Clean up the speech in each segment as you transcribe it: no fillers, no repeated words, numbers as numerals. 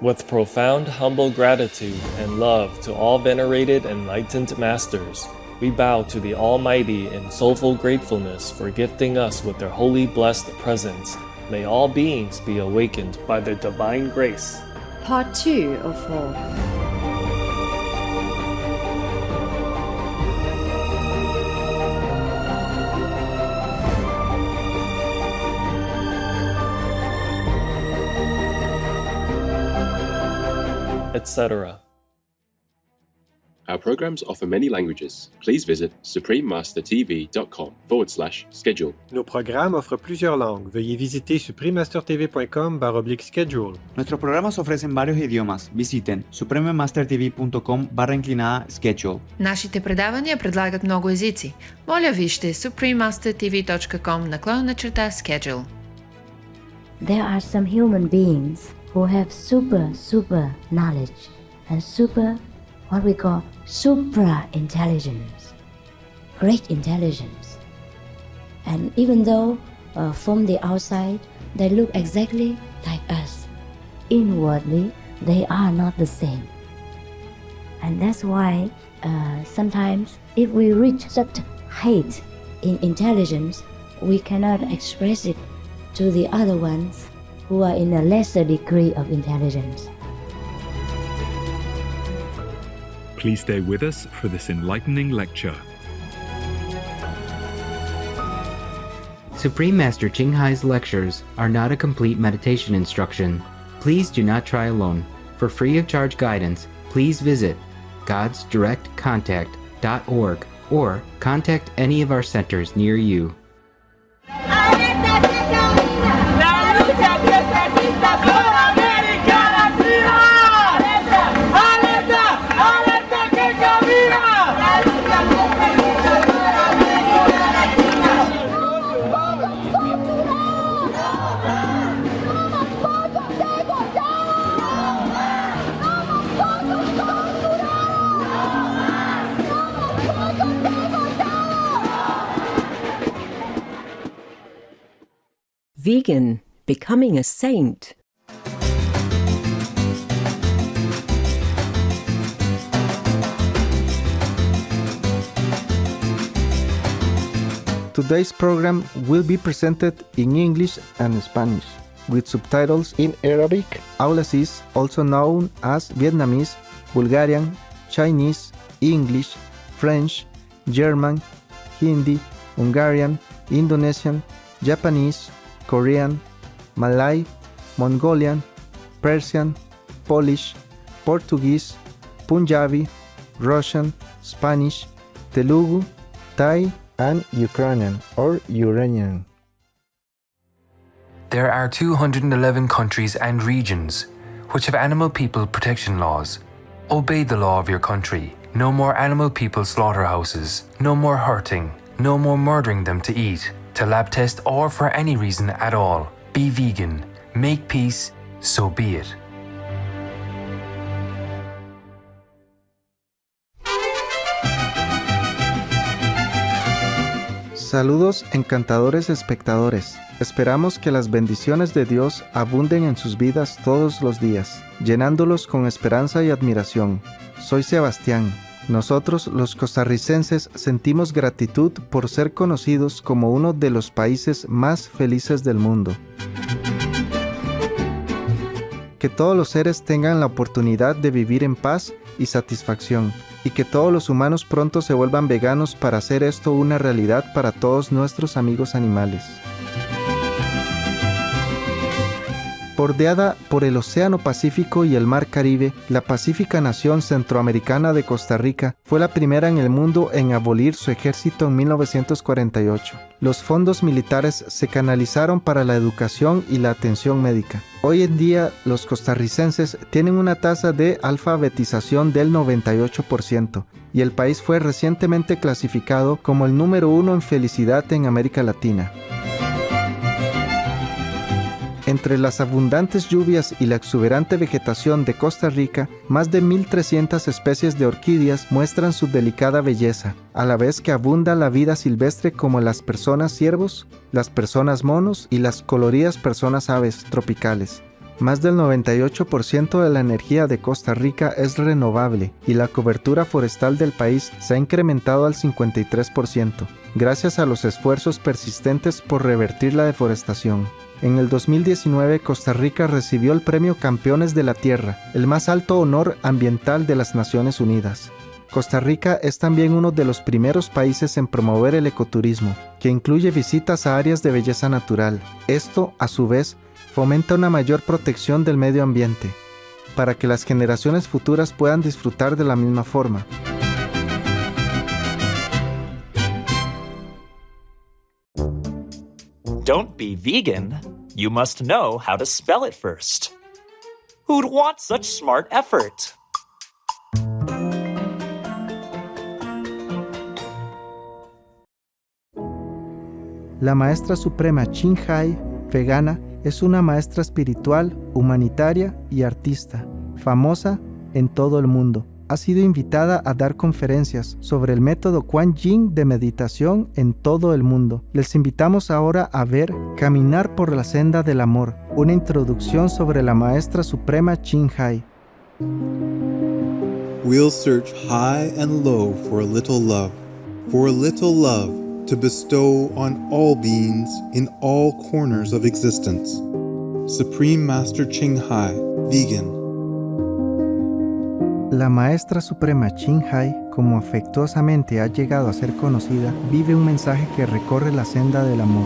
With profound humble gratitude and love to all venerated enlightened masters, we bow to the Almighty in soulful gratefulness for gifting us with their holy blessed presence. May all beings be awakened by their divine grace. Part 2 of 4. Etc. Our programs offer many languages. Please visit suprememastertv.com/schedule. Nos programmes offrent plusieurs langues. Veuillez visiter suprememastertv.com/schedule. Nuestros programas ofrecen varios idiomas. Visiten suprememastertv.com/schedule. Нашите предавания предлагат много езици. Моля вижте suprememastertv.com/schedule. There are some human beings who have super knowledge and what we call supra-intelligence, great intelligence. And even though from the outside they look exactly like us, inwardly they are not the same. And that's why sometimes if we reach such height in intelligence, we cannot express it to the other ones who are in a lesser degree of intelligence. Please stay with us for this enlightening lecture. Supreme Master Ching Hai's lectures are not a complete meditation instruction. Please do not try alone. For free of charge guidance, please visit godsdirectcontact.org or contact any of our centers near you. Vegan, becoming a saint. Today's program will be presented in English and Spanish, with subtitles in Arabic, Aulacese, also known as Vietnamese, Bulgarian, Chinese, English, French, German, Hindi, Hungarian, Indonesian, Japanese, Korean, Malay, Mongolian, Persian, Polish, Portuguese, Punjabi, Russian, Spanish, Telugu, Thai, and Ukrainian or Uranian. There are 211 countries and regions which have animal people protection laws. Obey the law of your country. No more animal people slaughterhouses. No more hurting. No more murdering them to eat, to lab test, or for any reason at all. Be vegan. Make peace. So be it. Saludos encantadores espectadores. Esperamos que las bendiciones de Dios abunden en sus vidas todos los días, llenándolos con esperanza y admiración. Soy Sebastián. Nosotros, los costarricenses, sentimos gratitud por ser conocidos como uno de los países más felices del mundo. Que todos los seres tengan la oportunidad de vivir en paz y satisfacción, y que todos los humanos pronto se vuelvan veganos para hacer esto una realidad para todos nuestros amigos animales. Bordeada por el Océano Pacífico y el Mar Caribe, la pacífica nación centroamericana de Costa Rica fue la primera en el mundo en abolir su ejército en 1948. Los fondos militares se canalizaron para la educación y la atención médica. Hoy en día, los costarricenses tienen una tasa de alfabetización del 98%, y el país fue recientemente clasificado como el número 1 en felicidad en América Latina. Entre las abundantes lluvias y la exuberante vegetación de Costa Rica, más de 1.300 especies de orquídeas muestran su delicada belleza, a la vez que abunda la vida silvestre como las personas ciervos, las personas monos y las coloridas personas aves tropicales. Más del 98% de la energía de Costa Rica es renovable y la cobertura forestal del país se ha incrementado al 53%, gracias a los esfuerzos persistentes por revertir la deforestación. En el 2019, Costa Rica recibió el Premio Campeones de la Tierra, el más alto honor ambiental de las Naciones Unidas. Costa Rica es también uno de los primeros países en promover el ecoturismo, que incluye visitas a áreas de belleza natural. Esto, a su vez, fomenta una mayor protección del medio ambiente, para que las generaciones futuras puedan disfrutar de la misma forma. Don't be vegan. You must know how to spell it first. Who'd want such smart effort? La maestra suprema Chin Hai, vegana, es una maestra espiritual, humanitaria y artista, famosa en todo el mundo. Ha sido invitada a dar conferencias sobre el método Kuan Yin de meditación en todo el mundo. Les invitamos ahora a ver Caminar por la senda del amor, una introducción sobre la maestra suprema Chin Hai. We'll search high and low for a little love to bestow on all beings in all corners of existence. Supreme Master Ching Hai, vegan. La maestra suprema Chin Hai, como afectuosamente ha llegado a ser conocida, vive un mensaje que recorre la senda del amor.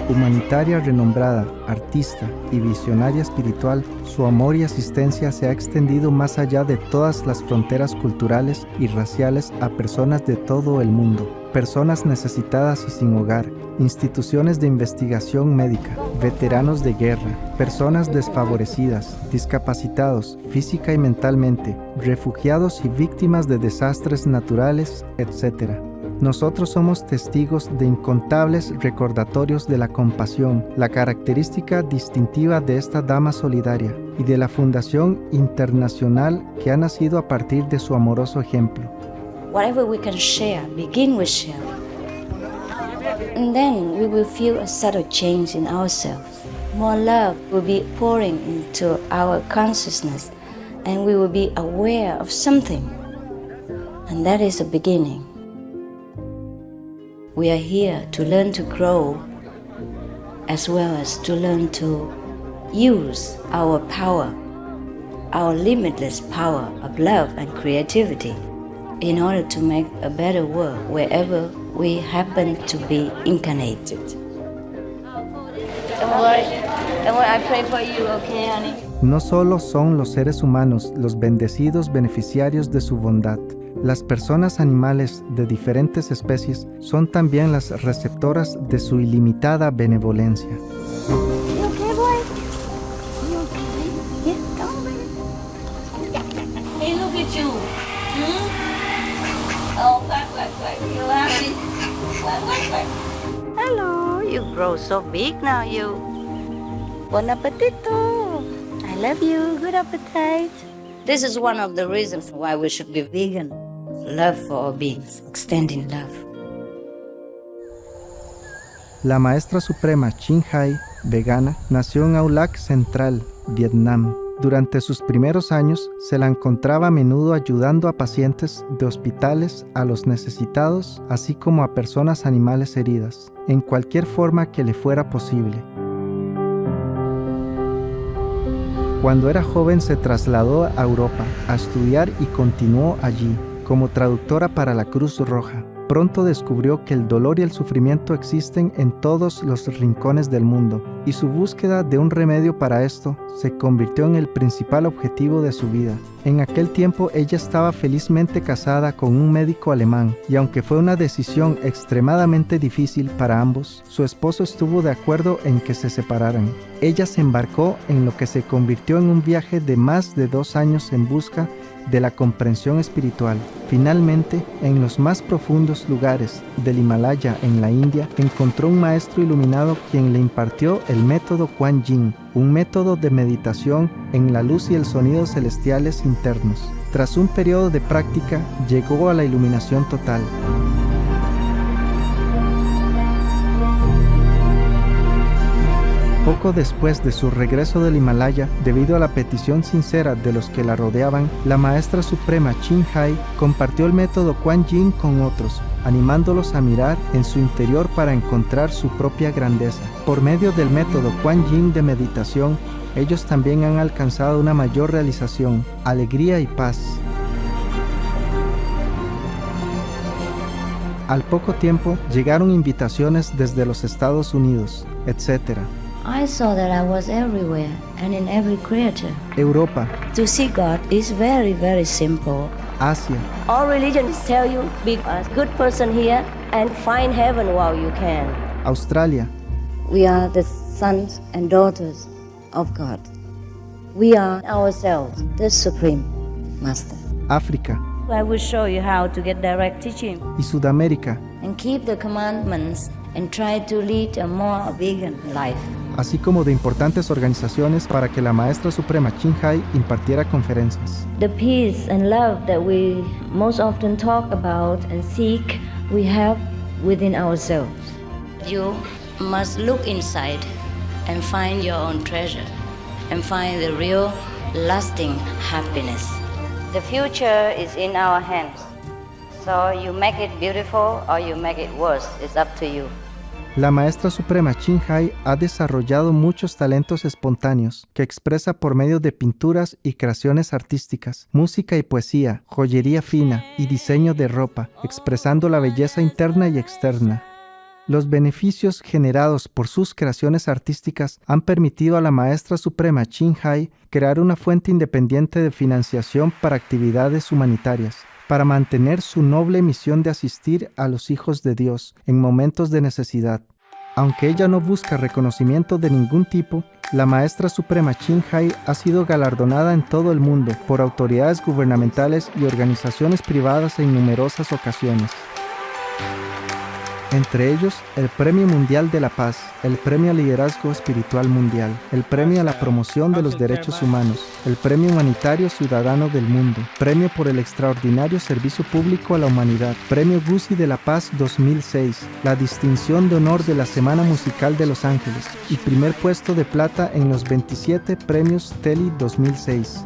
Humanitaria renombrada, artista y visionaria espiritual, su amor y asistencia se ha extendido más allá de todas las fronteras culturales y raciales a personas de todo el mundo. Personas necesitadas y sin hogar, instituciones de investigación médica, veteranos de guerra, personas desfavorecidas, discapacitados física y mentalmente, refugiados y víctimas de desastres naturales, etc. Nosotros somos testigos de incontables recordatorios de la compasión, la característica distintiva de esta dama solidaria, y de la fundación internacional que ha nacido a partir de su amoroso ejemplo. Whatever we can share, begin with sharing. And then we will feel a subtle change in ourselves. More love will be pouring into our consciousness, and we will be aware of something. And that is a beginning. We are here to learn to grow, as well as to learn to use our power, our limitless power of love and creativity, in order to make a better world wherever we happen to be incarnated. Don't worry, I pray for you, okay, honey? No solo son los seres humanos los bendecidos beneficiarios de su bondad. Las personas animales de diferentes especies son también las receptoras de su ilimitada benevolencia. You okay, boy? You okay? Yeah, come on. Hey, look at you. Oh, quack. You happy? Quack. Hello, you grow so big now, you. Bon appetito. I love you. Good appetite. This is one of the reasons why we should be vegan. Love for all beings, extending love. La maestra suprema Chin Hai, vegana, nació en Aulac Central, Vietnam. Durante sus primeros años, se la encontraba a menudo ayudando a pacientes de hospitales, a los necesitados, así como a personas animales heridas, en cualquier forma que le fuera posible. Cuando era joven se trasladó a Europa a estudiar y continuó allí como traductora para la Cruz Roja. Pronto descubrió que el dolor y el sufrimiento existen en todos los rincones del mundo, y su búsqueda de un remedio para esto se convirtió en el principal objetivo de su vida. En aquel tiempo ella estaba felizmente casada con un médico alemán, y aunque fue una decisión extremadamente difícil para ambos, su esposo estuvo de acuerdo en que se separaran. Ella se embarcó en lo que se convirtió en un viaje de más de 2 años en busca de la comprensión espiritual. Finalmente, en los más profundos lugares del Himalaya en la India, encontró un maestro iluminado quien le impartió el método Kuan Yin, un método de meditación en la luz y el sonido celestiales internos. Tras un periodo de práctica, llegó a la iluminación total. Poco después de su regreso del Himalaya, debido a la petición sincera de los que la rodeaban, la maestra suprema Ching Hai compartió el método Kuan Yin con otros, animándolos a mirar en su interior para encontrar su propia grandeza. Por medio del método Kuan Yin de meditación, ellos también han alcanzado una mayor realización, alegría y paz. Al poco tiempo, llegaron invitaciones desde los Estados Unidos, etc. I saw that I was everywhere and in every creature. Europa, To see God is very, very simple. Asia, All religions tell you be a good person here and find heaven while you can. Australia, We are the sons and daughters of God. We are ourselves, the Supreme Master. África I will show you how to get direct teaching y Sudamérica, and keep the commandments and try to lead a more vegan life. así como de importantes organizaciones para que la maestra suprema Ching Hai impartiera conferencias. The peace and love that we most often talk about and seek, we have within ourselves. You must look inside and find your own treasure and find the real, lasting happiness. The future is in our hands, so you make it beautiful or you make it worse. It's up to you. La maestra suprema Ching Hai ha desarrollado muchos talentos espontáneos que expresa por medio de pinturas y creaciones artísticas, música y poesía, joyería fina y diseño de ropa, expresando la belleza interna y externa. Los beneficios generados por sus creaciones artísticas han permitido a la maestra suprema Ching Hai crear una fuente independiente de financiación para actividades humanitarias, para mantener su noble misión de asistir a los hijos de Dios en momentos de necesidad. Aunque ella no busca reconocimiento de ningún tipo, la maestra suprema Ching Hai ha sido galardonada en todo el mundo por autoridades gubernamentales y organizaciones privadas en numerosas ocasiones. Entre ellos, el Premio Mundial de la Paz, el Premio a Liderazgo Espiritual Mundial, el Premio a la Promoción de los Derechos Humanos, el Premio Humanitario Ciudadano del Mundo, Premio por el Extraordinario Servicio Público a la Humanidad, Premio Guzzi de la Paz 2006, la Distinción de Honor de la Semana Musical de Los Ángeles y primer puesto de plata en los 27 Premios Telly 2006.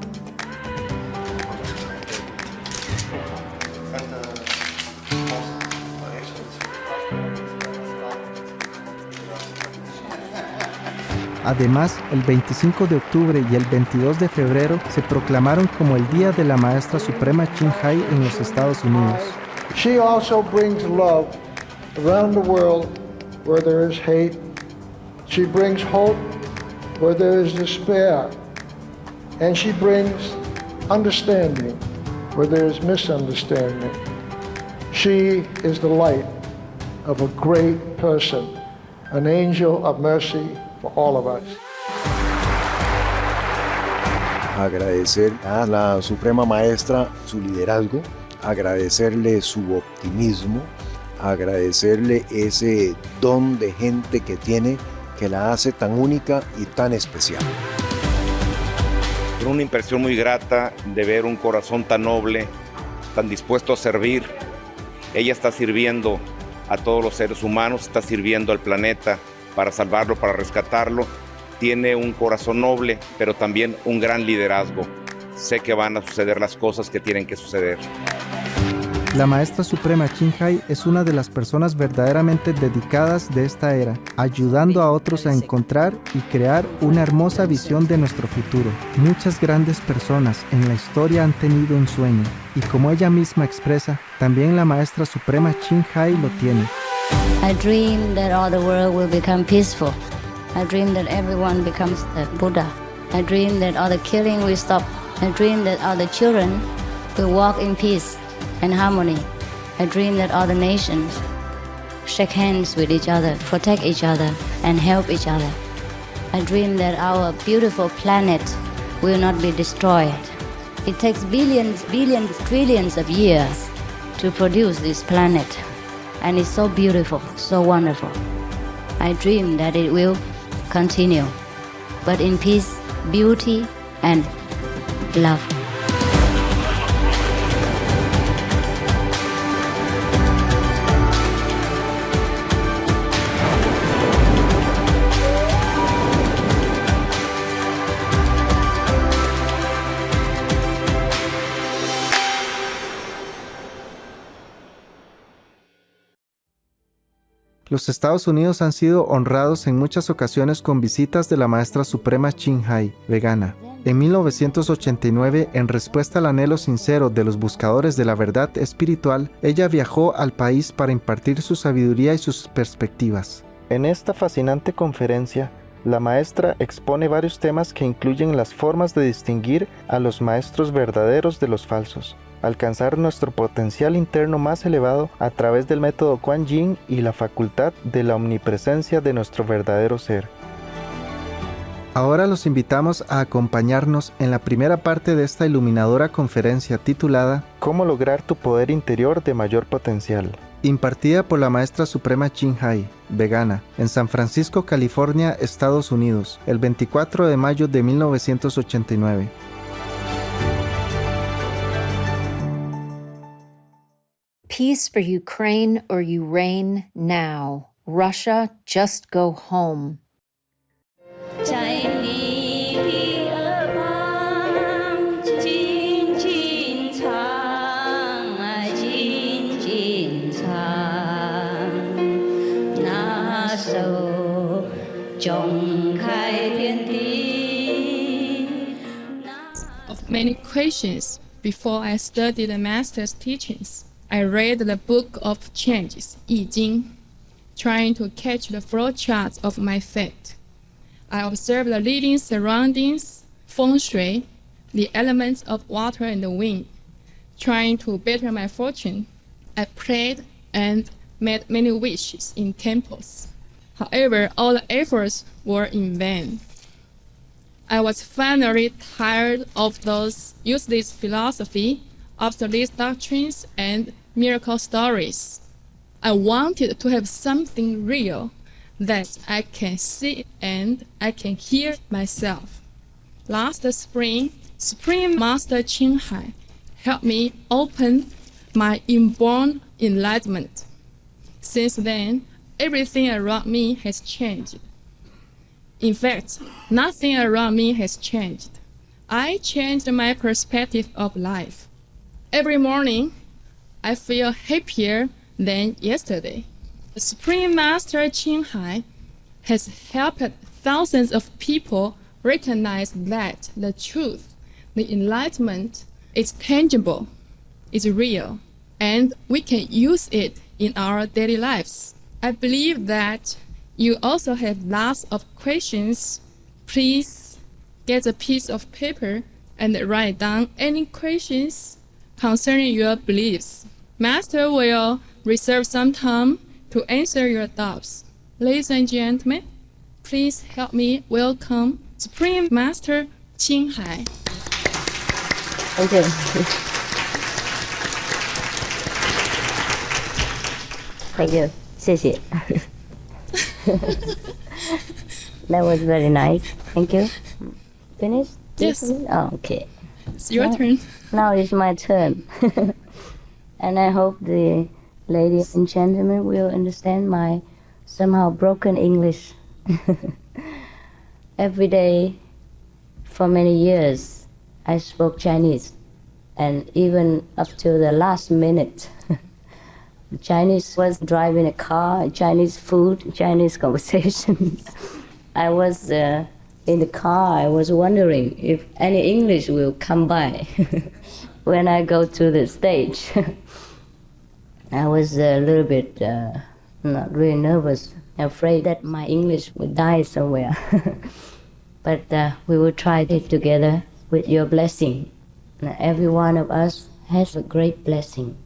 Además, el 25 de octubre y el 22 de febrero se proclamaron como el Día de la Maestra Suprema Ching Hai en los Estados Unidos. She also brings love around the world where there is hate. She brings hope where there is despair. And she brings understanding where there is misunderstanding. She is the light of a great person, an angel of mercy for all of us. Agradecer a la Suprema Maestra su liderazgo, agradecerle su optimismo, agradecerle ese don de gente que tiene que la hace tan única y tan especial. Una impresión muy grata de ver un corazón tan noble, tan dispuesto a servir. Ella está sirviendo a todos los seres humanos, está sirviendo al planeta para salvarlo, para rescatarlo. Tiene un corazón noble, pero también un gran liderazgo. Sé que van a suceder las cosas que tienen que suceder. La Maestra Suprema Ching Hai es una de las personas verdaderamente dedicadas de esta era, ayudando a otros a encontrar y crear una hermosa visión de nuestro futuro. Muchas grandes personas en la historia han tenido un sueño, y como ella misma expresa, también la Maestra Suprema Ching Hai lo tiene. I dream that all the world will become peaceful. I dream that everyone becomes the Buddha. I dream that all the killing will stop. I dream that all the children will walk in peace and harmony. I dream that all the nations shake hands with each other, protect each other, and help each other. I dream that our beautiful planet will not be destroyed. It takes billions, trillions of years to produce this planet, and it's so beautiful, so wonderful. I dream that it will continue, but in peace, beauty, and love. Los Estados Unidos han sido honrados en muchas ocasiones con visitas de la Maestra Suprema Ching Hai, vegana. En 1989, en respuesta al anhelo sincero de los buscadores de la verdad espiritual, ella viajó al país para impartir su sabiduría y sus perspectivas. En esta fascinante conferencia, la maestra expone varios temas que incluyen las formas de distinguir a los maestros verdaderos de los falsos, alcanzar nuestro potencial interno más elevado a través del método Kuan Yin y la facultad de la omnipresencia de nuestro verdadero ser. Ahora los invitamos a acompañarnos en la primera parte de esta iluminadora conferencia titulada ¿Cómo lograr tu poder interior de mayor potencial?, impartida por la Maestra Suprema Ching Hai, vegana, en San Francisco, California, Estados Unidos, el 24 de mayo de 1989. Peace for Ukraine or you reign now. Russia, just go home. Of many questions before I studied the Master's teachings, I read the Book of Changes, 易经, trying to catch the flow charts of my fate. I observed the living surroundings, feng shui, the elements of water and the wind, trying to better my fortune. I prayed and made many wishes in temples. However, all the efforts were in vain. I was finally tired of those useless philosophy, obsolete doctrines, and miracle stories. I wanted to have something real that I can see and I can hear myself. Last spring, Supreme Master Ching Hai helped me open my inborn enlightenment. Since then, everything around me has changed. In fact, nothing around me has changed. I changed my perspective of life. Every morning, I feel happier than yesterday. The Supreme Master Ching Hai has helped thousands of people recognize that the truth, the enlightenment, is tangible, is real, and we can use it in our daily lives. I believe that you also have lots of questions. Please get a piece of paper and write down any questions concerning your beliefs. Master will reserve some time to answer your doubts. Ladies and gentlemen, please help me welcome Supreme Master Ching Hai. Thank you. Thank you. 谢谢. That was very nice. Thank you. Finished? Yes. Oh, okay. It's your turn. Now it's my turn. And I hope the ladies and gentlemen will understand my somehow broken English. Every day for many years I spoke Chinese, and even up to the last minute Chinese was driving a car, Chinese food, Chinese conversation. I was in the car, I was wondering if any English will come by when I go to the stage. I was a little bit not really nervous, afraid that my English would die somewhere. But we will try it together with your blessing. Every one of us has a great blessing.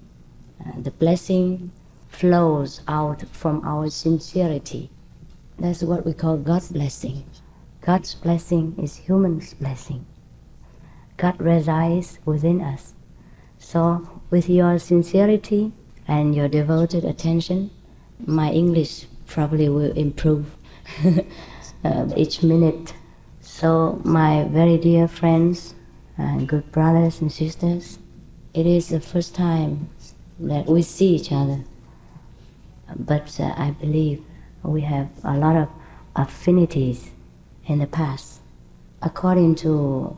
The blessing flows out from our sincerity. That's what we call God's blessing. God's blessing is human's blessing. God resides within us. So with your sincerity and your devoted attention, my English probably will improve each minute. So my very dear friends and good brothers and sisters, it is the first time that we see each other. But I believe we have a lot of affinities in the past. According to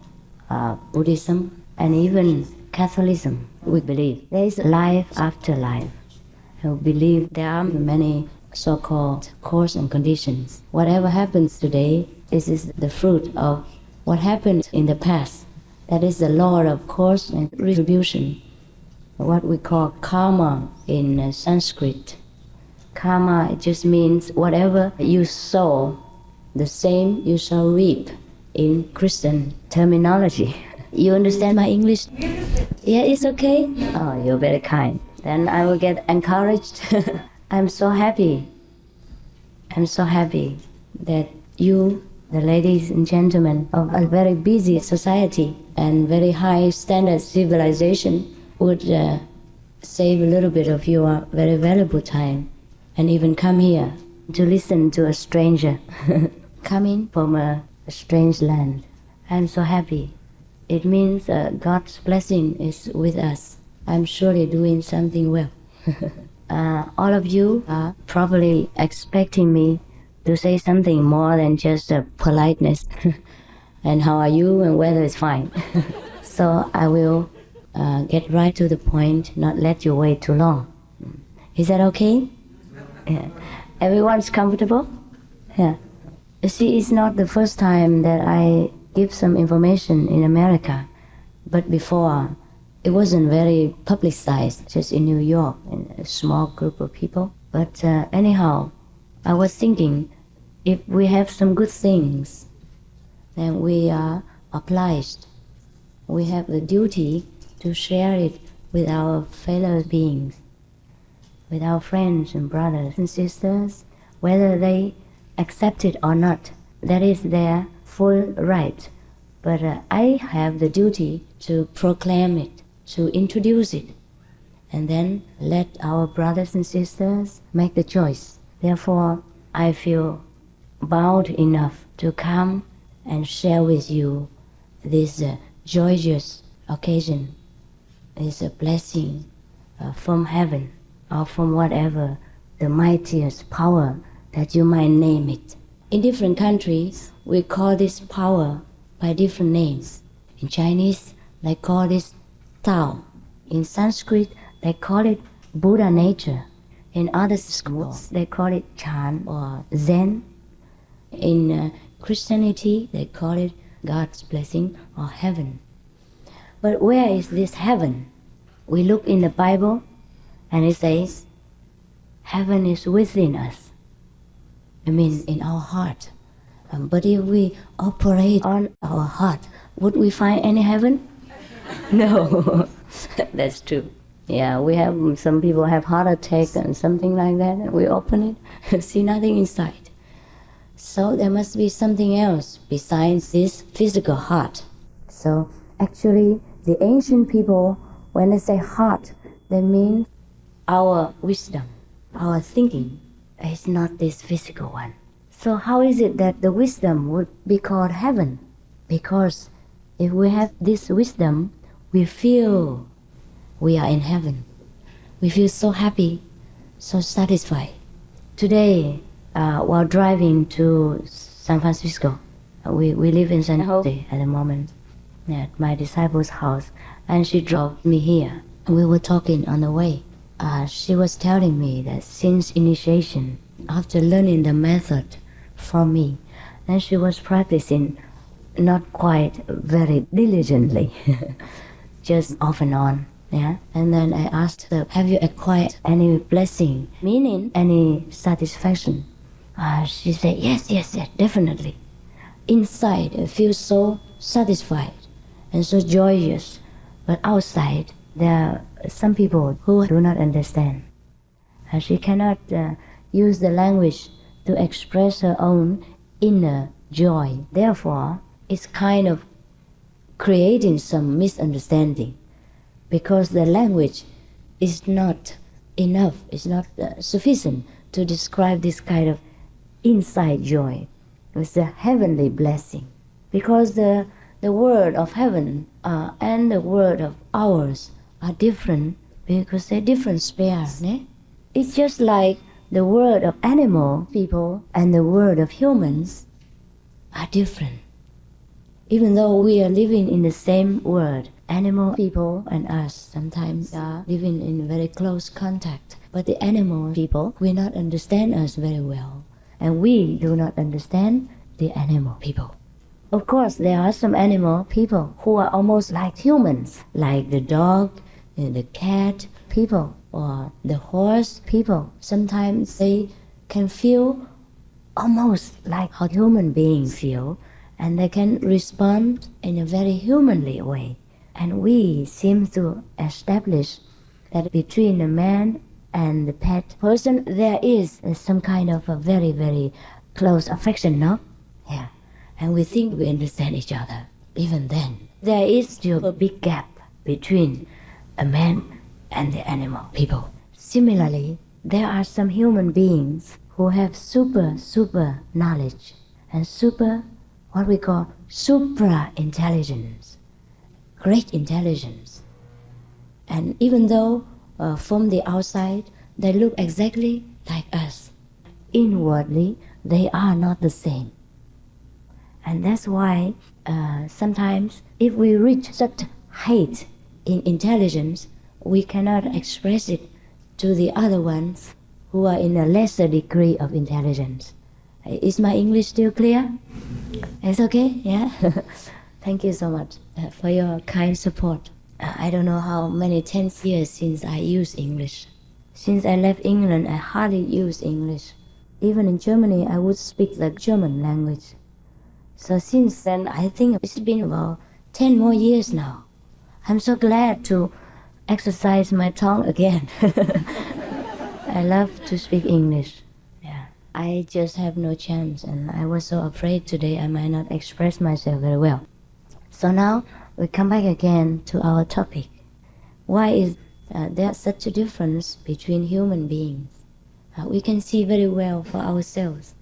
Buddhism and even Catholicism, we believe there is life after life. We believe there are many so-called cause and conditions. Whatever happens today, this is the fruit of what happened in the past. That is the law of cause and retribution, what we call karma in Sanskrit. Karma, it just means whatever you sow, the same you shall reap in Christian terminology. You understand my English? Yeah, it's okay? Oh, you're very kind. Then I will get encouraged. I'm so happy. I'm so happy that you, the ladies and gentlemen of a very busy society and very high standard civilization, would save a little bit of your very valuable time and even come here to listen to a stranger coming from a strange land. I'm so happy. It means God's blessing is with us. I'm surely doing something well. All of you are probably expecting me to say something more than just politeness and how are you and weather is fine. So I will get right to the point, not let you wait too long. Is that okay? Yeah. Everyone's comfortable? Yeah. You see, it's not the first time that I give some information in America, but before it wasn't very publicized, just in New York, in a small group of people. But anyhow, I was thinking, if we have some good things, then we are obliged. We have the duty to share it with our fellow beings, with our friends and brothers and sisters, whether they accept it or not. That is their full right. But I have the duty to proclaim it, to introduce it, and then let our brothers and sisters make the choice. Therefore, I feel bound enough to come and share with you this joyous occasion. It's a blessing from heaven or from whatever the mightiest power that you might name it. In different countries, we call this power by different names. In Chinese, they call this Tao. In Sanskrit, they call it Buddha nature. In other schools, they call it Chan or Zen. In Christianity, they call it God's blessing or heaven. But where is this heaven? We look in the Bible and it says, heaven is within us. I mean, in our heart. But if we operate on our heart, would we find any heaven? No, that's true. Yeah, we have, some people have heart attack and something like that, and we open it, see nothing inside. So there must be something else besides this physical heart. So actually, the ancient people, when they say heart, they mean our wisdom, our thinking. It's not this physical one. So how is it that the wisdom would be called heaven? Because if we have this wisdom, we feel we are in heaven. We feel so happy, so satisfied. Today, while driving to San Francisco, we live in San Jose at the moment, at my disciple's house, and she drove me here. We were talking on the way. She was telling me that since initiation, after learning the method from me, then she was practicing not quite very diligently, just off and on. Yeah. And then I asked her, have you acquired any blessing, meaning any satisfaction? She said, yes, definitely. Inside, I feel so satisfied and so joyous. But outside, there are some people who do not understand. She cannot use the language to express her own inner joy. Therefore, it's kind of creating some misunderstanding, because the language is not enough, it's not sufficient to describe this kind of inside joy. It's a heavenly blessing. Because the word of heaven and the word of ours are different, because they're different spheres. It's just like the word of animal people and the word of humans are different. Even though we are living in the same world, animal people and us sometimes are living in very close contact. But the animal people will not understand us very well, and we do not understand the animal people. Of course, there are some animal people who are almost like humans, like the dog, the cat people, or the horse people. Sometimes they can feel almost like how human beings feel, and they can respond in a very humanly way. And we seem to establish that between the man and the pet person, there is some kind of a very, very close affection, no? Yeah. And we think we understand each other. Even then, there is still a big gap between a man and the animal people. Similarly, there are some human beings who have super knowledge and what we call supra-intelligence, great intelligence. And even though from the outside they look exactly like us, inwardly they are not the same. And that's why sometimes if we reach such height in intelligence, we cannot express it to the other ones who are in a lesser degree of intelligence. Is my English still clear? It's okay? Yeah? Thank you so much for your kind support. I don't know how many 10 years since I use English. Since I left England, I hardly use English. Even in Germany, I would speak the German language. So since then, I think it's been about 10 more years now. I'm so glad to exercise my tongue again. I love to speak English. Yeah. I just have no chance, and I was so afraid today I might not express myself very well. So now we come back again to our topic. Why is there such a difference between human beings? We can see very well for ourselves.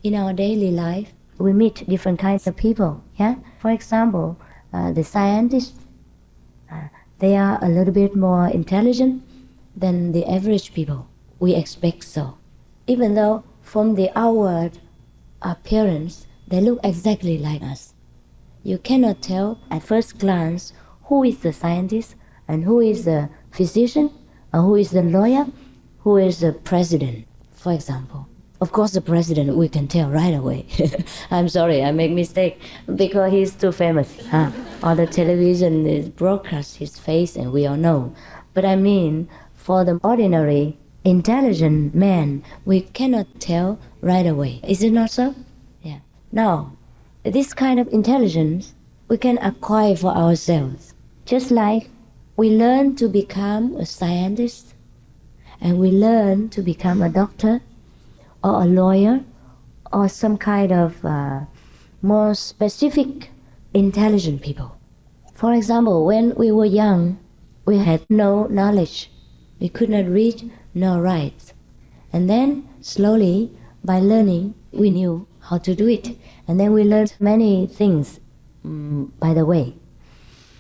In our daily life, we meet different kinds of people. Yeah. For example, the scientists, they are a little bit more intelligent than the average people. We expect so. Even though from the outward appearance, they look exactly like us. You cannot tell at first glance who is the scientist and who is the physician, or who is the lawyer, who is the president, for example. Of course, the president we can tell right away. I'm sorry, I make mistake because he's too famous. Or the television is broadcast his face and we all know. But I mean, for the ordinary intelligent man, we cannot tell right away. Is it not so? Yeah. Now, this kind of intelligence we can acquire for ourselves. Just like we learn to become a scientist, and we learn to become a doctor, or a lawyer, or some kind of more specific intelligent people. For example, when we were young, we had no knowledge. We could not read nor write. And then slowly, by learning, we knew how to do it. And then we learned many things by the way.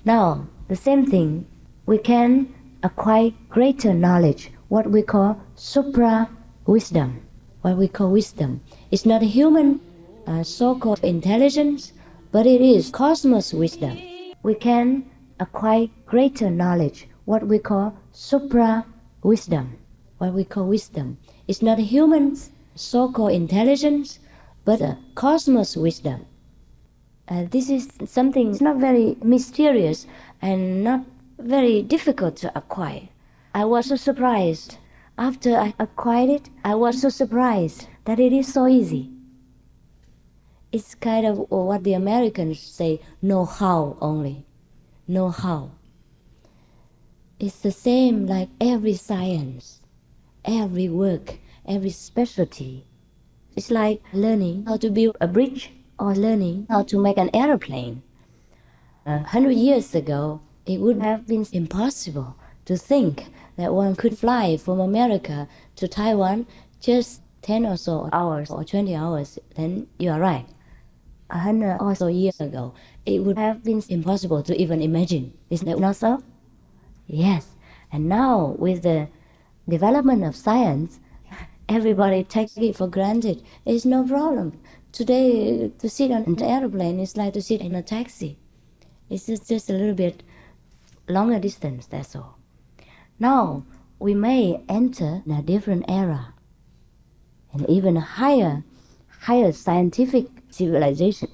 Now, the same thing, we can acquire greater knowledge, what we call supra-wisdom. What we call wisdom. It's not a human so-called intelligence, but it is cosmos wisdom. We can acquire greater knowledge, what we call supra-wisdom. What we call wisdom. It's not a human so-called intelligence, but a cosmos wisdom. This is something it's not very mysterious and not very difficult to acquire. I was so surprised. After I acquired it, I was so surprised that it is so easy. It's kind of what the Americans say, know-how only. Know-how. It's the same like every science, every work, every specialty. It's like learning how to build a bridge or learning how to make an airplane. 100 years ago, it would have been impossible to think that one could fly from America to Taiwan just 10 or so hours or 20 hours. Then you are right. 100 or so years ago, it would have been impossible to even imagine. Isn't it not so? Yes. And now, with the development of science, everybody takes it for granted. It's no problem. Today, to sit on an airplane is like to sit in a taxi. It's just a little bit longer distance, that's all. Now, we may enter in a different era, and even a higher scientific civilization.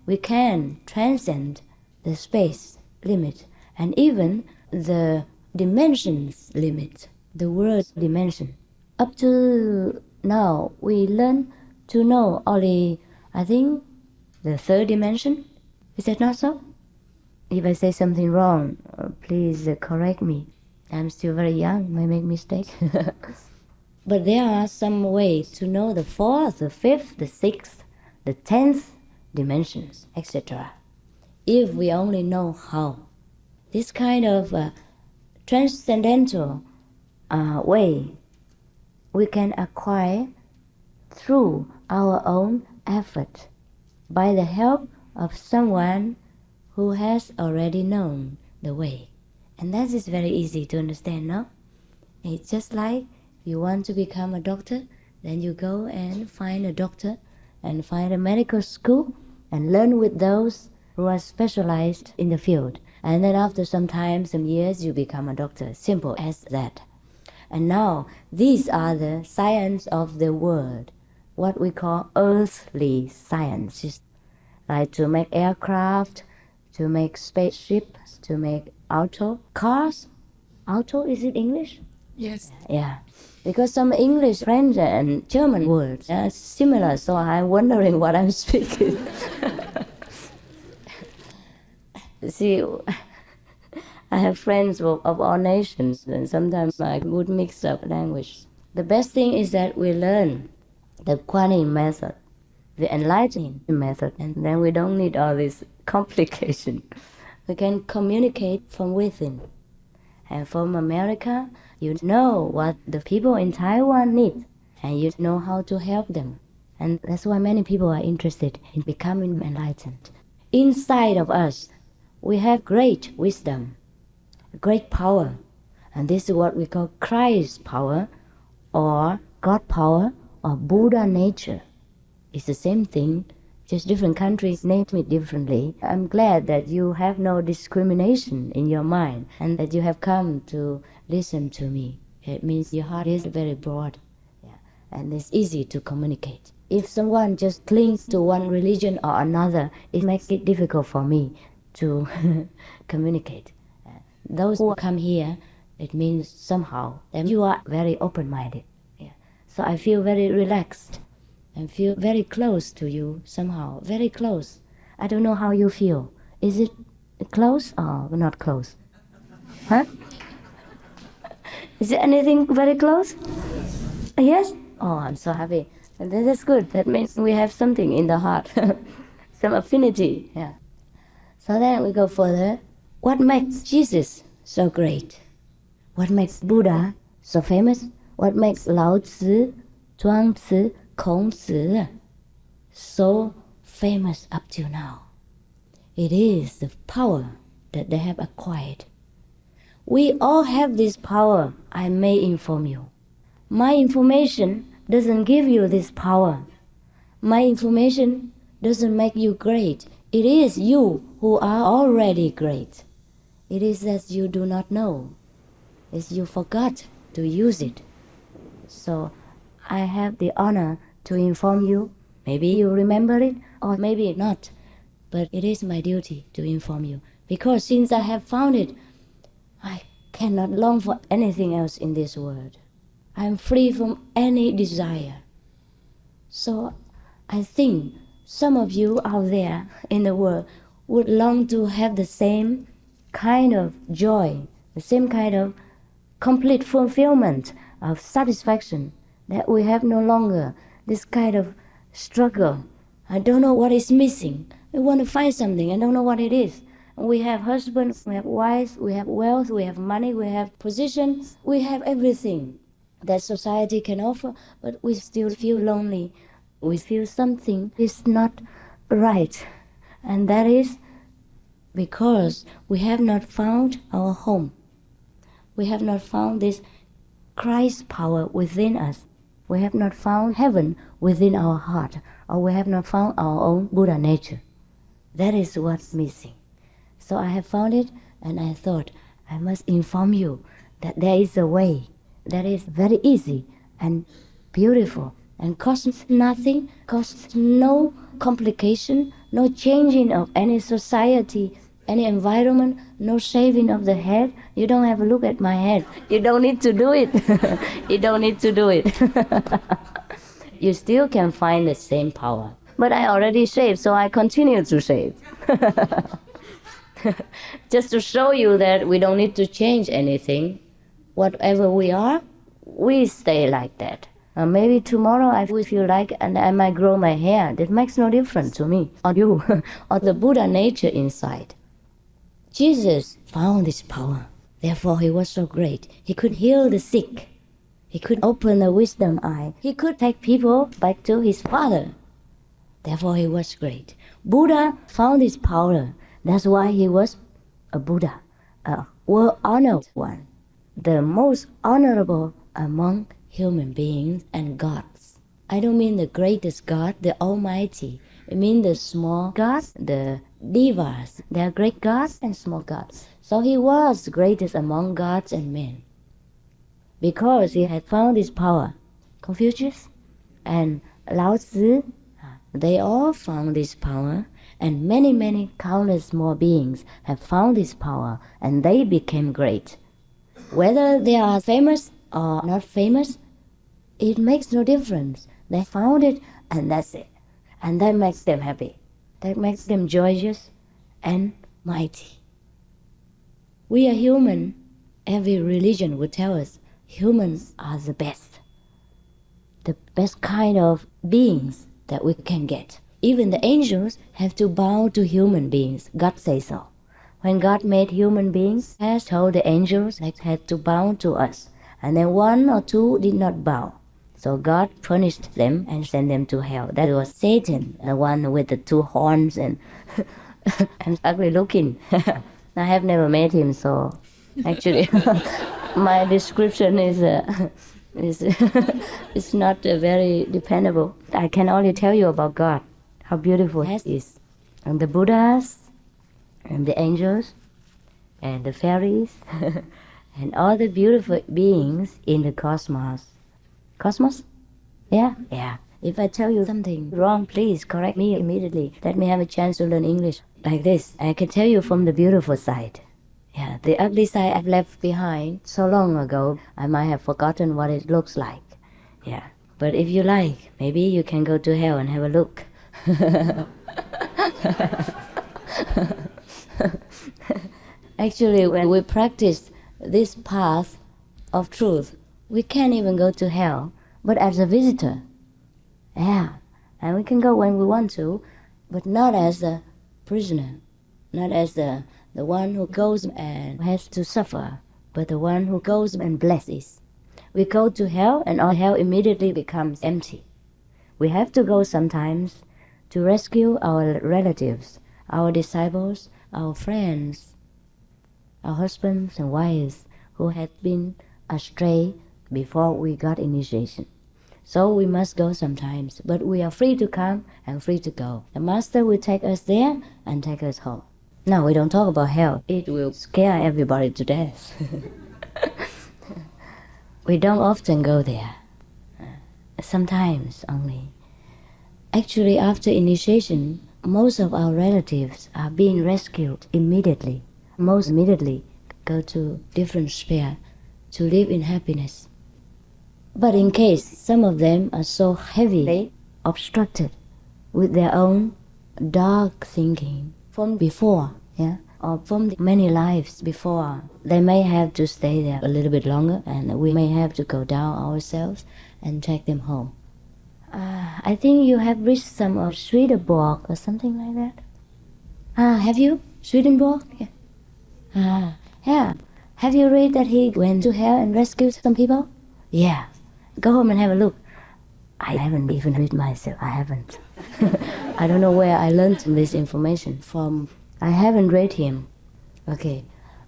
We can transcend the space limit and even the dimensions limit, the word dimension. Up to now, we learn to know only, I think, the third dimension. Is that not so? If I say something wrong, please correct me. I'm still very young, may make mistake. But there are some ways to know the fourth, the fifth, the sixth, the 10th dimensions, etc. If we only know how. This kind of transcendental way we can acquire through our own effort by the help of someone who has already known the way. And that is very easy to understand, no? It's just like you want to become a doctor, then you go and find a doctor and find a medical school and learn with those who are specialized in the field. And then after some time, some years, you become a doctor. Simple as that. And now, these are the science of the world, what we call earthly sciences, like to make aircraft, to make spaceships, to make cars. Auto, is it English? Yes. Yeah. Because some English, French, and German words are similar, so I'm wondering what I'm speaking. See, I have friends of all nations, and sometimes I would mix up language. The best thing is that we learn the Kuan method, the enlightening method, and then we don't need all this complication. We can communicate from within. And from America, you know what the people in Taiwan need, and you know how to help them. And that's why many people are interested in becoming enlightened. Inside of us, we have great wisdom, great power, and this is what we call Christ power, or God power, or Buddha nature. It's the same thing, just different countries name it differently. I'm glad that you have no discrimination in your mind and that you have come to listen to me. It means your heart is very broad, and it's easy to communicate. If someone just clings to one religion or another, it makes it difficult for me to communicate. Those who come here, it means somehow that you are very open-minded. So I feel very relaxed and feel very close to you somehow, very close. I don't know how you feel. Is it close or not close? Huh? Is there anything very close? Yes? Oh, I'm so happy. And that's good. That means we have something in the heart, some affinity. Yeah. So then we go further. What makes Jesus so great? What makes Buddha so famous? What makes Lao Tzu, Zhuang Tzu, Kong Tzu so famous up till now? It is the power that they have acquired. We all have this power, I may inform you. My information doesn't give you this power. My information doesn't make you great. It is you who are already great. It is that you do not know. It's you forgot to use it. So I have the honor to inform you. Maybe you remember it, or maybe not. But it is my duty to inform you. Because since I have found it, I cannot long for anything else in this world. I am free from any desire. So I think some of you out there in the world would long to have the same kind of joy, the same kind of complete fulfillment of satisfaction, that we have no longer this kind of struggle. I don't know what is missing. I want to find something. I don't know what it is. We have husbands, we have wives, we have wealth, we have money, we have position, we have everything that society can offer, but we still feel lonely. We feel something is not right. And that is because we have not found our home. We have not found this Christ power within us. We have not found heaven within our heart, or we have not found our own Buddha nature. That is what's missing. So I have found it, and I thought I must inform you that there is a way that is very easy and beautiful and costs nothing, costs no complication, no changing of any society, any environment, no shaving of the head. You don't have a look at my head. You don't need to do it. You don't need to do it. You still can find the same power. But I already shaved, so I continue to shave. Just to show you that we don't need to change anything. Whatever we are, we stay like that. Maybe tomorrow I will feel like and I might grow my hair. That makes no difference to me or you or the Buddha nature inside. Jesus found this power. Therefore he was so great. He could heal the sick. He could open the wisdom eye. He could take people back to his Father. Therefore he was great. Buddha found his power. That's why he was a Buddha, a well-honored one, the most honorable among human beings and gods. I don't mean the greatest God, the Almighty. I mean the small gods, the devas. There are great gods and small gods. So he was greatest among gods and men, because he had found his power. Confucius and Lao Tzu, they all found this power, and many, many countless more beings have found this power, and they became great. Whether they are famous or not famous, it makes no difference. They found it, and that's it. And that makes them happy. That makes them joyous and mighty. We are human. Every religion would tell us humans are the best kind of beings that we can get. Even the angels have to bow to human beings. God says so. When God made human beings, He has told the angels they had to bow to us. And then one or two did not bow. So God punished them and sent them to hell. That was Satan, the one with the two horns and ugly looking. I have never met him, so actually my description is not very dependable. I can only tell you about God, how beautiful He is. And the Buddhas, and the angels, and the fairies, and all the beautiful beings in the cosmos. Cosmos? Yeah? Yeah. If I tell you something wrong, please correct me immediately. Let me have a chance to learn English. Like this, I can tell you from the beautiful side. Yeah, the ugly side I've left behind so long ago, I might have forgotten what it looks like. Yeah, but if you like, maybe you can go to hell and have a look. Actually, when we practice this path of truth, we can't even go to hell, but as a visitor. Yeah, and we can go when we want to, but not as a prisoner, not as the one who goes and has to suffer, but the one who goes and blesses. We go to hell and all hell immediately becomes empty. We have to go sometimes to rescue our relatives, our disciples, our friends, our husbands and wives who had been astray before we got initiation. So we must go sometimes, but we are free to come and free to go. The Master will take us there and take us home. Now we don't talk about hell. It will scare everybody to death. We don't often go there. Sometimes only. Actually, after initiation, most of our relatives are being rescued immediately. Most immediately go to different sphere to live in happiness. But in case some of them are so heavily obstructed with their own dark thinking from before, yeah, or from the many lives before, they may have to stay there a little bit longer, and we may have to go down ourselves and take them home. I think you have reached some of Swedenborg or something like that. Have you? Swedenborg? Yeah. Yeah. Have you read that he went to hell and rescued some people? Yeah. Go home and have a look. I haven't even read myself. I haven't. I don't know where I learned this information from. I haven't read him. Okay.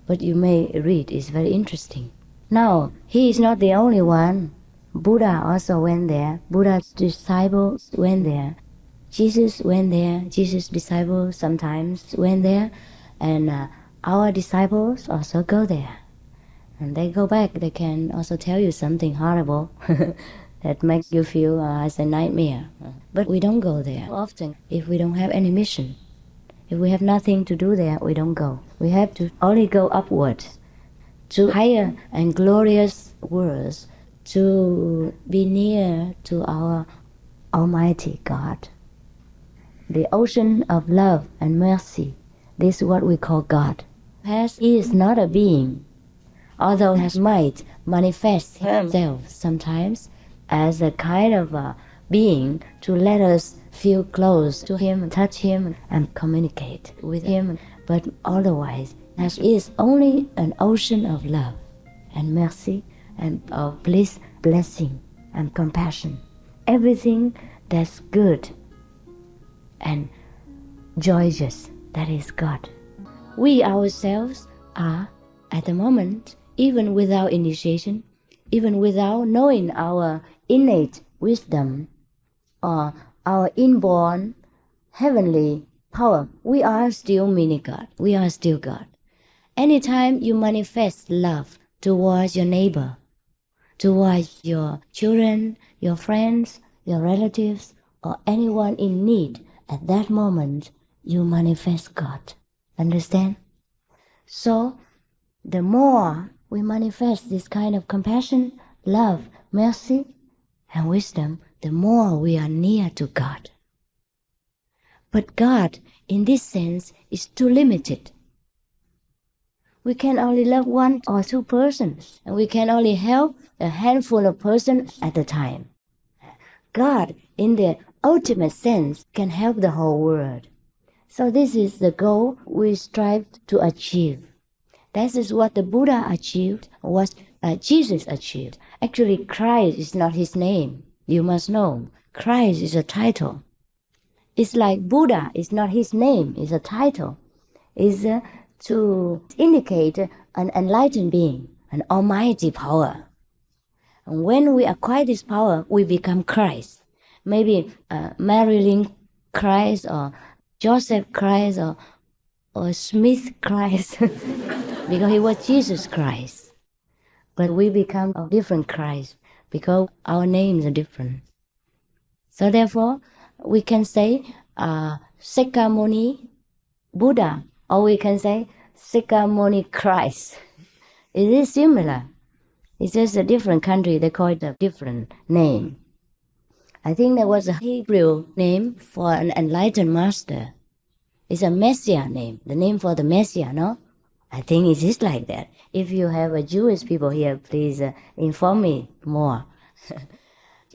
But you may read. It's very interesting. Now, he is not the only one. Buddha also went there. Buddha's disciples went there. Jesus went there. Jesus' disciples sometimes went there. And our disciples also go there. And they go back, they can also tell you something horrible that makes you feel as a nightmare. But we don't go there often if we don't have any mission. If we have nothing to do there, we don't go. We have to only go upward to higher and glorious worlds, to be near to our Almighty God. The ocean of love and mercy, this is what we call God. He is not a being, although he might manifest himself sometimes as a kind of a being to let us feel close to him, touch him, and communicate with him. But otherwise, he is only an ocean of love and mercy and of bliss, blessing, and compassion. Everything that's good and joyous, that is God. We ourselves are, at the moment, even without initiation, even without knowing our innate wisdom or our inborn heavenly power, we are still mini-God. We are still God. Anytime you manifest love towards your neighbor, towards your children, your friends, your relatives, or anyone in need, at that moment you manifest God. Understand? So, the more we manifest this kind of compassion, love, mercy, and wisdom, the more we are near to God. But God, in this sense, is too limited. We can only love one or two persons, and we can only help a handful of persons at a time. God, in the ultimate sense, can help the whole world. So this is the goal we strive to achieve. That is what the Buddha achieved, what Jesus achieved. Actually, Christ is not his name. You must know, Christ is a title. It's like Buddha is not his name, it's a title. It's to indicate an enlightened being, an almighty power. And when we acquire this power, we become Christ. Maybe Marilyn Christ or Joseph Christ or Smith Christ, because he was Jesus Christ. But we become a different Christ because our names are different. So therefore, we can say Sakyamuni Buddha, or we can say Sakyamuni Christ. It is similar. It's just a different country, they call it a different name. I think there was a Hebrew name for an enlightened master. It's a Messiah name, the name for the Messiah, no? I think it is like that. If you have a Jewish people here, please inform me more.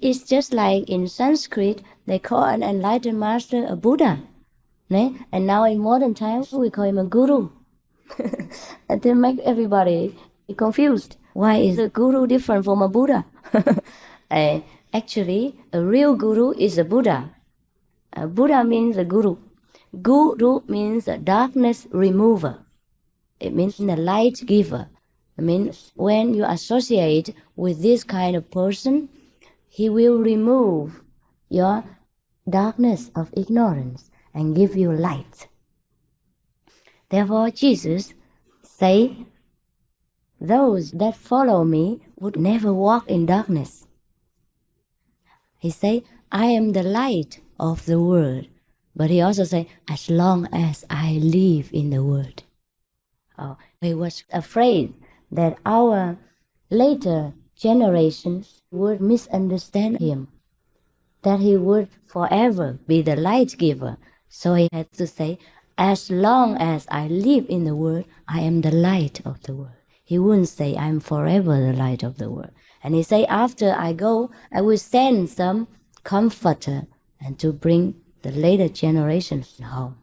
It's just like in Sanskrit, they call an enlightened master a Buddha. And now in modern times, we call him a guru. And to make everybody confused. Why is a guru different from a Buddha? Actually, a real guru is a Buddha. A Buddha means a guru. Guru means a darkness remover. It means the light giver. It means when you associate with this kind of person, he will remove your darkness of ignorance and give you light. Therefore, Jesus said, those that follow me would never walk in darkness. He said, I am the light of the world. But he also said, as long as I live in the world. He was afraid that our later generations would misunderstand him, that he would forever be the light giver. So he had to say, as long as I live in the world, I am the light of the world. He wouldn't say, I am forever the light of the world. And he said, after I go, I will send some comforter and to bring the later generations home.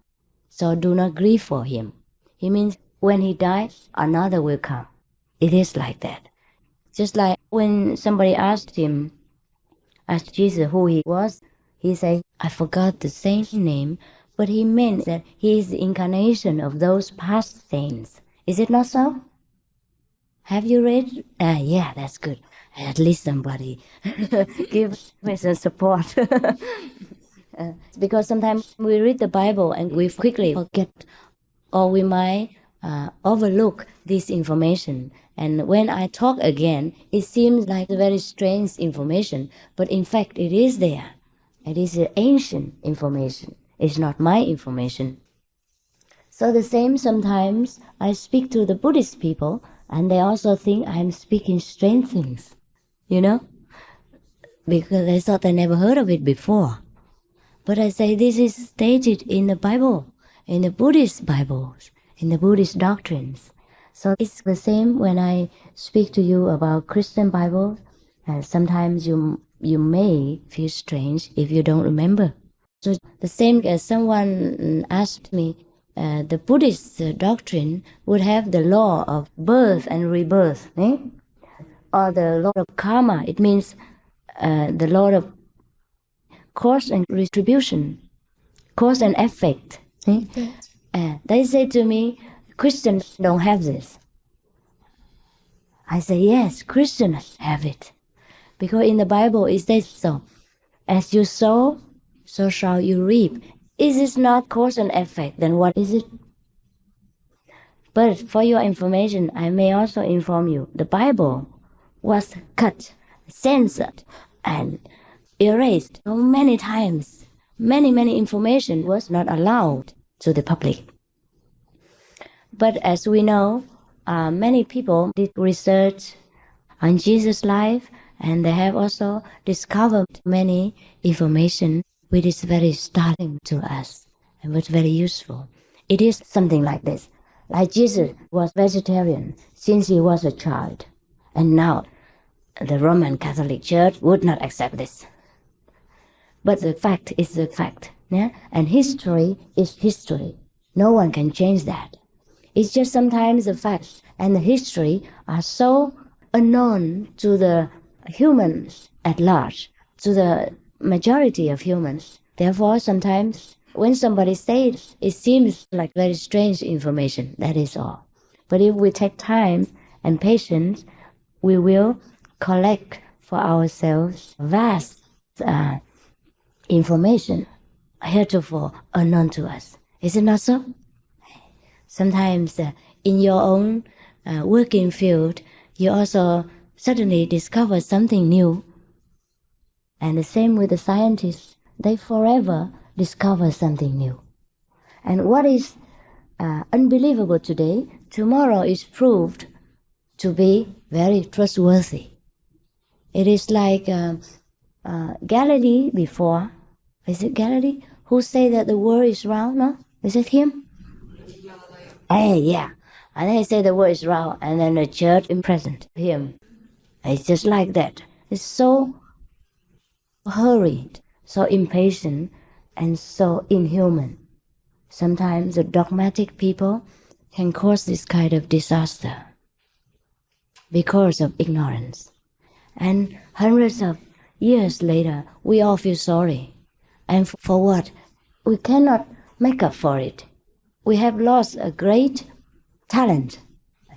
So do not grieve for him. He means when he dies, another will come. It is like that. Just like when somebody asked Jesus who he was, he said, I forgot the saint's name, but he meant that he is the incarnation of those past saints. Is it not so? Have you read? Yeah, that's good. At least somebody gives me some support. Because sometimes we read the Bible and we quickly forget, or we might overlook this information. And when I talk again, it seems like very strange information, but in fact it is there. It is ancient information. It's not my information. So the same, sometimes I speak to the Buddhist people and they also think I'm speaking strange things, because they thought they never heard of it before. But I say this is stated in the Bible, in the Buddhist Bibles, in the Buddhist doctrines. So it's the same when I speak to you about Christian Bible. Sometimes you may feel strange if you don't remember. So the same as someone asked me, the Buddhist doctrine would have the law of birth and rebirth, or the law of karma. It means the law of cause and retribution, cause and effect. They say to me, Christians don't have this. I say, yes, Christians have it. Because in the Bible it says so. As you sow, so shall you reap. Is this not cause and effect? Then what is it? But for your information, I may also inform you, the Bible was cut, censored, and erased so many times. Many information was not allowed to the public. But as we know, many people did research on Jesus' life, and they have also discovered many information which is very startling to us and was very useful. It is something like this. Like Jesus was vegetarian since he was a child, and now the Roman Catholic Church would not accept this. But the fact is the fact, and history is history. No one can change that. It's just sometimes the facts and the history are so unknown to the humans at large, to the majority of humans. Therefore, sometimes when somebody says, it seems like very strange information, that is all. But if we take time and patience, we will collect for ourselves vast information heretofore unknown to us. Is it not so? Sometimes in your own working field, you also suddenly discover something new. And the same with the scientists. They forever discover something new. And what is unbelievable today, tomorrow is proved to be very trustworthy. It is like Galilee before. Is it Galilee? Who say that the world is round? No? Is it him? Hey, yeah. And they say the world is round, and then the church imprisoned him. It's just like that. It's so hurried, so impatient, and so inhuman. Sometimes the dogmatic people can cause this kind of disaster because of ignorance. And hundreds of years later, we all feel sorry. And for what? We cannot make up for it. We have lost a great talent.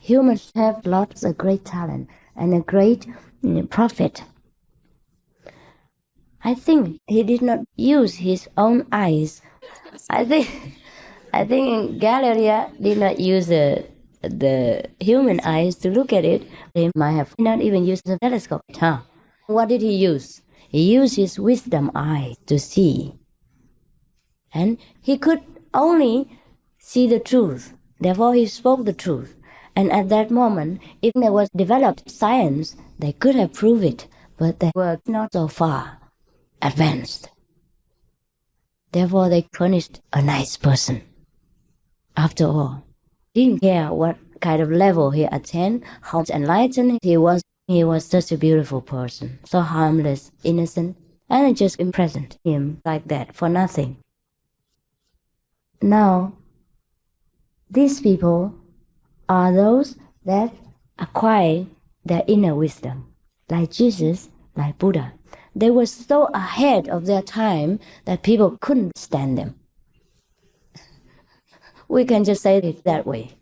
Humans have lost a great talent and a great prophet. I think he did not use his own eyes. I think Galileo did not use the human eyes to look at it. He might have not even used the telescope. What did he use? He used his wisdom eye to see. And he could only see the truth. Therefore, he spoke the truth. And at that moment, if there was developed science, they could have proved it, but they were not so far advanced. Therefore, they punished a nice person. After all, didn't care what kind of level he attained, how enlightened he was. He was such a beautiful person, so harmless, innocent, and it just imprisoned him like that for nothing. Now, these people are those that acquire their inner wisdom, like Jesus, like Buddha. They were so ahead of their time that people couldn't stand them. We can just say it that way.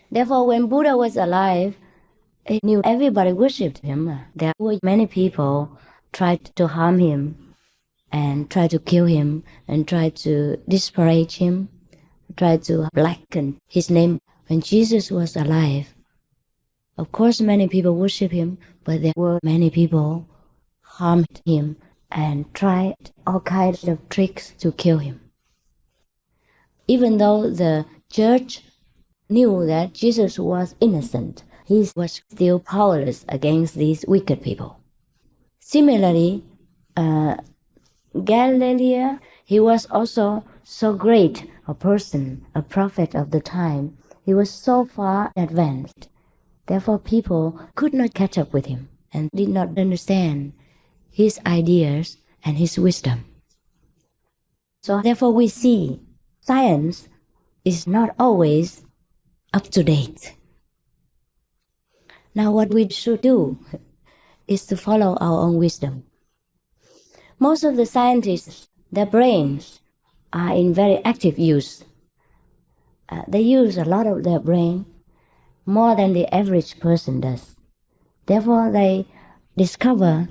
Therefore, when Buddha was alive, he knew everybody worshipped him. There were many people tried to harm him and tried to kill him and tried to disparage him, tried to blacken his name. when Jesus was alive, of course many people worship him, but there were many people harmed him and tried all kinds of tricks to kill him. Even though the church knew that Jesus was innocent, he was still powerless against these wicked people. Similarly, Galileo, he was also so great a person, a prophet of the time. He was so far advanced. Therefore, people could not catch up with him and did not understand his ideas and his wisdom. So therefore, we see science is not always up to date. Now, what we should do is to follow our own wisdom. Most of the scientists, their brains are in very active use. They use a lot of their brain, more than the average person does. Therefore, they discover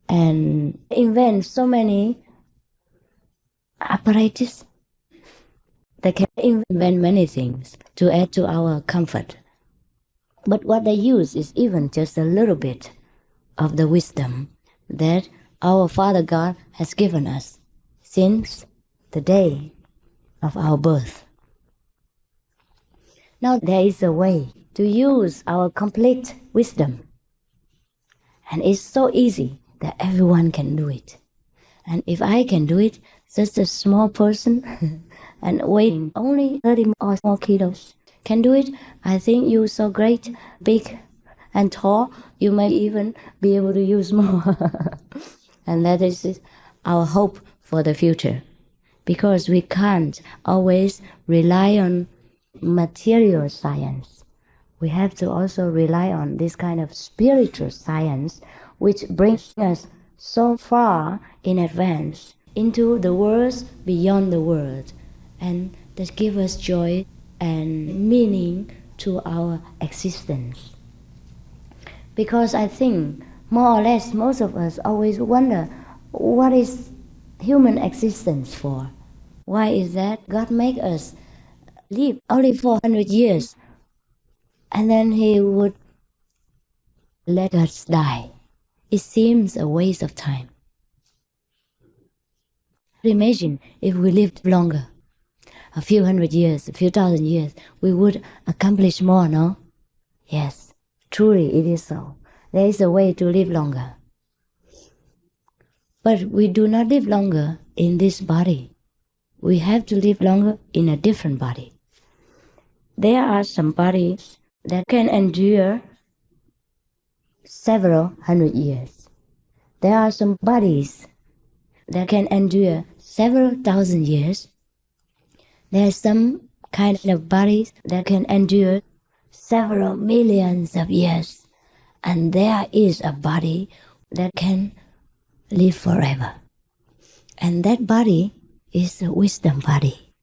and invent so many apparatus. They can invent many things to add to our comfort. But what they use is even just a little bit of the wisdom that our Father God has given us since the day of our birth. Now there is a way to use our complete wisdom. And it's so easy that everyone can do it. And if I can do it, just a small person and weighing only 30 or more kilos can do it, I think you're so great, big and tall, you may even be able to use more. And that is our hope for the future. Because we can't always rely on material science. We have to also rely on this kind of spiritual science, which brings us so far in advance into the worlds beyond the world, and that give us joy and meaning to our existence. Because I think, more or less, most of us always wonder, what is human existence for? Why is that God make us live only 400 years and then he would let us die? It seems a waste of time. Imagine if we lived longer, a few hundred years, a few thousand years, we would accomplish more, no? Yes, truly it is so. There is a way to live longer. But we do not live longer in this body. We have to live longer in a different body. There are some bodies that can endure several hundred years. There are some bodies that can endure several thousand years. There are some kind of bodies that can endure several millions of years. And there is a body that can live forever. And that body is a wisdom body.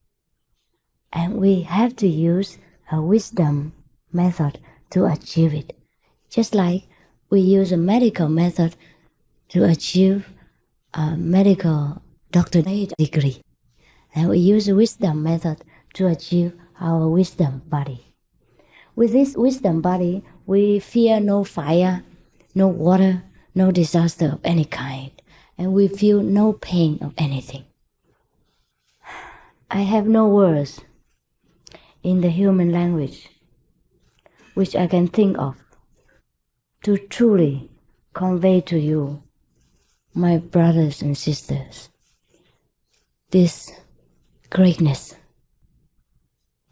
And we have to use a wisdom method to achieve it. Just like we use a medical method to achieve a medical doctorate degree. And we use a wisdom method to achieve our wisdom body. With this wisdom body, we fear no fire, no water, no disaster of any kind, and we feel no pain of anything. I have no words in the human language which I can think of to truly convey to you, my brothers and sisters, this greatness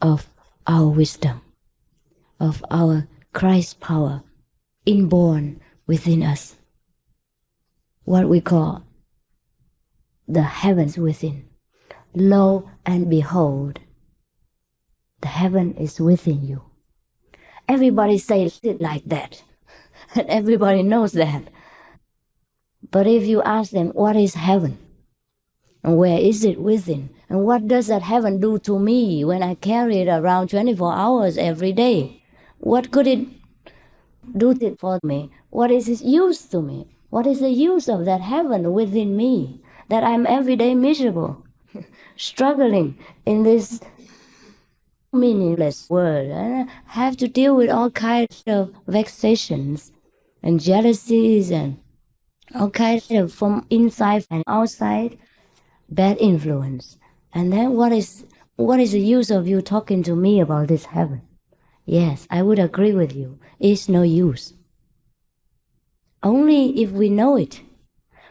of our wisdom, of our Christ power inborn within us, what we call the heavens within. Lo and behold, the heaven is within you. Everybody says it like that, and everybody knows that. But if you ask them, what is heaven? And where is it within? And what does that heaven do to me when I carry it around 24 hours every day? What could it do for me? What is its use to me? What is the use of that heaven within me that I'm every day miserable, struggling in this meaningless world and have to deal with all kinds of vexations and jealousies and all kinds of from inside and outside bad influence. And then what is the use of you talking to me about this heaven? Yes, I would agree with you. It's no use. Only if we know it,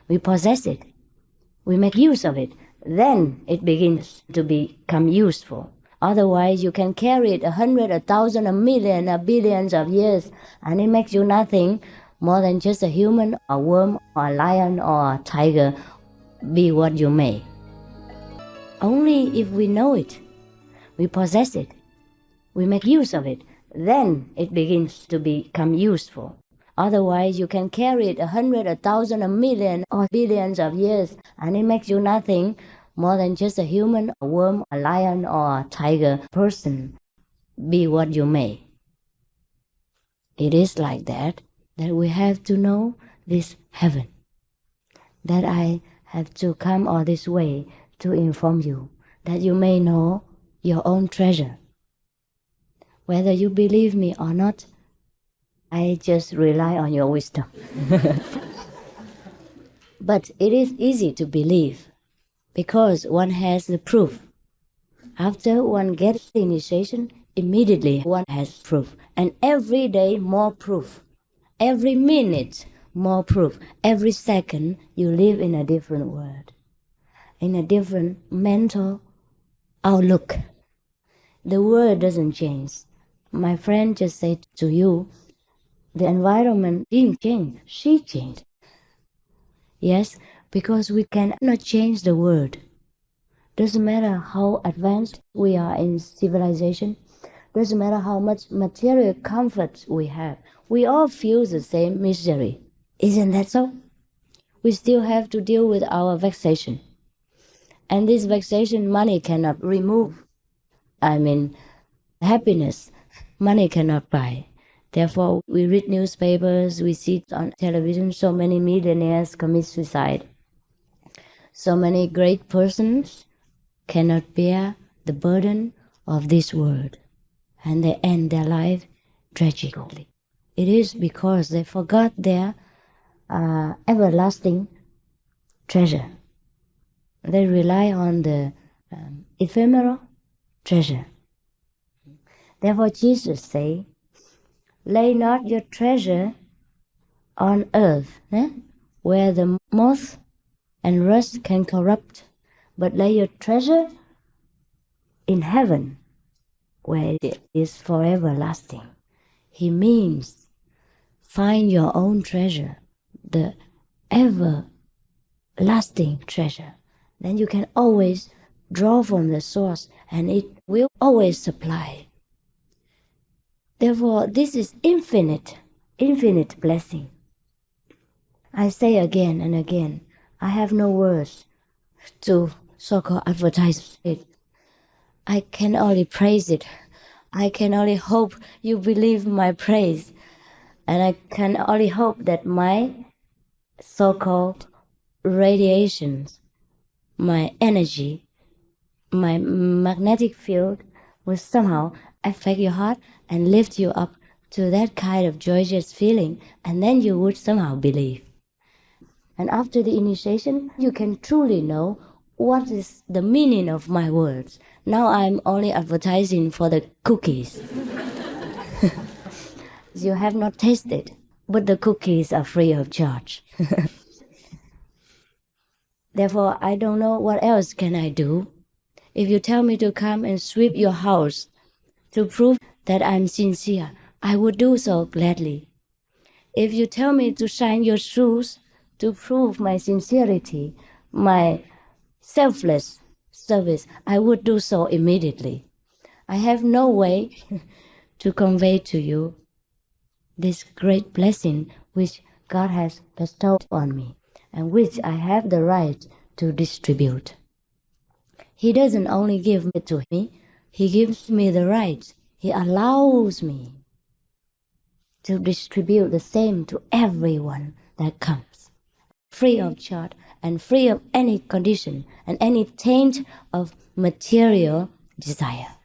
we possess it, we make use of it, then it begins to become useful. Otherwise, you can carry it 100, 1,000, 1,000,000, or billions of years, and it makes you nothing more than just a human, a worm, or a lion, or a tiger, be what you may. Only if we know it, we possess it, we make use of it, then it begins to become useful. Otherwise, you can carry it 100, 1,000, 1,000,000, or billions of years, and it makes you nothing more than just a human, a worm, a lion, or a tiger person, be what you may. It is like that we have to know this heaven, that I have to come all this way to inform you, that you may know your own treasure. Whether you believe me or not, I just rely on your wisdom. But it is easy to believe because one has the proof. After one gets the initiation, immediately one has proof. And every day more proof. Every minute more proof. Every second you live in a different world, in a different mental outlook. The world doesn't change. My friend just said to you, the environment didn't change, she changed. Yes, because we cannot change the world. Doesn't matter how advanced we are in civilization, doesn't matter how much material comfort we have, we all feel the same misery. Isn't that so? We still have to deal with our vexation. And this vexation money cannot remove. Happiness, money cannot buy. Therefore, we read newspapers, we see on television so many millionaires commit suicide. So many great persons cannot bear the burden of this world, and they end their life tragically. It is because they forgot their everlasting treasure. They rely on the ephemeral treasure. Therefore, Jesus says, lay not your treasure on earth, where the moth and rust can corrupt, but lay your treasure in heaven, where it is forever lasting. He means find your own treasure, the everlasting treasure. Then you can always draw from the source, and it will always supply. Therefore, this is infinite blessing. I say again and again, I have no words to so-called advertise it. I can only praise it. I can only hope you believe my praise. And I can only hope that my so-called radiations, my energy, my magnetic field will somehow affect your heart and lift you up to that kind of joyous feeling, and then you would somehow believe. And after the initiation, you can truly know what is the meaning of my words. Now I'm only advertising for the cookies. You have not tasted, but the cookies are free of charge. Therefore, I don't know what else can I do. If you tell me to come and sweep your house to prove that I'm sincere, I would do so gladly. If you tell me to shine your shoes to prove my sincerity, my selfless service, I would do so immediately. I have no way to convey to you this great blessing which God has bestowed on me and which I have the right to distribute. He doesn't only give it to me, He gives me the right. He allows me to distribute the same to everyone that comes, free of charge and free of any condition and any taint of material desire.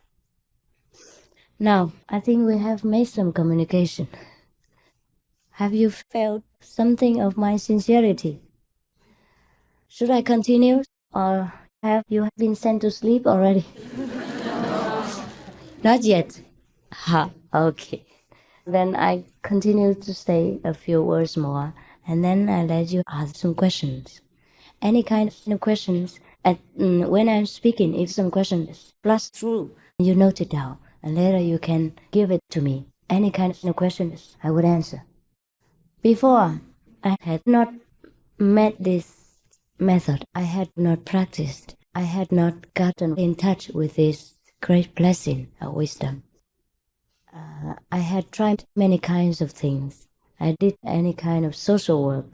Now, I think we have made some communication. Have you felt something of my sincerity? Should I continue, or have you been sent to sleep already? Not yet. Okay. Then I continue to say a few words more, and then I let you ask some questions. Any kind of questions. When I'm speaking, if some questions flash through, you note it down, and later you can give it to me. Any kind of questions, I would answer. Before, I had not met this method. I had not practiced. I had not gotten in touch with this great blessing of wisdom. I had tried many kinds of things. I did any kind of social work.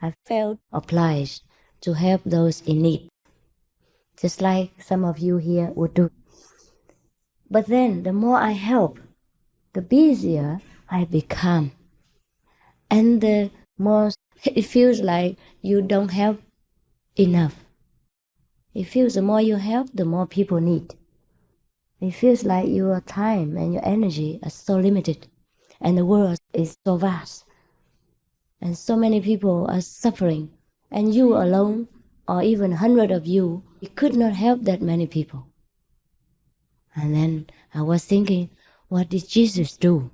I felt obliged to help those in need, just like some of you here would do. But then, the more I help, the busier I become. And the more it feels like you don't help enough. It feels the more you help, the more people need. It feels like your time and your energy are so limited, and the world is so vast, and so many people are suffering, and you alone, or even 100 of you could not help that many people. And then I was thinking, what did Jesus do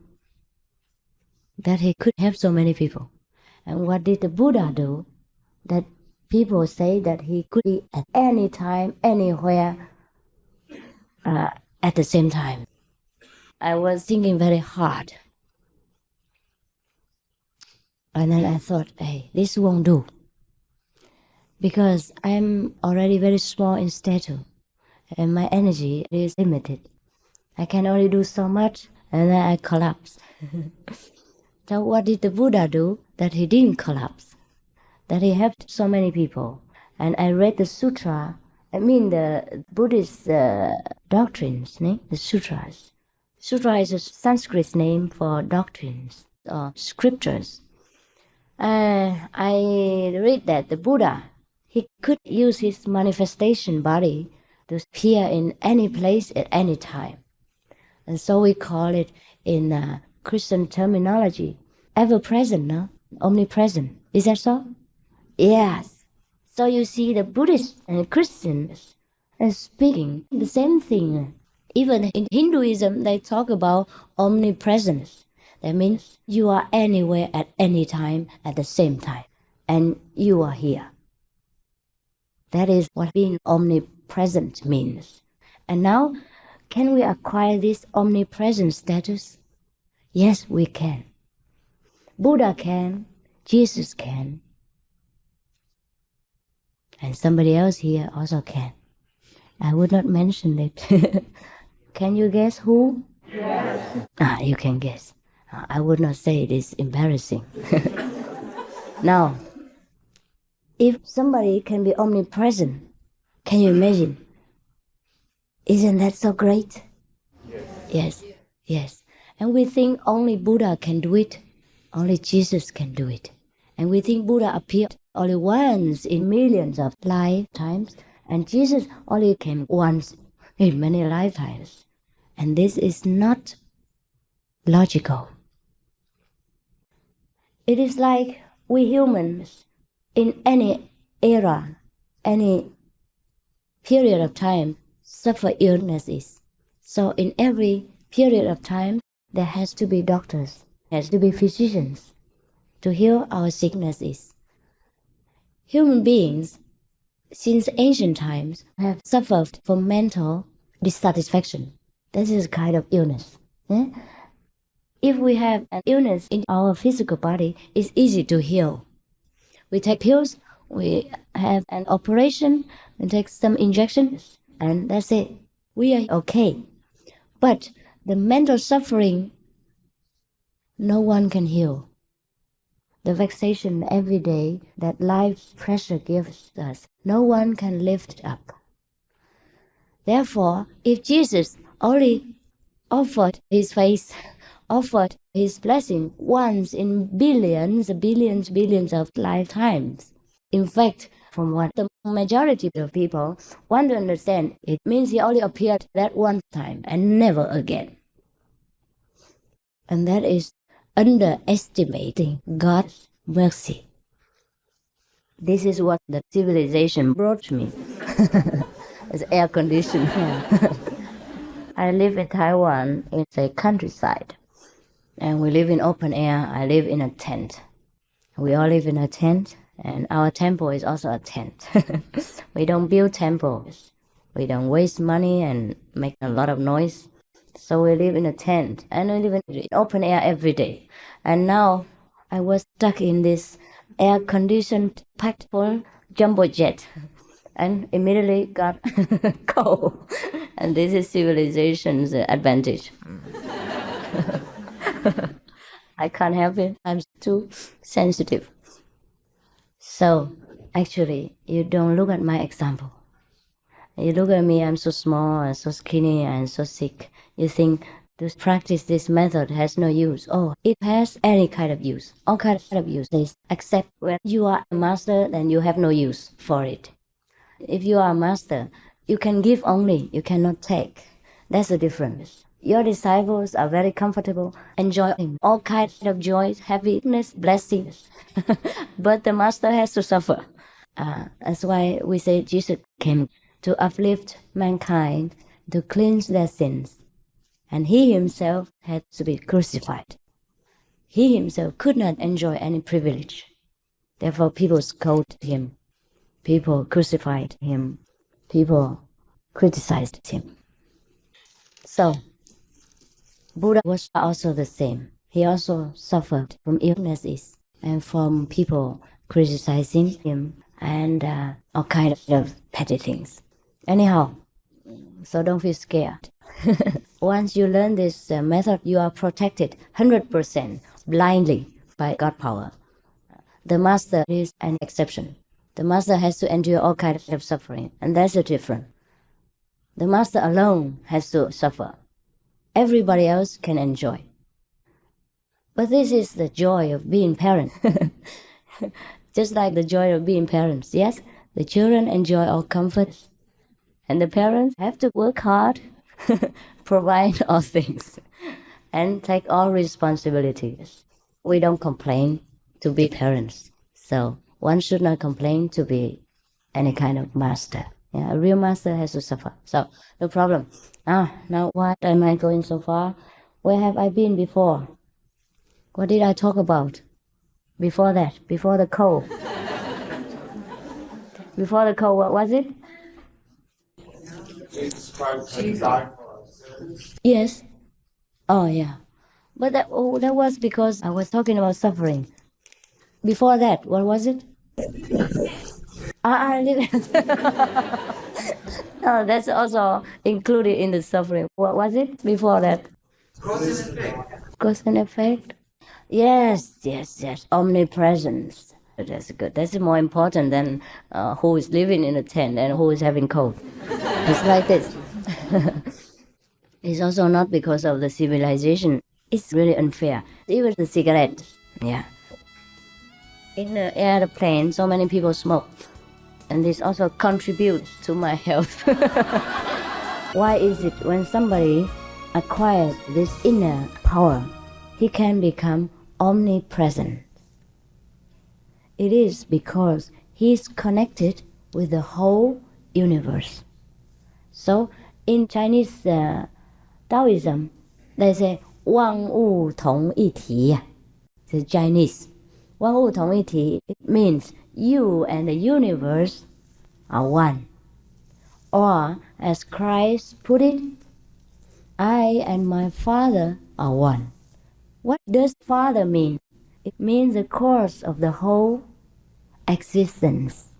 that he could help so many people? And what did the Buddha do that people say that he could be at any time, anywhere, at the same time? I was thinking very hard. And then I thought, hey, this won't do. Because I'm already very small in stature, and my energy is limited. I can only do so much, and then I collapse. So what did the Buddha do that he didn't collapse? That he helped so many people. And I read the sutra, the Buddhist doctrines, the sutras. Sutra is a Sanskrit name for doctrines or scriptures. I read that the Buddha, he could use his manifestation body to appear in any place at any time. And so we call it in Christian terminology, ever-present, no? Omnipresent. Is that so? Yes. So you see the Buddhists and Christians are speaking the same thing. Even in Hinduism, they talk about omnipresence. That means you are anywhere at any time at the same time. And you are here. That is what being omnipresent means. And now, can we acquire this omnipresent status? Yes, we can. Buddha can. Jesus can. And somebody else here also can. I would not mention it. Can you guess who? Yes. You can guess. I would not say it is embarrassing. Now, if somebody can be omnipresent, can you imagine? Isn't that so great? Yes. Yes. And we think only Buddha can do it. Only Jesus can do it. And we think Buddha appeared only once in millions of lifetimes, and Jesus only came once in many lifetimes. And this is not logical. It is like we humans, in any era, any period of time, suffer illnesses. So in every period of time, there has to be doctors, has to be physicians to heal our sicknesses. Human beings, since ancient times, have suffered from mental dissatisfaction. This is a kind of illness. If we have an illness in our physical body, it's easy to heal. We take pills, we have an operation, we take some injections, and that's it. We are okay. But the mental suffering, no one can heal. The vexation every day that life's pressure gives us, no one can lift up. Therefore, if Jesus only offered his face, offered his blessing once in billions of lifetimes, in fact, from what the majority of people want to understand, it means he only appeared that one time and never again. And that is underestimating God's mercy. This is what the civilization brought me. It's air conditioned. Yeah. I live in Taiwan. It's a countryside. And we live in open air. I live in a tent. We all live in a tent. And our temple is also a tent. We don't build temples. We don't waste money and make a lot of noise. So we live in a tent. And we live in open air every day. And now I was stuck in this air-conditioned, packed full jumbo jet. And immediately got cold. And this is civilization's advantage. I can't help it. I'm too sensitive. So, actually, you don't look at my example. You look at me, I'm so small and so skinny and so sick. You think to practice this method has no use. Oh, it has any kind of use, all kinds of uses, except when you are a master, then you have no use for it. If you are a master, you can give only, you cannot take. That's the difference. Your disciples are very comfortable, enjoying all kinds of joys, happiness, blessings. But the master has to suffer. That's why we say Jesus came to uplift mankind, to cleanse their sins. And he himself had to be crucified. He himself could not enjoy any privilege. Therefore, people scolded him. People crucified him. People criticized him. So, Buddha was also the same. He also suffered from illnesses and from people criticizing him and all kinds of petty things. Anyhow, so don't feel scared. Once you learn this method, you are protected 100% blindly by God power. The master is an exception. The master has to endure all kinds of suffering, and that's the difference. The master alone has to suffer. Everybody else can enjoy. But this is the joy of being parent. Just like the joy of being parents. Yes, the children enjoy all comforts, and the parents have to work hard, provide all things, and take all responsibilities. We don't complain to be parents. So one should not complain to be any kind of master. Yeah, a real master has to suffer. So, no problem. Now why am I going so far? Where have I been before? What did I talk about? Before that, before the cold. Before the cold, what was it? Yes. Oh, yeah. But that was because I was talking about suffering. Before that, what was it? I didn't. No, that's also included in the suffering. What was it before that? Cause and effect. Cause and effect. Yes. Omnipresence. That's good. That's more important than who is living in a tent and who is having cold. It's like this. It's also not because of the civilization. It's really unfair. Even the cigarette. Yeah. In the airplane, so many people smoke. And this also contributes to my health. Why is it when somebody acquires this inner power, he can become omnipresent? It is because he is connected with the whole universe. So in Chinese Taoism, they say 万物同一体. The Chinese. 万物同一体, it means you and the universe are one. Or, as Christ put it, I and my Father are one. What does Father mean? It means the cause of the whole existence,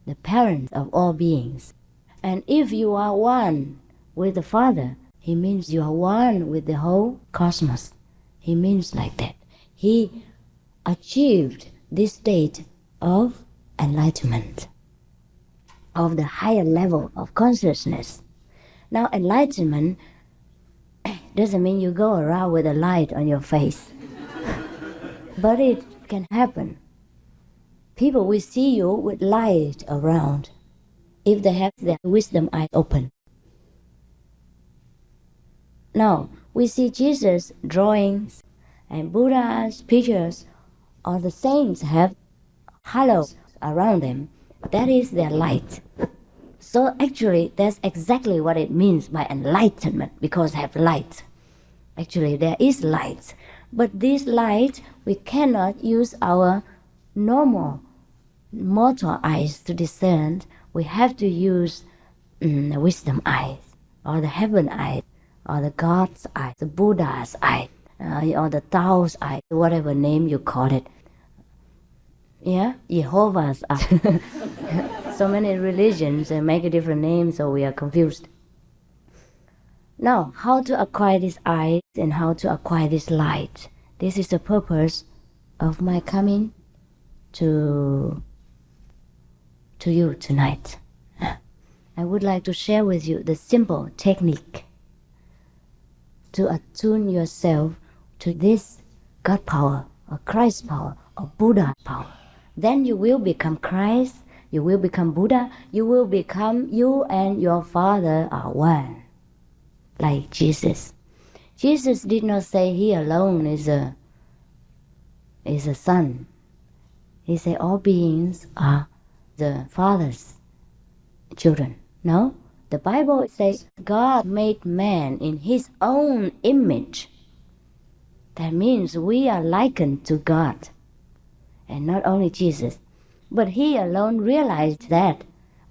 the parent of all beings. And if you are one with the Father, he means you are one with the whole cosmos. He means like that. He achieved this state of enlightenment, of the higher level of consciousness. Now, enlightenment doesn't mean you go around with a light on your face. But it can happen. People will see you with light around if they have their wisdom eyes open. Now, We see Jesus' drawings and Buddha's pictures, or the saints have halos around them. That is their light. So actually, that's exactly what it means by enlightenment, because have light. Actually, there is light. But this light, we cannot use our normal mortal eyes to discern. We have to use the wisdom eyes, or the heaven eyes, or the God's eye, the Buddha's eye, or the Tao's eye, whatever name you call it. Yeah, Jehovah's eye. So many religions make a different name, so we are confused. Now, how to acquire this eye and how to acquire this light? This is the purpose of my coming to you tonight. I would like to share with you the simple technique to attune yourself to this God power, or Christ power, or Buddha power. Then you will become Christ, you will become Buddha, you will become, you and your Father are one, like Jesus. Jesus did not say he alone is a son. He said all beings are the Father's children. No, the Bible says God made man in his own image. That means we are likened to God. And not only Jesus, but he alone realized that,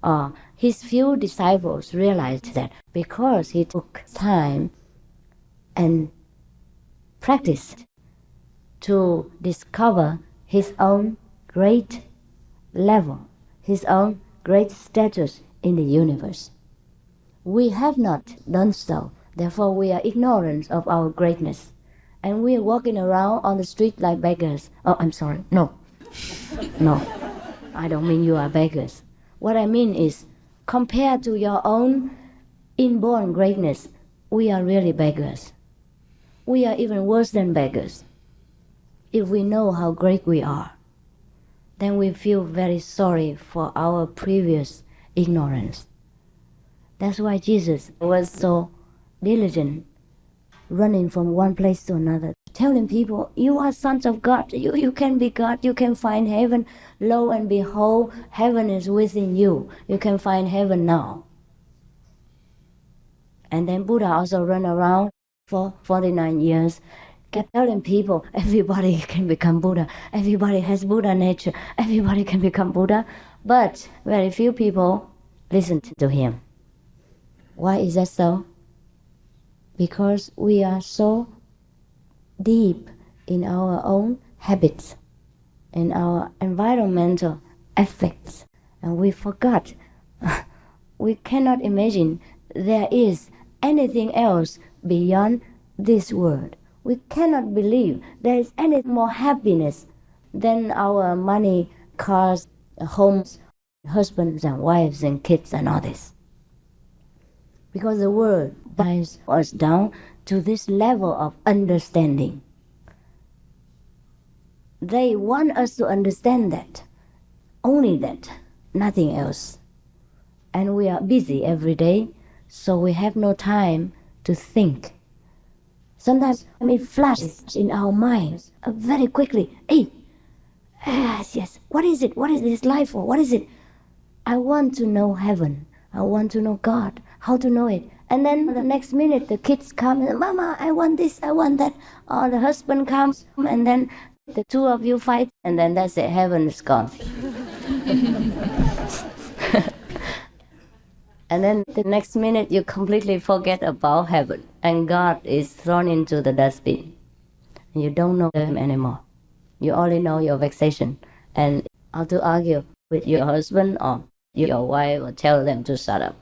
or his few disciples realized that, because he took time and practiced to discover his own great level, his own great status in the universe. We have not done so, therefore we are ignorant of our greatness. And we are walking around on the street like beggars. Oh, I'm sorry, no, I don't mean you are beggars. What I mean is, compared to your own inborn greatness, we are really beggars. We are even worse than beggars. If we know how great we are, then we feel very sorry for our previous ignorance. That's why Jesus was so diligent, running from one place to another, telling people, you are sons of God, you can be God, you can find heaven. Lo and behold, heaven is within you. You can find heaven now. And then Buddha also ran around for 49 years, kept telling people, everybody can become Buddha, everybody has Buddha nature, everybody can become Buddha. But very few people listened to him. Why is that so? Because we are so deep in our own habits, in our environmental effects, and we forgot. We cannot imagine there is anything else beyond this world. We cannot believe there is any more happiness than our money, cars, homes, husbands and wives and kids and all this. Because the world binds us down to this level of understanding. They want us to understand that, only that, nothing else. And we are busy every day, so we have no time to think. Sometimes it flashes in our minds very quickly. Hey, yes, what is it? What is this life for? What is it? I want to know heaven. I want to know God. How to know it? And then the next minute the kids come and, Mama, I want this, I want that. Or the husband comes and then the two of you fight, and then that's it, heaven is gone. And then the next minute you completely forget about heaven, and God is thrown into the dustbin. You don't know him anymore. You only know your vexation and how to argue with your husband or your wife, or tell them to shut up.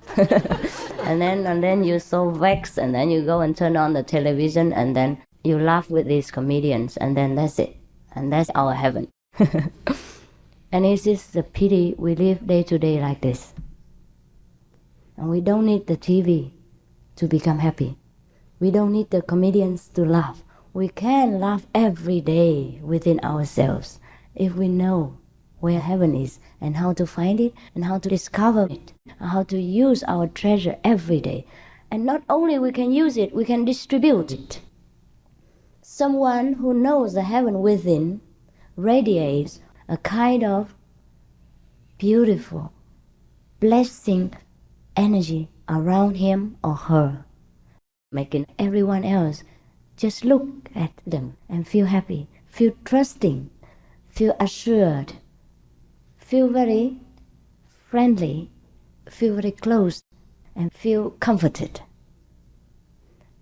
and then you're so vexed, and then you go and turn on the television, and then you laugh with these comedians, and then that's it. And that's our heaven. And it's just the pity we live day to day like this. And we don't need the TV to become happy. We don't need the comedians to laugh. We can laugh every day within ourselves if we know where heaven is and how to find it and how to discover it and how to use our treasure every day. And not only we can use it, we can distribute it. Someone who knows the heaven within radiates a kind of beautiful, blessing energy around him or her, making everyone else just look at them and feel happy, feel trusting, feel assured, feel very friendly, feel very close, and feel comforted.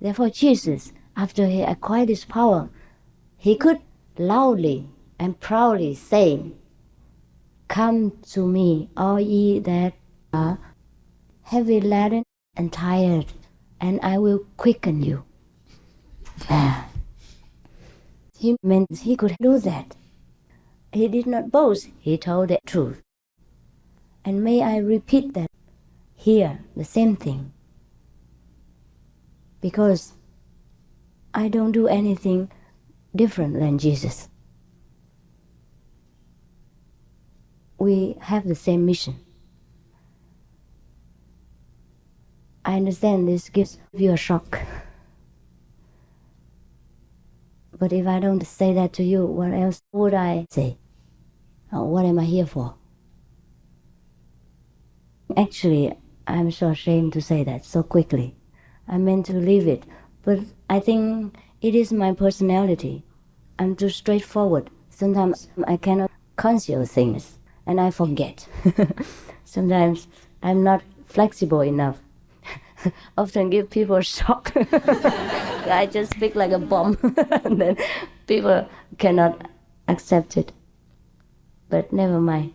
Therefore, Jesus, after he acquired this power, he could loudly and proudly say, "Come to me, all ye that are heavy laden and tired, and I will quicken you." He meant he could do that. He did not boast, he told the truth. And may I repeat that here, the same thing. Because I don't do anything different than Jesus. We have the same mission. I understand this gives you a shock. But if I don't say that to you, what else would I say? What am I here for? Actually, I'm so ashamed to say that so quickly. I meant to leave it, but I think it is my personality. I'm too straightforward. Sometimes I cannot conceal things, and I forget. Sometimes I'm not flexible enough. Often give people a shock. I just speak like a bomb, and then people cannot accept it. But never mind.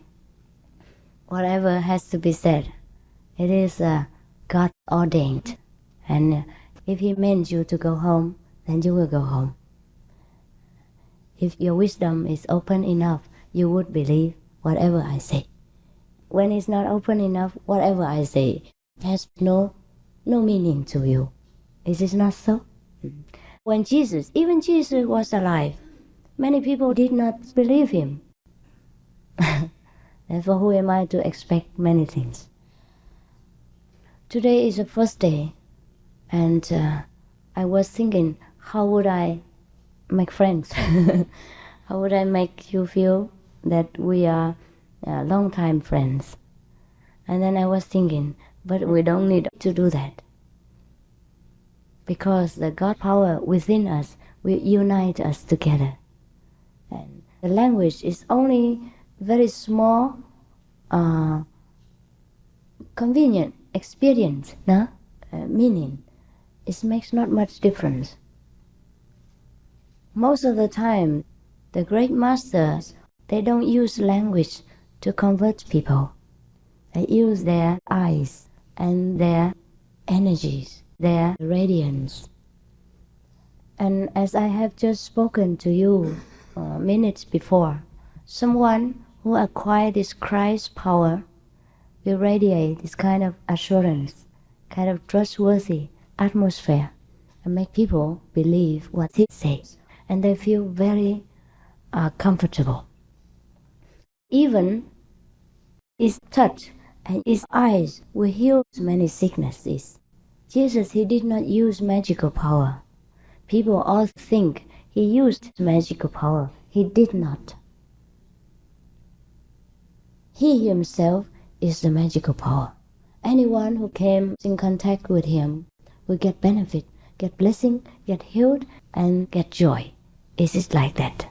Whatever has to be said, it is God ordained. And if He meant you to go home, then you will go home. If your wisdom is open enough, you would believe whatever I say. When it's not open enough, whatever I say has no meaning to you. Is it not so? When even Jesus was alive, many people did not believe Him. Therefore, who am I to expect many things? Today is the first day, and I was thinking, how would I make friends? How would I make you feel that we are long-time friends? And then I was thinking, but we don't need to do that. Because the God power within us will unite us together. And the language is only very small, convenient experience, meaning. It makes not much difference. Most of the time, the great masters, they don't use language to convert people. They use their eyes and their energies, their radiance. And as I have just spoken to you minutes before, someone who acquired this Christ power will radiate this kind of assurance, kind of trustworthy atmosphere, and make people believe what he says, and they feel very comfortable. Even his touch and his eyes will heal many sicknesses. Jesus, he did not use magical power. People all think he used magical power. He did not. He himself is the magical power. Anyone who came in contact with him will get benefit, get blessing, get healed, and get joy. It is like that.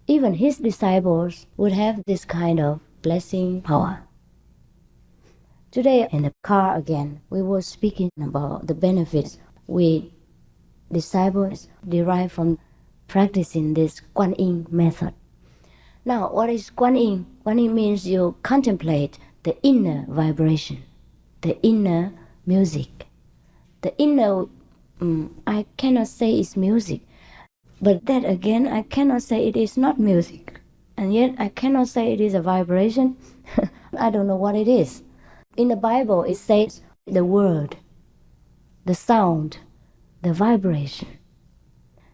Even his disciples would have this kind of blessing power. Today in the car again, we were speaking about the benefits we disciples derive from practicing this Kuan Yin method. Now, what is Kuan Yin? Kuan Yin means you contemplate the inner vibration, the inner music. The inner, I cannot say it's music, but that again, I cannot say it is not music. And yet, I cannot say it is a vibration. I don't know what it is. In the Bible, it says the word, the sound, the vibration.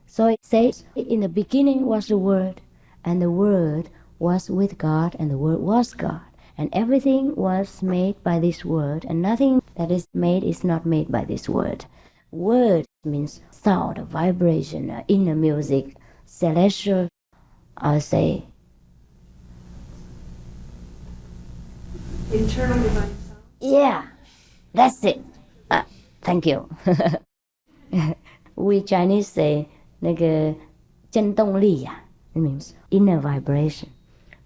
So it says, in the beginning was the Word, and the Word was with God, and the Word was God. And everything was made by this Word, and nothing that is made is not made by this word. Word means sound, vibration, inner music, celestial, I'll say. Internal divine sound? Yeah, that's it. Thank you. We Chinese say, 那个振动力呀, it means inner vibration.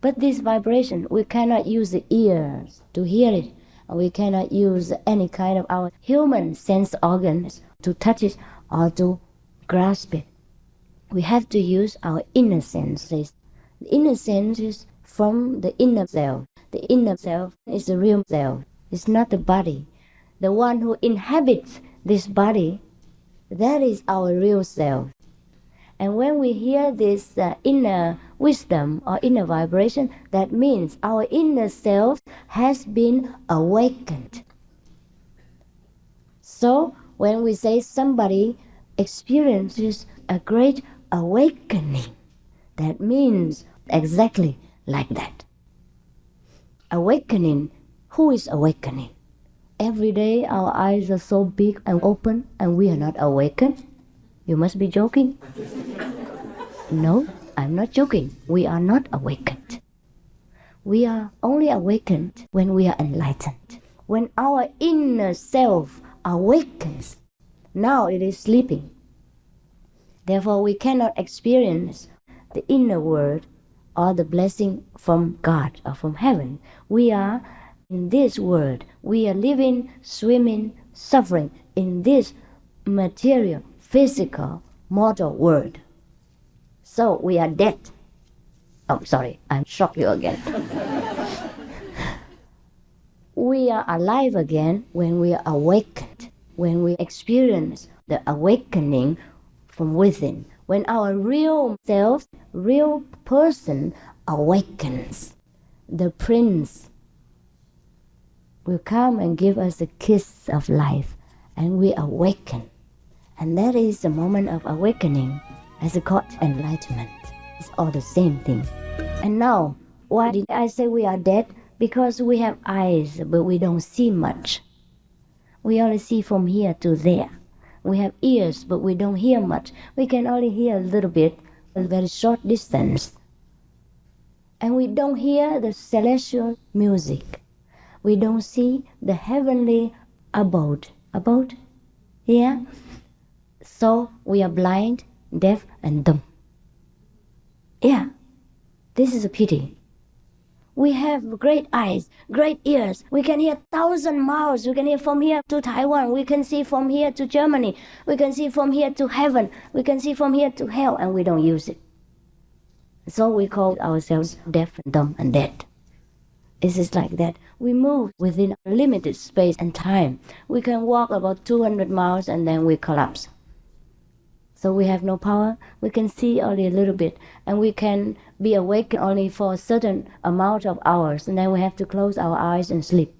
But this vibration, we cannot use the ears to hear it. We cannot use any kind of our human sense organs to touch it or to grasp it. We have to use our inner senses. The inner sense is from the inner self. The inner self is the real self. It's not the body. The one who inhabits this body, that is our real self. And when we hear this inner wisdom or inner vibration, that means our inner self has been awakened. So when we say somebody experiences a great awakening, that means exactly like that. Awakening, who is awakening? Every day our eyes are so big and open and we are not awakened. You must be joking. No, I'm not joking. We are not awakened. We are only awakened when we are enlightened. When our inner self awakens, now it is sleeping. Therefore, we cannot experience the inner world or the blessing from God or from heaven. We are in this world. We are living, swimming, suffering in this material, physical, mortal world. So we are dead. Oh, sorry, I shocked you again. We are alive again when we are awakened, when we experience the awakening from within, when our real self, real person awakens. The Prince will come and give us a kiss of life, and we awaken. And that is the moment of awakening, as a called enlightenment. It's all the same thing. And now, why did I say we are dead? Because we have eyes, but we don't see much. We only see from here to there. We have ears, but we don't hear much. We can only hear a little bit, a very short distance. And we don't hear the celestial music. We don't see the heavenly abode. Abode? Yeah? So we are blind, deaf, and dumb. Yeah, this is a pity. We have great eyes, great ears. We can hear 1,000 miles. We can hear from here to Taiwan. We can see from here to Germany. We can see from here to heaven. We can see from here to hell, and we don't use it. So we call ourselves deaf and dumb and dead. It is like that. We move within a limited space and time. We can walk about 200 miles and then we collapse. So we have no power. We can see only a little bit, and we can be awake only for a certain amount of hours, and then we have to close our eyes and sleep.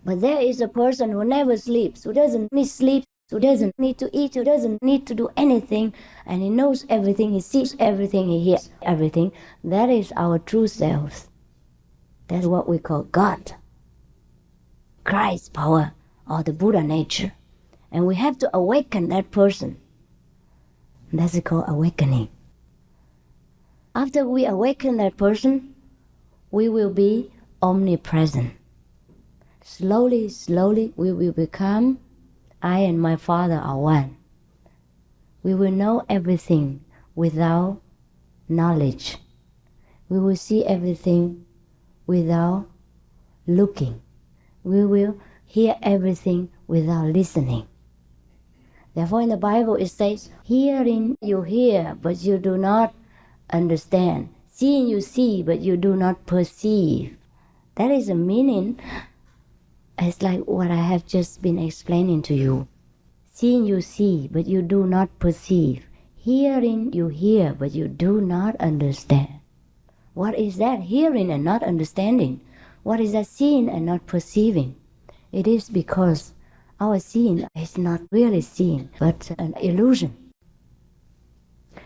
But there is a person who never sleeps, who doesn't need sleep, who doesn't need to eat, who doesn't need to do anything, and he knows everything, he sees everything, he hears everything. That is our true self. That's what we call God, Christ's power, or the Buddha nature. And we have to awaken that person. That's called awakening. After we awaken that person, we will be omnipresent. Slowly, slowly, we will become, I and my Father are one. We will know everything without knowledge. We will see everything without looking. We will hear everything without listening. Therefore, in the Bible it says, hearing you hear, but you do not understand. Seeing you see, but you do not perceive. That is the meaning. It's like what I have just been explaining to you. Seeing you see, but you do not perceive. Hearing you hear, but you do not understand. What is that? Hearing and not understanding. What is that? Seeing and not perceiving. It is because our seeing is not really seeing, but an illusion.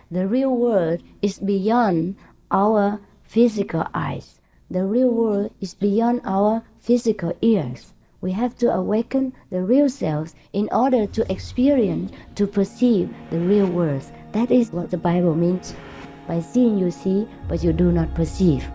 The real world is beyond our physical eyes. The real world is beyond our physical ears. We have to awaken the real selves in order to experience, to perceive the real world. That is what the Bible means. By seeing you see, but you do not perceive.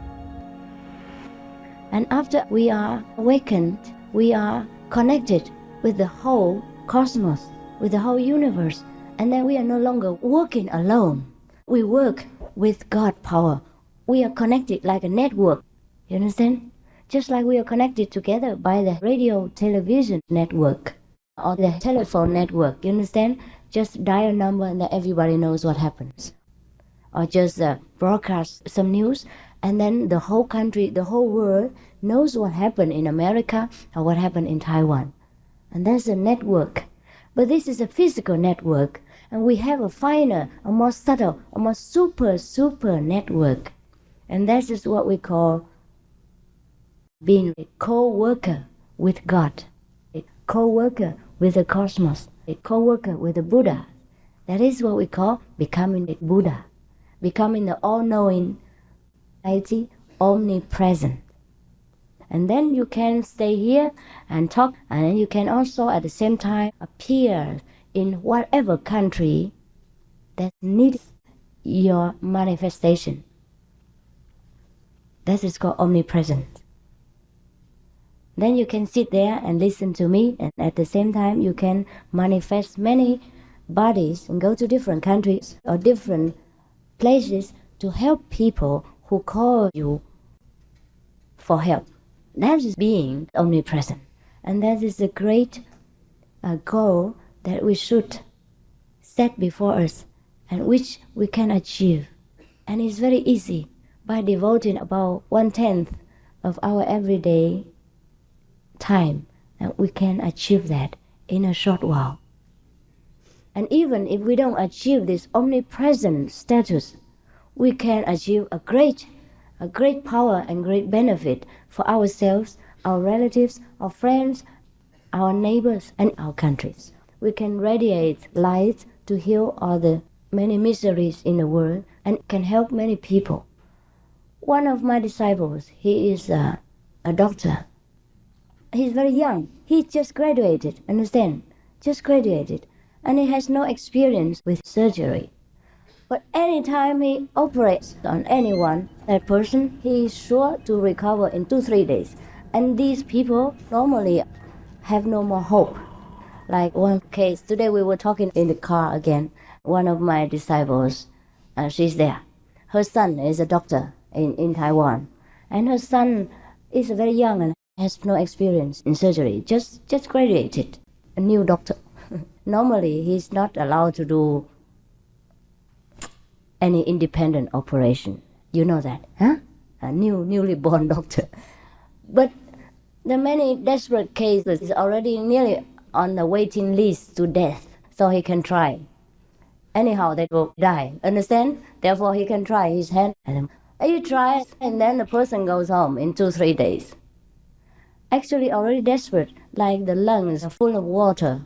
And after we are awakened, we are connected with the whole cosmos, with the whole universe. And then we are no longer working alone. We work with God power. We are connected like a network. You understand? Just like we are connected together by the radio television network or the telephone network. You understand? Just dial a number and then everybody knows what happens. Or just broadcast some news and then the whole country, the whole world knows what happened in America or what happened in Taiwan. And that's a network. But this is a physical network. And we have a finer, a more subtle, a more super network. And that is what we call being a co-worker with God, a co-worker with the cosmos, a co-worker with the Buddha. That is what we call becoming a Buddha, becoming the all-knowing, mighty, omnipresent. And then you can stay here and talk, and then you can also at the same time appear in whatever country that needs your manifestation. That is called omnipresent. Then you can sit there and listen to me, and at the same time you can manifest many bodies and go to different countries or different places to help people who call you for help. That is being omnipresent. And that is a great goal that we should set before us and which we can achieve. And it's very easy by devoting about 1/10 of our everyday time, and we can achieve that in a short while. And even if we don't achieve this omnipresent status, we can achieve a great power and great benefit for ourselves, our relatives, our friends, our neighbors, and our countries. We can radiate light to heal all the many miseries in the world and can help many people. One of my disciples, he is a doctor. He's very young. He just graduated, understand? Just graduated. And he has no experience with surgery. But anytime he operates on anyone, that person, he is sure to recover in 2-3 days. And these people normally have no more hope. Like one case, today we were talking in the car again. One of my disciples, she's there. Her son is a doctor in Taiwan. And her son is very young and has no experience in surgery, just graduated, a new doctor. Normally, he's not allowed to do any independent operation. You know that, huh? A newly born doctor. But the many desperate cases is already nearly on the waiting list to death, so he can try. Anyhow, they will die, understand? Therefore, he can try his hand. And you try, and then the person goes home in 2-3 days. Actually already desperate, like the lungs are full of water.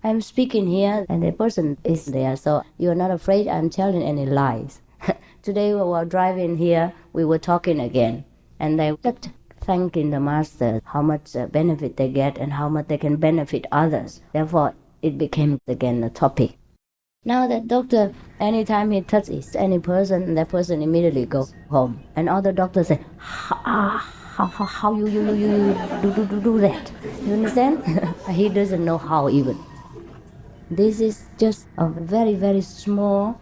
I'm speaking here and the person is there, so you're not afraid I'm telling any lies. Today we were driving here, we were talking again, and they kept thanking the master how much benefit they get and how much they can benefit others. Therefore, it became again a topic. Now that doctor, anytime he touches any person, that person immediately goes home. And other doctors say, how you do that? You understand? He doesn't know how even. This is just a very small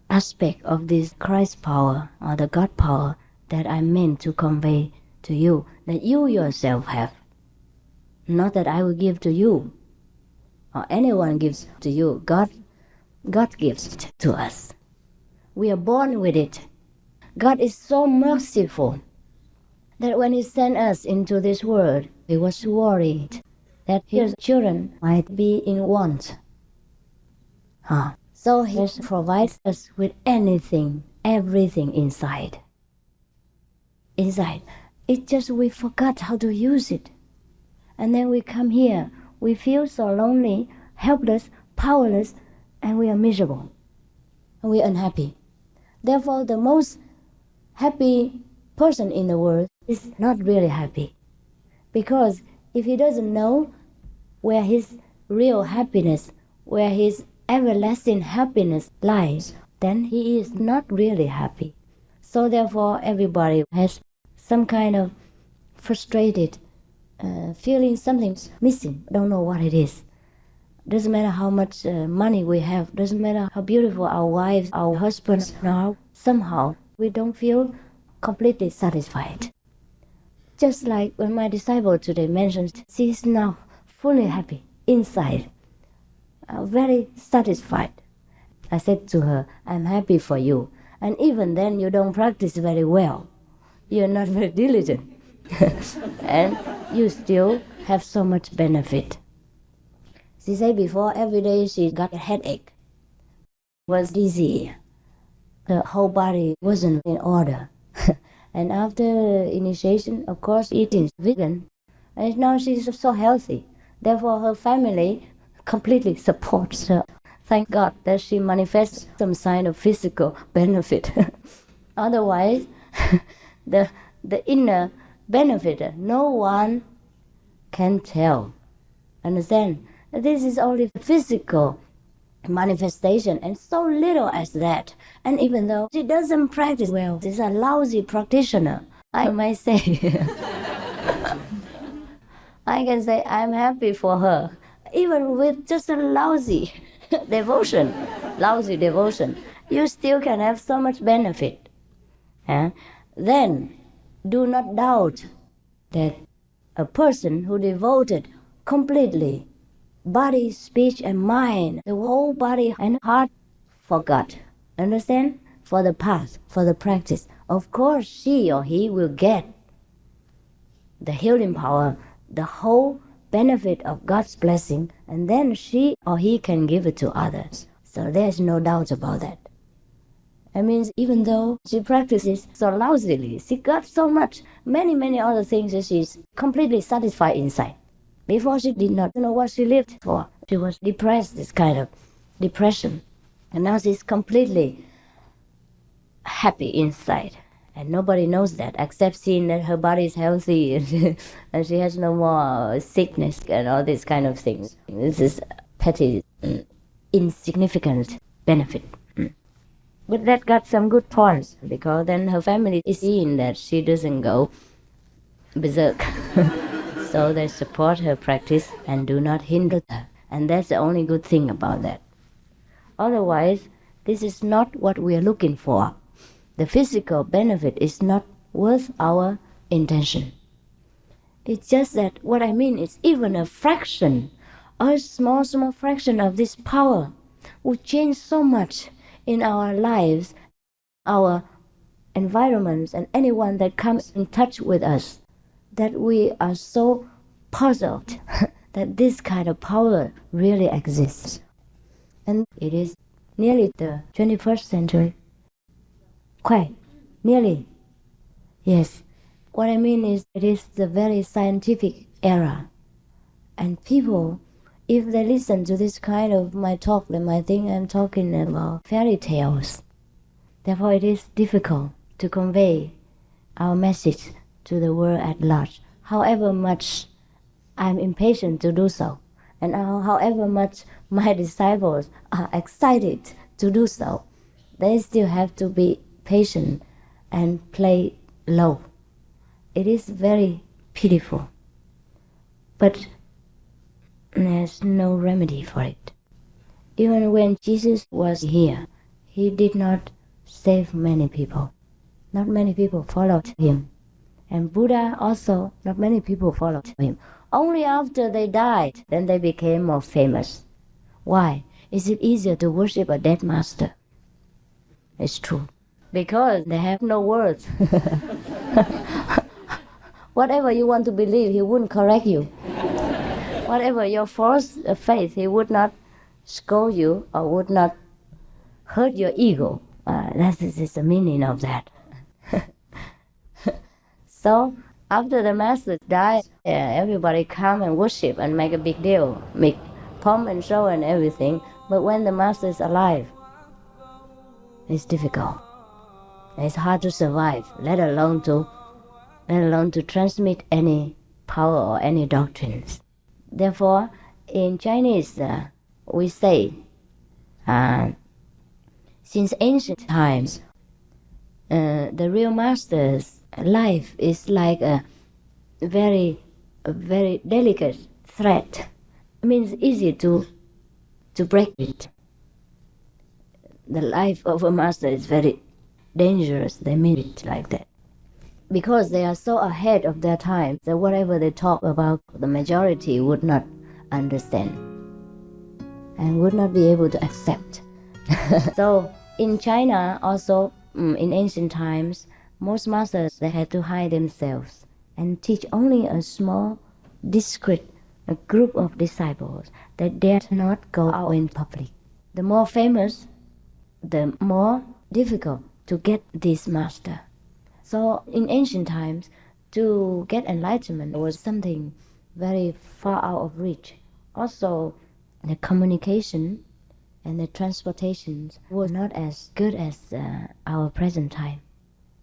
aspect of this Christ power or the God power that I meant to convey to you, that you yourself have. Not that I will give to you or anyone gives to you. God gives it to us. We are born with it. God is so merciful that when He sent us into this world, He was worried that His children might be in want. So He provides us with anything, everything inside. It's just we forgot how to use it. And then we come here, we feel so lonely, helpless, powerless, and we are miserable. And we are unhappy. Therefore, the most happy person in the world is not really happy. Because if he doesn't know where his real happiness, where his everlasting happiness lies, then he is not really happy. So therefore, everybody has some kind of frustrated feeling something's missing, don't know what it is. Doesn't matter how much money we have, doesn't matter how beautiful our wives, our husbands are, somehow we don't feel completely satisfied. Just like when my disciple today mentioned, she is now fully happy inside, very satisfied. I said to her, I'm happy for you. And even then you don't practice very well. You're not very diligent. And you still have so much benefit. She said before, every day she got a headache, was dizzy. The whole body wasn't in order. And after initiation, of course, eating vegan. And now she's so healthy. Therefore, her family completely supports her. Thank God that she manifests some sign of physical benefit. Otherwise, the inner benefit, no one can tell. Understand? This is only physical manifestation, and so little as that. And even though she doesn't practice well, she's a lousy practitioner, I might say. I can say I'm happy for her, even with just a lousy devotion, you still can have so much benefit. Then do not doubt that a person who devoted completely body, speech, and mind, the whole body and heart for God, understand? For the path, for the practice, of course she or he will get the healing power, the whole benefit of God's blessing, and then she or he can give it to others. So there's no doubt about that. That means even though she practices so lousily, she got so much, many other things that she's completely satisfied inside. Before she did not know what she lived for. She was depressed, this kind of depression. And now she's completely happy inside. And nobody knows that except seeing that her body is healthy and she has no more sickness and all these kind of things. This is petty, insignificant benefit. But that got some good points, because then her family is seeing that she doesn't go berserk. So they support her practice and do not hinder her. And that's the only good thing about that. Otherwise, this is not what we are looking for. The physical benefit is not worth our intention. It's just that what I mean is even a fraction, a small fraction of this power would change so much in our lives, our environments, and anyone that comes in touch with us, that we are so puzzled that this kind of power really exists. And it is nearly the 21st century. Quite nearly. Yes. What I mean is it is the very scientific era. And people, if they listen to this kind of my talk, they might think I'm talking about fairy tales. Therefore it is difficult to convey our message to the world at large, however much I'm impatient to do so, and however much my disciples are excited to do so, they still have to be patient and play low. It is very pitiful, but there's no remedy for it. Even when Jesus was here, he did not save many people. Not many people followed him. And Buddha also, not many people followed him. Only after they died, then they became more famous. Why? Is it easier to worship a dead master? It's true. Because they have no words. Whatever you want to believe, he wouldn't correct you. Whatever your false faith, he would not scold you or would not hurt your ego. That is the meaning of that. So after the master died, everybody come and worship and make a big deal, make pomp and show and everything. But when the master is alive, it's difficult. It's hard to survive, let alone to transmit any power or any doctrines. Therefore, in Chinese, we say, since ancient times, the real master's life is like a very delicate thread. It means easy to break it. The life of a master is very dangerous. They mean it like that. Because they are so ahead of their time that whatever they talk about, the majority would not understand and would not be able to accept. So in China also, in ancient times, most masters, they had to hide themselves and teach only a small, discreet group of disciples that dared not go out in public. The more famous, the more difficult to get this master. So in ancient times, to get enlightenment was something very far out of reach. Also, the communication and the transportations were not as good as our present time.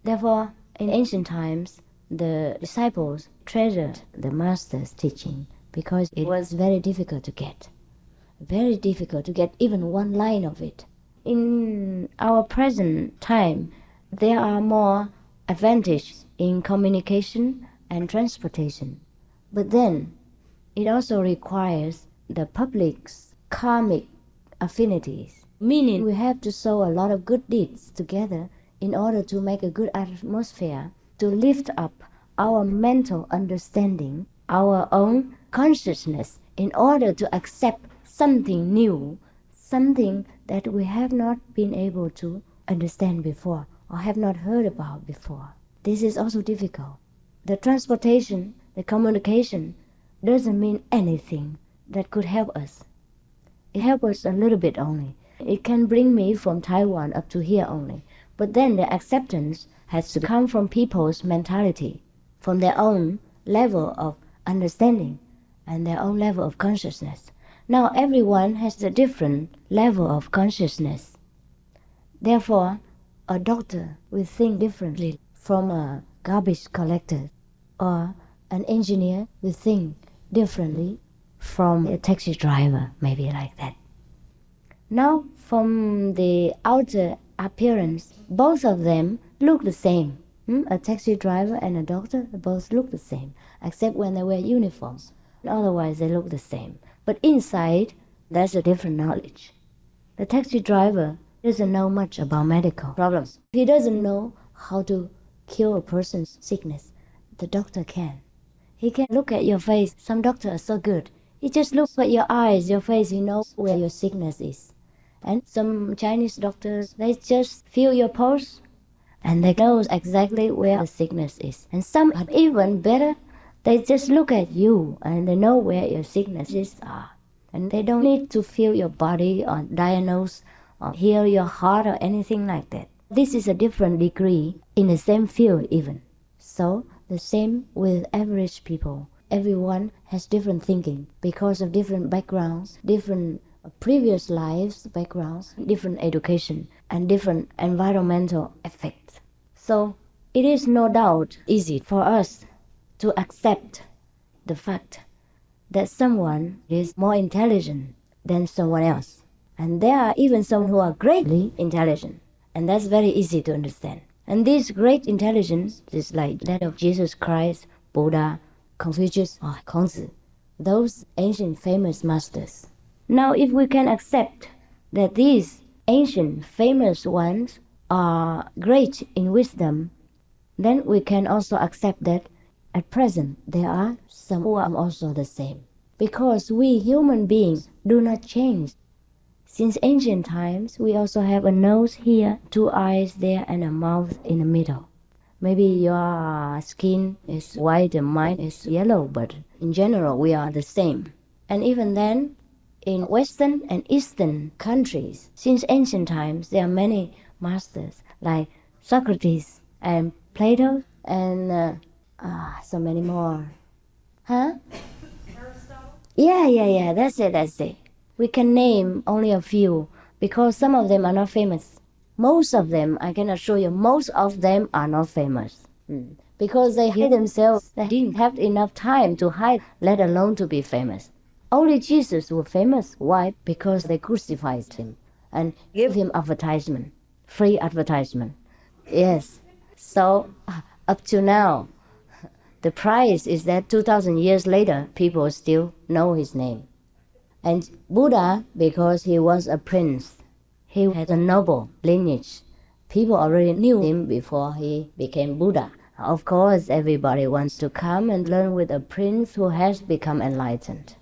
Therefore, in ancient times, the disciples treasured the master's teaching because it was very difficult to get. Very difficult to get even one line of it. In our present time, there are more advantages in communication and transportation. But then, it also requires the public's karmic affinities, meaning we have to sow a lot of good deeds together in order to make a good atmosphere, to lift up our mental understanding, our own consciousness, in order to accept something new, something that we have not been able to understand before or have not heard about before. This is also difficult. The transportation, the communication doesn't mean anything that could help us. It helps us a little bit only. It can bring me from Taiwan up to here only. But then the acceptance has to come from people's mentality, from their own level of understanding and their own level of consciousness. Now everyone has a different level of consciousness. Therefore, a doctor will think differently from a garbage collector, or an engineer will think differently from a taxi driver, maybe like that. Now, from the outer appearance, both of them look the same. A taxi driver and a doctor both look the same, except when they wear uniforms. Otherwise, they look the same. But inside, there's a different knowledge. The taxi driver doesn't know much about medical problems. He doesn't know how to cure a person's sickness. The doctor can. He can look at your face. Some doctors are so good. He just looks at your eyes, your face. He knows where your sickness is. And some Chinese doctors, they just feel your pulse and they know exactly where the sickness is. And some are even better. They just look at you and they know where your sicknesses are. And they don't need to feel your body or diagnose or hear your heart or anything like that. This is a different degree in the same field even. So the same with average people. Everyone has different thinking because of different backgrounds, different previous lives backgrounds, different education, and different environmental effects. So it is no doubt easy for us to accept the fact that someone is more intelligent than someone else. And there are even some who are greatly intelligent, and that's very easy to understand. And this great intelligence is like that of Jesus Christ, Buddha, Confucius, or Kongzi, those ancient famous masters. Now, if we can accept that these ancient famous ones are great in wisdom, then we can also accept that at present there are some who are also the same. Because we human beings do not change. Since ancient times, we also have a nose here, 2 eyes there, and a mouth in the middle. Maybe your skin is white and mine is yellow, but in general, we are the same. And even then, in Western and Eastern countries, since ancient times, there are many masters like Socrates and Plato and so many more. Huh? Yeah, that's it. We can name only a few because some of them are not famous. Most of them, I can assure you, most of them are not famous. because they hid themselves. They didn't have enough time to hide, let alone to be famous. Only Jesus was famous. Why? Because they crucified him and gave him advertisement, free advertisement. Yes. So up to now, the price is that 2,000 years later, people still know his name. And Buddha, because he was a prince, he had a noble lineage. People already knew him before he became Buddha. Of course, everybody wants to come and learn with a prince who has become enlightened.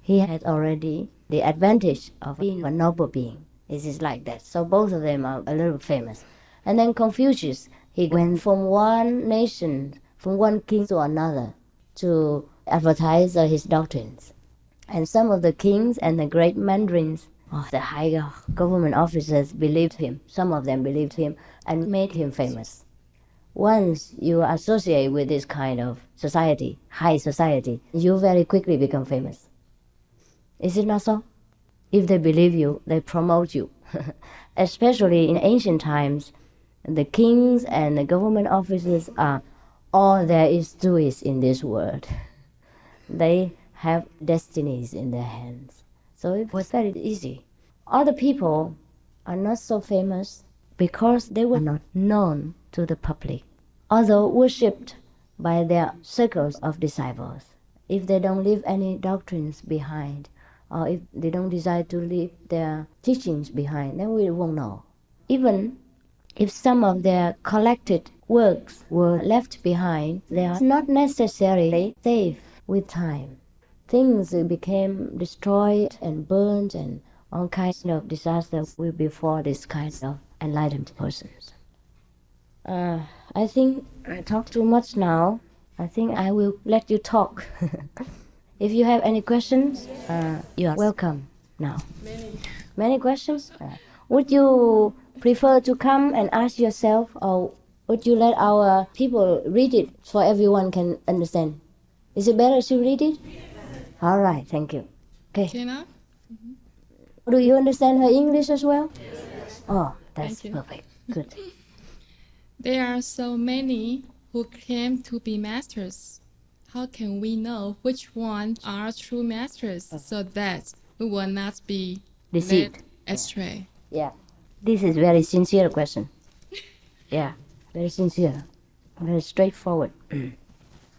He had already the advantage of being a noble being. It is like that. So both of them are a little famous. And then Confucius, he went from one nation, from one king to another to advertise his doctrines. And some of the kings and the great mandarins, the higher government officers believed him. Some of them believed him and made him famous. Once you associate with this kind of society, high society, you very quickly become famous. Is it not so? If they believe you, they promote you. Especially in ancient times, the kings and the government officers are all there is to it in this world. They have destinies in their hands. So it was very easy. Other people are not so famous because they were not known to the public, although worshipped by their circles of disciples. If they don't leave any doctrines behind, or if they don't decide to leave their teachings behind, then we won't know. Even if some of their collected works were left behind, they are not necessarily safe with time. Things became destroyed and burned, and all kinds of disasters will befall this kind of enlightened persons. I think I talk too much now. I think I will let you talk. If you have any questions, you are welcome now. Many questions? Would you prefer to come and ask yourself, or would you let our people read it so everyone can understand? Is it better to read it? All right, thank you. Okay. Can I? Do you understand her English as well? Yes. Oh, that's Thank you. perfect. Good. There are so many who claim to be masters. How can we know which ones are true masters so that we will not be Deceived. led astray? Yeah. This is very sincere question. Yeah, very sincere. Very straightforward.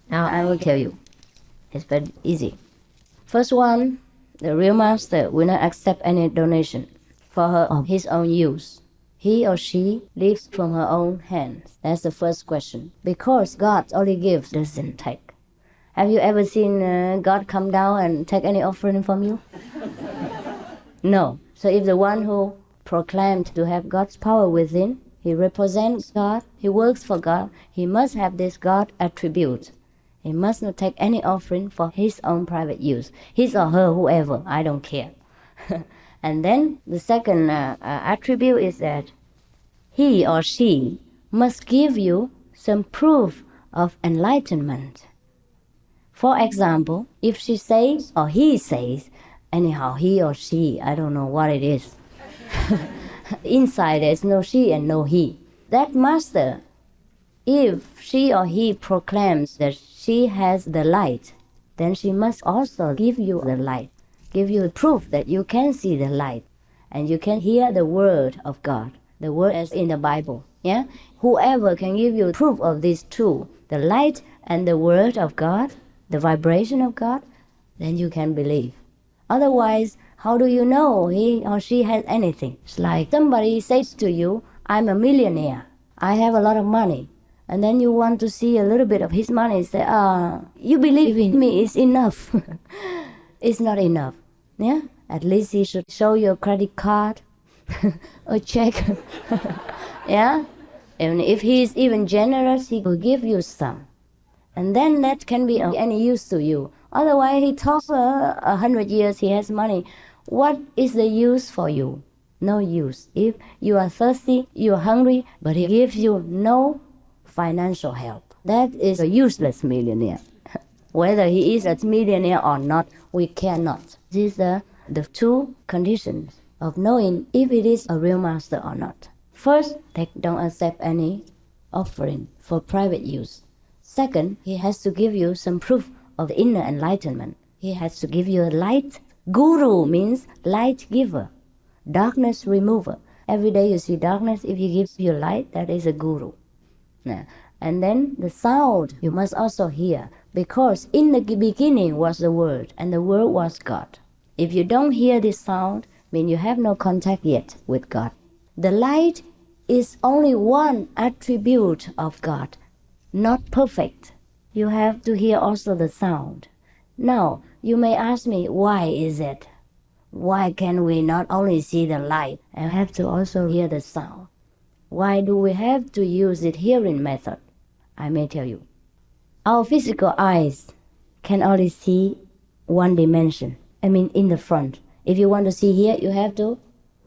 Now I will tell you. It's very easy. First one, the real master will not accept any donation for her of his own use. He or she lives from her own hands. That's the first question. Because God only gives, doesn't take. Have you ever seen God come down and take any offering from you? No. So if the one who proclaimed to have God's power within, he represents God, he works for God, he must have this God attribute. He must not take any offering for his own private use. His or her, whoever, I don't care. And then the second attribute is that he or she must give you some proof of enlightenment. For example, if she says, or he says, anyhow, he or she, I don't know what it is. Inside there's no she and no he. That master, if she or he proclaims that she has the light, then she must also give you the light, give you proof that you can see the light, and you can hear the word of God, the word is in the Bible. Yeah? Whoever can give you proof of these two, the light and the word of God, the vibration of God, then you can believe. Otherwise, how do you know he or she has anything? It's like somebody says to you, I'm a millionaire, I have a lot of money. And then you want to see a little bit of his money, say, you believe in me, it's enough. It's not enough. Yeah? At least he should show you a credit card, a check. Yeah? And if he is even generous, he will give you some. And then that can be of any use to you. Otherwise, he talks 100 years, he has money. What is the use for you? No use. If you are thirsty, you are hungry, but he gives you no financial help. That is a useless millionaire. Whether he is a millionaire or not, we cannot. These are the two conditions of knowing if it is a real master or not. First, they don't accept any offering for private use. Second, he has to give you some proof of the inner enlightenment. He has to give you a light. Guru means light giver, darkness remover. Every day you see darkness, if he gives you light, that is a guru. Yeah. And then the sound you must also hear, because in the beginning was the Word, and the Word was God. If you don't hear this sound, mean you have no contact yet with God. The light is only one attribute of God, not perfect. You have to hear also the sound. Now, you may ask me, why is it? Why can we not only see the light and have to also hear the sound? Why do we have to use the hearing method? I may tell you. Our physical eyes can only see one dimension. I mean, in the front. If you want to see here, you have to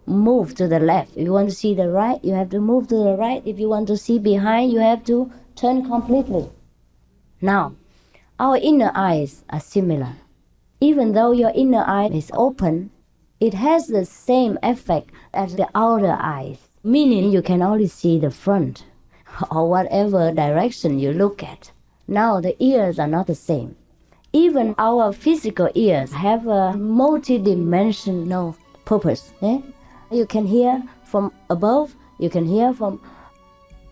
move to the left. If you want to see the right, you have to move to the right. If you want to see behind, you have to turn completely. Now, our inner eyes are similar. Even though your inner eye is open, it has the same effect as the outer eyes, meaning you can only see the front or whatever direction you look at. Now, the ears are not the same. Even our physical ears have a multi-dimensional purpose. You can hear from above, you can hear from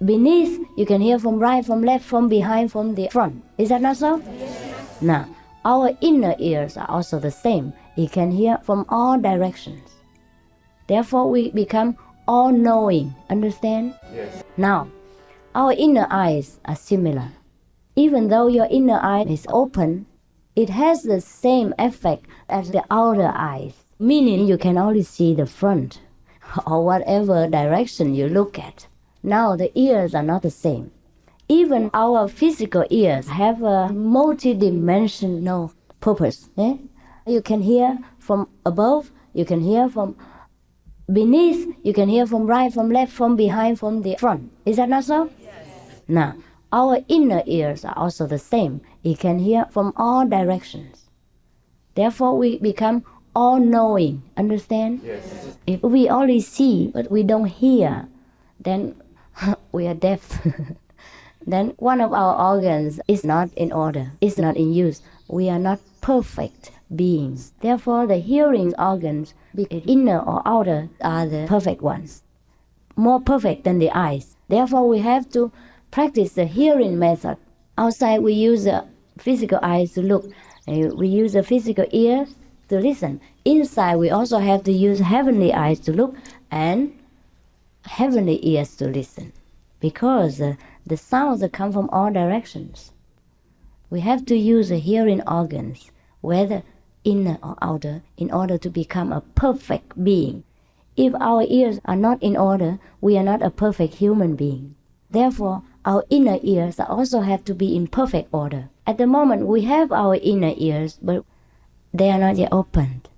beneath, you can hear from right, from left, from behind, from the front. Is that not so? Yes. Now, our inner ears are also the same. You can hear from all directions. Therefore, we become all-knowing. Understand? Yes. Now, our inner eyes are similar. Even though your inner eye is open, it has the same effect as the outer eyes, meaning you can only see the front or whatever direction you look at. Now, the ears are not the same. Even our physical ears have a multi-dimensional purpose. You can hear from above, you can hear from beneath, you can hear from right, from left, from behind, from the front. Is that not so? Yes. Now, our inner ears are also the same. You can hear from all directions. Therefore, we become all-knowing. Understand? Yes. If we only see but we don't hear, then we are deaf. Then one of our organs is not in order, is not in use. We are not perfect beings. Therefore, the hearing organs, be it inner or outer, are the perfect ones, more perfect than the eyes. Therefore, we have to practice the hearing method. Outside, we use the physical eyes to look. We use the physical ears to listen. Inside, we also have to use heavenly eyes to look and heavenly ears to listen. Because the sounds that come from all directions. We have to use the hearing organs, whether inner or outer, in order to become a perfect being. If our ears are not in order, we are not a perfect human being. Therefore, our inner ears also have to be in perfect order. At the moment, we have our inner ears, but they are not yet opened.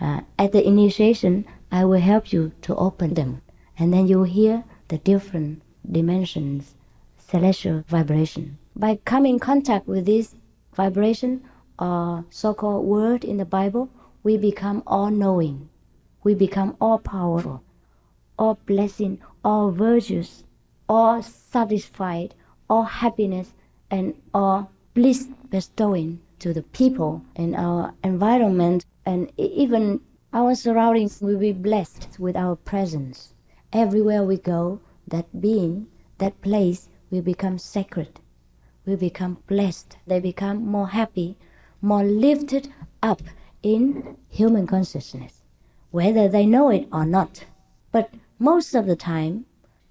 At the initiation, I will help you to open them, and then you will hear the different dimensions, celestial vibration. By coming in contact with this vibration, or so-called word in the Bible, we become all-knowing. We become all-powerful, all blessing, all virtues, all satisfied, all happiness, and all bliss bestowing to the people in our environment, and even our surroundings will be blessed with our presence. Everywhere we go, that being, that place will become sacred, will become blessed. They become more happy, more lifted up in human consciousness, whether they know it or not. But most of the time,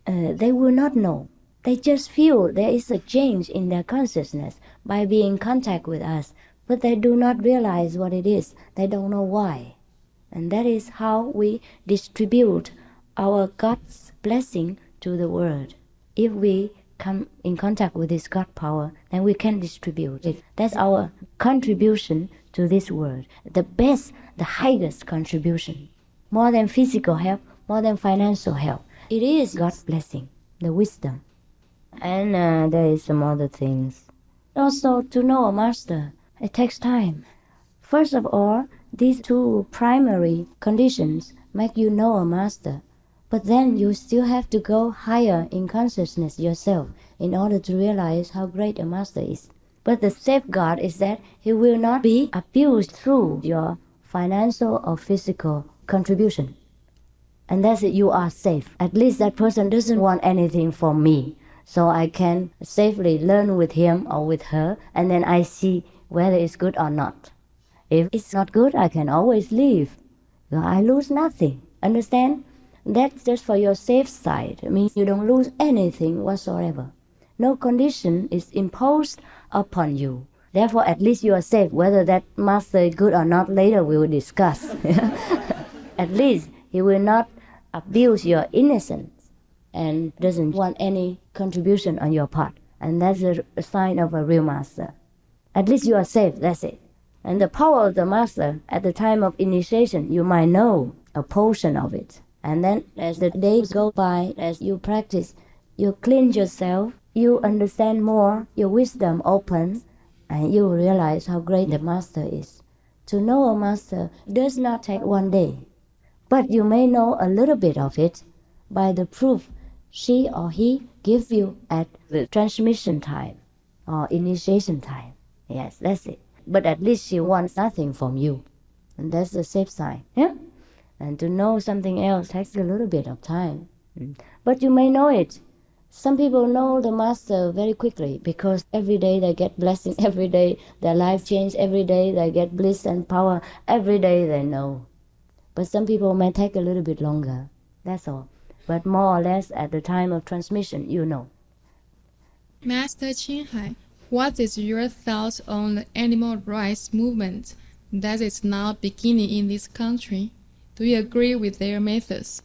they will not know. They just feel there is a change in their consciousness by being in contact with us, but they do not realize what it is. They don't know why. And that is how we distribute our God's blessing to the world. If we come in contact with this God power, then we can distribute it. That's our contribution to this world. The best, the highest contribution. More than physical help, more than financial help. It is God's blessing, the wisdom. And there is some other things. Also, to know a master, it takes time. First of all, these two primary conditions make you know a master. But then you still have to go higher in consciousness yourself in order to realize how great a master is. But the safeguard is that he will not be abused through your financial or physical contribution. And that's it, you are safe. At least that person doesn't want anything from me. So I can safely learn with him or with her, and then I see whether it's good or not. If it's not good, I can always leave. I lose nothing. Understand? That's just for your safe side. It means you don't lose anything whatsoever. No condition is imposed upon you. Therefore, at least you are safe. Whether that master is good or not, later we will discuss. At least he will not abuse your innocence and doesn't want any contribution on your part. And that's a sign of a real master. At least you are safe, that's it. And the power of the master, at the time of initiation, you might know a portion of it. And then as the days go by, as you practice, you cleanse yourself, you understand more, your wisdom opens, and you realize how great the master is. To know a master does not take one day, but you may know a little bit of it by the proof she or he gives you at the transmission time or initiation time. Yes, that's it. But at least she wants nothing from you. And that's the safe side. Yeah? And to know something else takes a little bit of time. But you may know it. Some people know the master very quickly because every day they get blessings, every day their life changes, every day they get bliss and power, every day they know. But some people may take a little bit longer. That's all. But more or less at the time of transmission, you know. Master Qinghai, what is your thoughts on the animal rights movement that is now beginning in this country? Do you agree with their methods?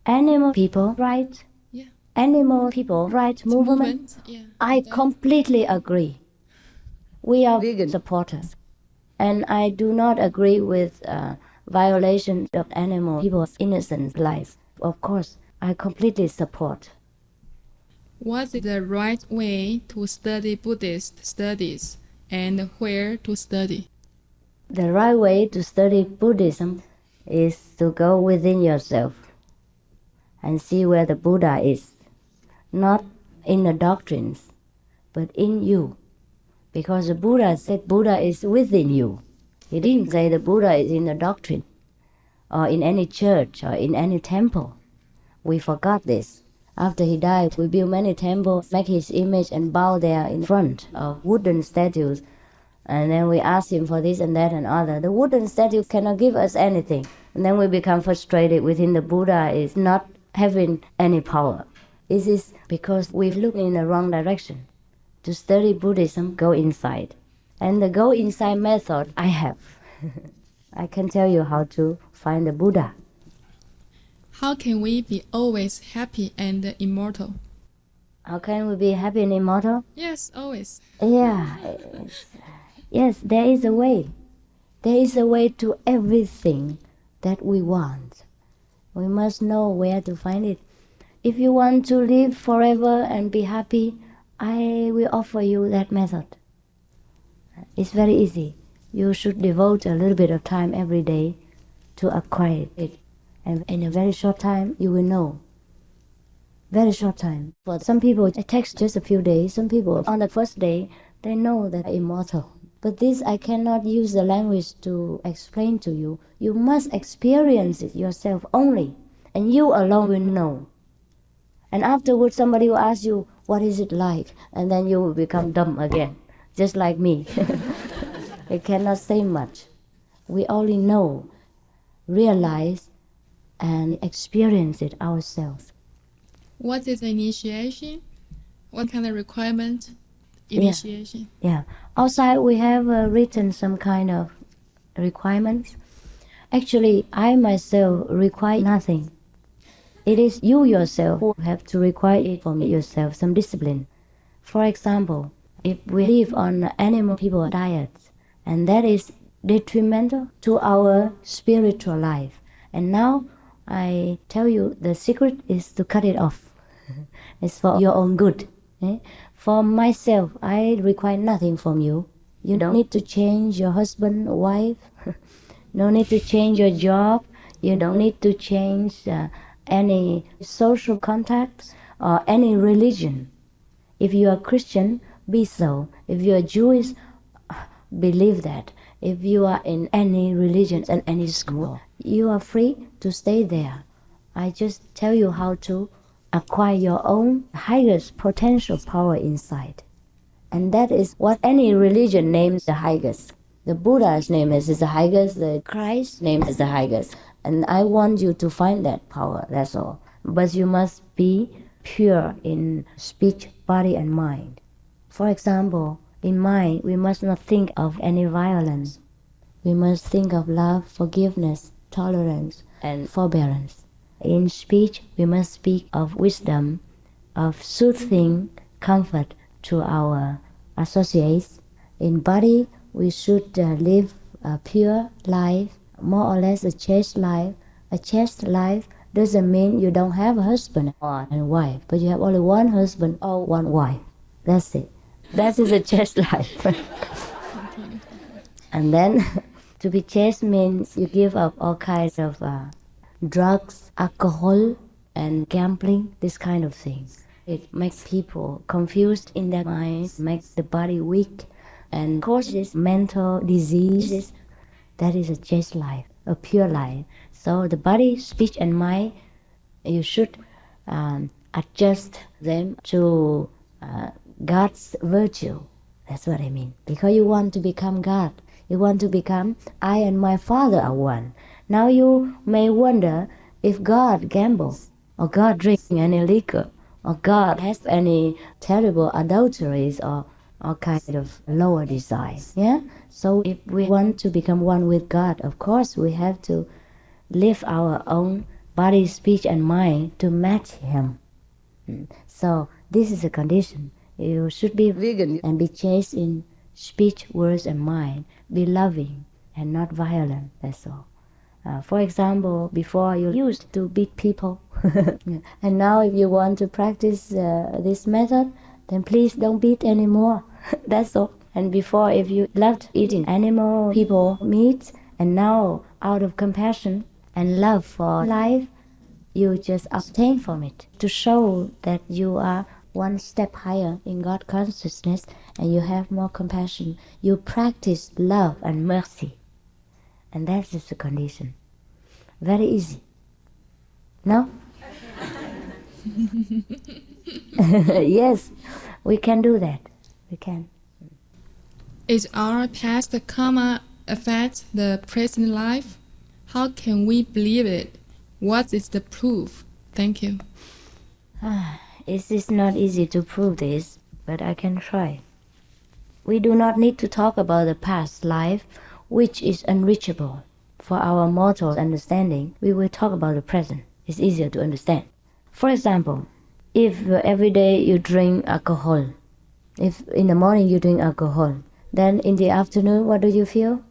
Animal people right? Yeah. Animal people right movement? Yeah. I completely agree. We are vegan supporters. And I do not agree with violation of animal people's innocent life. Of course, I completely support. What is the right way to study Buddhist studies and where to study? The right way to study Buddhism is to go within yourself and see where the Buddha is. Not in the doctrines, but in you. Because the Buddha said Buddha is within you. He didn't say the Buddha is in the doctrine or in any church or in any temple. We forgot this. After he died, we built many temples, make his image and bow there in front of wooden statues. And then we ask him for this and that and other. The wooden statue cannot give us anything. And then we become frustrated within the Buddha is not having any power. This is because we've looked in the wrong direction. To study Buddhism, go inside. And the go inside method I have. I can tell you how to find the Buddha. How can we be always happy and immortal? How can we be happy and immortal? Yes, always. Yeah. Yes, there is a way. There is a way to everything that we want. We must know where to find it. If you want to live forever and be happy, I will offer you that method. It's very easy. You should devote a little bit of time every day to acquire it. And in a very short time, you will know. Very short time. For some people, it takes just a few days. Some people, on the first day, they know that they're immortal. But this, I cannot use the language to explain to you. You must experience it yourself only. And you alone will know. And afterwards, somebody will ask you, what is it like? And then you will become dumb again, just like me. I cannot say much. We only know, realize, and experience it ourselves. What is initiation? What kind of requirement? Initiation. Yeah. Outside we have written some kind of requirements. Actually, I myself require nothing. It is you yourself who have to require it from yourself, some discipline. For example, if we live on animal people diets, and that is detrimental to our spiritual life. And now I tell you the secret is to cut it off. It's for your own good. For myself, I require nothing from you. You don't need to change your husband, wife. No need to change your job. You don't need to change any social contact, or any religion. If you are Christian, be so. If you are Jewish, believe that. If you are in any religion and any school, you are free to stay there. I just tell you how to acquire your own highest potential power inside. And that is what any religion names the highest. The Buddha's name is the highest, the Christ's name is the highest. And I want you to find that power, that's all. But you must be pure in speech, body, and mind. For example, in mind, we must not think of any violence. We must think of love, forgiveness, tolerance, and forbearance. In speech, we must speak of wisdom, of soothing comfort to our associates. In body, we should live a pure life, more or less a chaste life. A chaste life doesn't mean you don't have a husband or a wife, but you have only one husband or one wife. That's it. That is a chaste life. And then to be chaste means you give up all kinds of drugs, alcohol, and gambling, this kind of things. It makes people confused in their minds, makes the body weak, and causes mental diseases. That is a chaste life, a pure life. So the body, speech, and mind, you should adjust them to God's virtue. That's what I mean. Because you want to become God. You want to become, I and my Father are one. Now you may wonder if God gambles, or God drinks any liquor, or God has any terrible adulteries, or all kinds of lower desires. Yeah? So if we want to become one with God, of course we have to live our own body, speech, and mind to match Him. So this is a condition. You should be vegan and be chaste in speech, words, and mind. Be loving and not violent, that's all. For example, before you used to beat people, and now if you want to practice this method, then please don't beat anymore. That's all. And before, if you loved eating animal, people, meat, and now out of compassion and love for life, you just abstain from it to show that you are one step higher in God consciousness and you have more compassion. You practice love and mercy. And that is the condition. Very easy. No? Yes, we can do that. We can. Is our past karma affect the present life? How can we believe it? What is the proof? Thank you. It is not easy to prove this, but I can try. We do not need to talk about the past life, which is unreachable. For our mortal understanding, we will talk about the present. It's easier to understand. For example, if every day you drink alcohol, if in the morning you drink alcohol, then in the afternoon, what do you feel?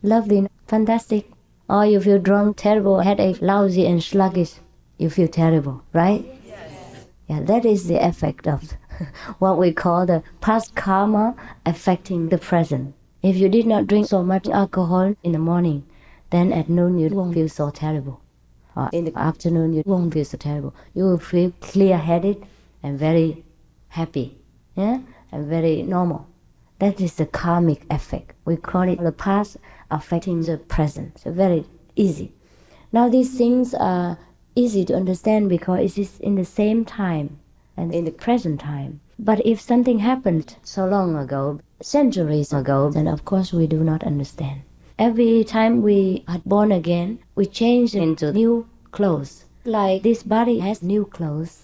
Lovely, fantastic. Or you feel drunk, terrible, headache, lousy, and sluggish. You feel terrible, right? Yes. Yeah, that is the effect of what we call the past karma affecting the present. If you did not drink so much alcohol in the morning, then at noon you won't feel so terrible. Or in the afternoon you won't feel so terrible. You will feel clear-headed and very happy, yeah, and very normal. That is the karmic effect. We call it the past affecting the present. So very easy. Now these things are easy to understand because it is in the same time and in the present time. But if something happened so long ago, centuries ago, then of course we do not understand. Every time we are born again, we change into new clothes. Like this body has new clothes,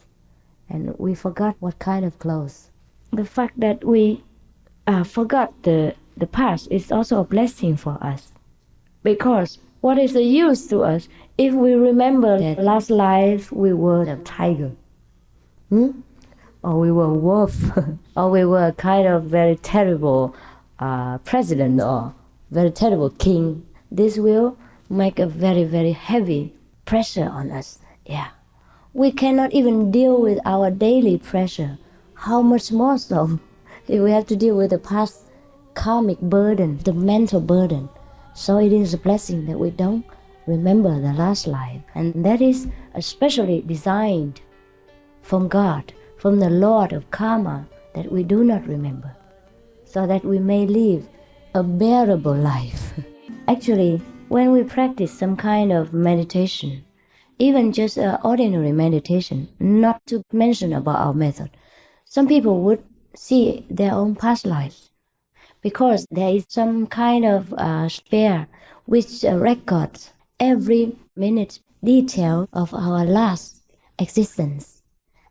and we forgot what kind of clothes. The fact that we forgot the past is also a blessing for us. Because what is the use to us if we remember that last life we were a tiger? Or we were a wolf, or we were a kind of very terrible president or very terrible king. This will make a very, very heavy pressure on us. Yeah. We cannot even deal with our daily pressure. How much more so if we have to deal with the past karmic burden, the mental burden. So it is a blessing that we don't remember the last life, and that is especially designed from God, from the Lord of Karma, that we do not remember, so that we may live a bearable life. Actually, when we practice some kind of meditation, even just ordinary meditation, not to mention about our method, some people would see their own past lives, because there is some kind of sphere which records every minute detail of our last existence.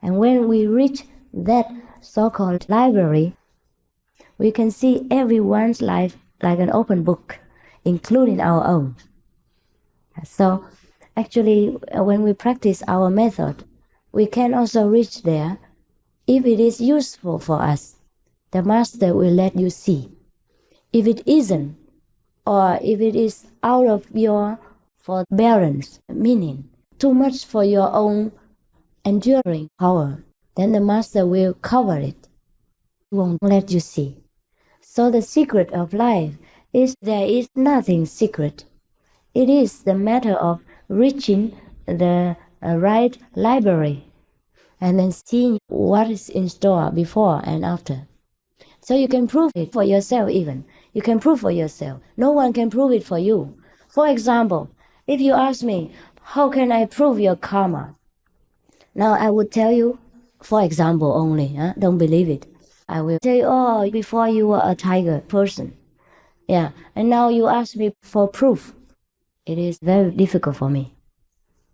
And when we reach that so-called library, we can see everyone's life like an open book, including our own. So actually, when we practice our method, we can also reach there. If it is useful for us, the Master will let you see. If it isn't, or if it is out of your forbearance, meaning too much for your own enduring power, then the Master will cover it. He won't let you see. So the secret of life is there is nothing secret. It is the matter of reaching the right library and then seeing what is in store before and after. So you can prove it for yourself even. You can prove for yourself. No one can prove it for you. For example, if you ask me, how can I prove your karma? Now I would tell you, for example only, don't believe it. I will tell you, oh, before you were a tiger person. Yeah, and now you ask me for proof. It is very difficult for me.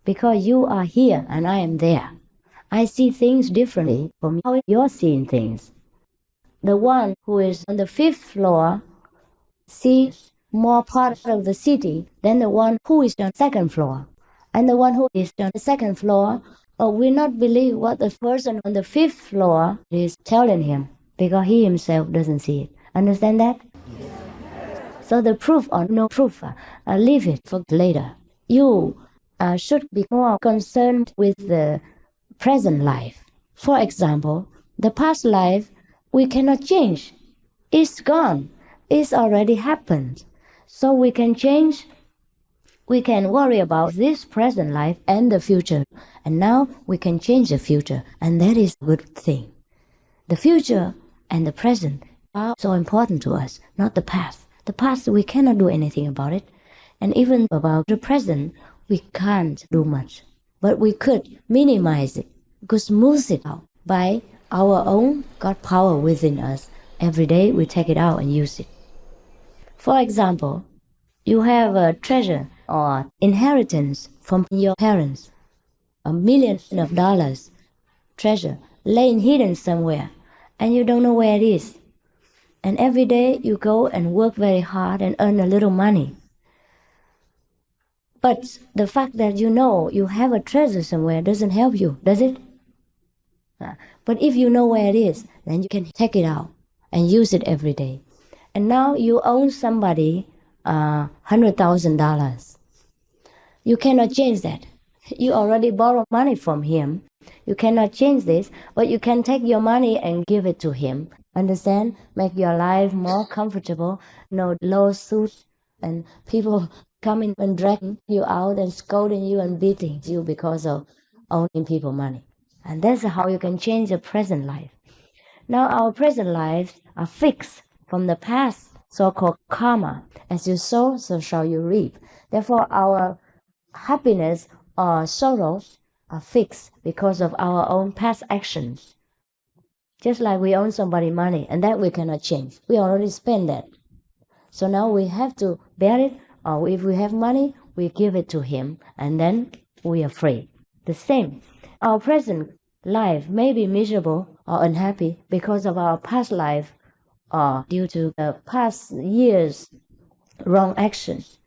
Because you are here and I am there. I see things differently from how you're seeing things. The one who is on the 5th floor sees more part of the city than the one who is on the 2nd floor. And the one who is on the 2nd floor will not believe what the person on the 5th floor is telling him, because he himself doesn't see it. Understand that? So the proof or no proof, leave it for later. You should be more concerned with the present life. For example, the past life we cannot change. It's gone. It's already happened. So we can change. We can worry about this present life and the future. And now we can change the future. And that is a good thing. The future and the present are so important to us, not the past. The past, we cannot do anything about it. And even about the present, we can't do much. But we could minimize it, could smooth it out by our own God power within us. Every day we take it out and use it. For example, you have a treasure or inheritance from your parents, $1 million treasure laying hidden somewhere, and you don't know where it is. And every day you go and work very hard and earn a little money. But the fact that you know you have a treasure somewhere doesn't help you, does it? But if you know where it is, then you can take it out and use it every day. And now you owe somebody $100,000. You cannot change that. You already borrowed money from him. You cannot change this, but you can take your money and give it to him. Understand? Make your life more comfortable. No lawsuits and people coming and dragging you out and scolding you and beating you because of owing people money. And that's how you can change your present life. Now our present lives are fixed from the past, so-called karma. As you sow, so shall you reap. Therefore our happiness or sorrows are fixed because of our own past actions. Just like we owe somebody money, and that we cannot change. We already spent that. So now we have to bear it, or if we have money, we give it to him, and then we are free. The same. Our present life may be miserable or unhappy because of our past life or due to the past years' wrong actions.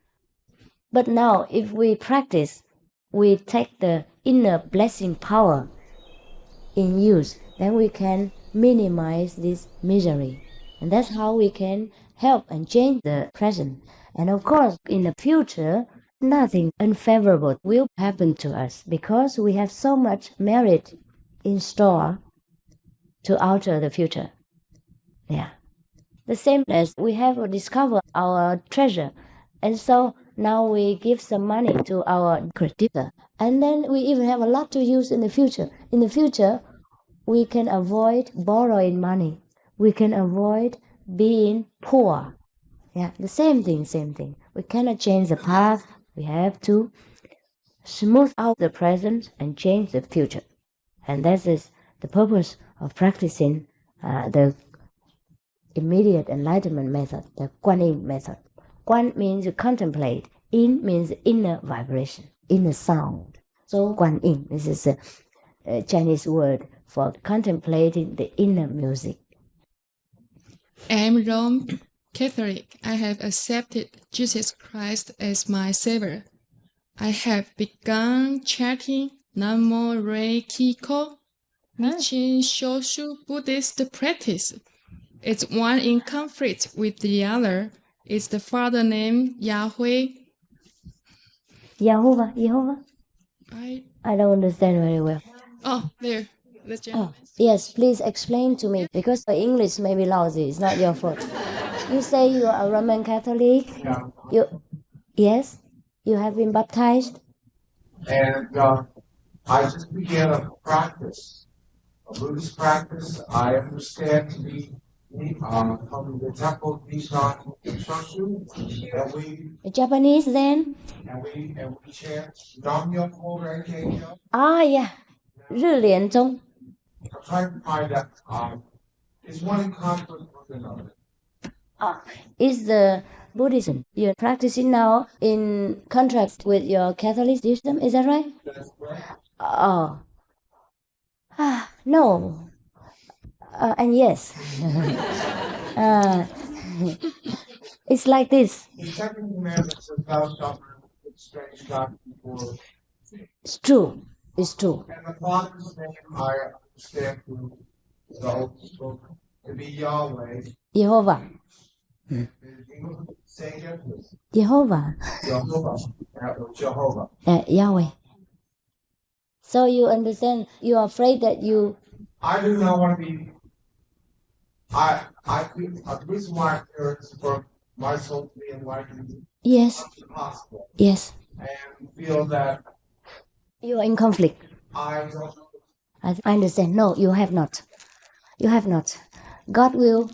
But now, if we practice, we take the inner blessing power in use, then we can minimize this misery. And that's how we can help and change the present. And of course, in the future, nothing unfavorable will happen to us because we have so much merit in store to alter the future. Yeah. The same as we have discovered our treasure. And so Now we give some money to our creditor. And then we even have a lot to use in the future. In the future, we can avoid borrowing money. We can avoid being poor. Yeah, the same thing. We cannot change the past. We have to smooth out the present and change the future. And that is the purpose of practicing the immediate enlightenment method, the Guan Yin method. Guan means you contemplate. Yin means inner vibration, inner sound. So Guan Yin, this is a Chinese word for contemplating the inner music. I'm Roman Catholic. I have accepted Jesus Christ as my Savior. I have begun chanting Namo Reiki Ko, Nichiren Shoshu Buddhist practice. It's one in conflict with the other. It's the Father name Yahweh. Jehovah? I don't understand very well. Oh, there. The gentleman. Yes, please explain to me, because your English may be lousy. It's not your fault. You say you are a Roman Catholic. Yeah. Yes? You have been baptized? And I just began a practice, a Buddhist practice. I understand to be from the temple of Nishan Shoshu. Japanese then? And we chant Nam-myoho Renge-kyo. Yeah. 日莲宗. I'm trying to find that is one in conflict with another. Is the Buddhism you're practicing now in contrast with your Catholicism? Is that right? That's right. No. And yes. It's like this. The second commandment says, "Thou shalt not put strange gods before." It's true. It's true. And the Father's name I understand to be Yahweh. Jehovah. Say again, please. Jehovah. Jehovah. Yahweh. So you understand, you are afraid that you... I do not want to be... the reason why I'm here is for my soul to be enlightened. Yes. As possible. Yes. And feel that... You are in conflict. I don't... I understand. No, you have not. You have not. God will,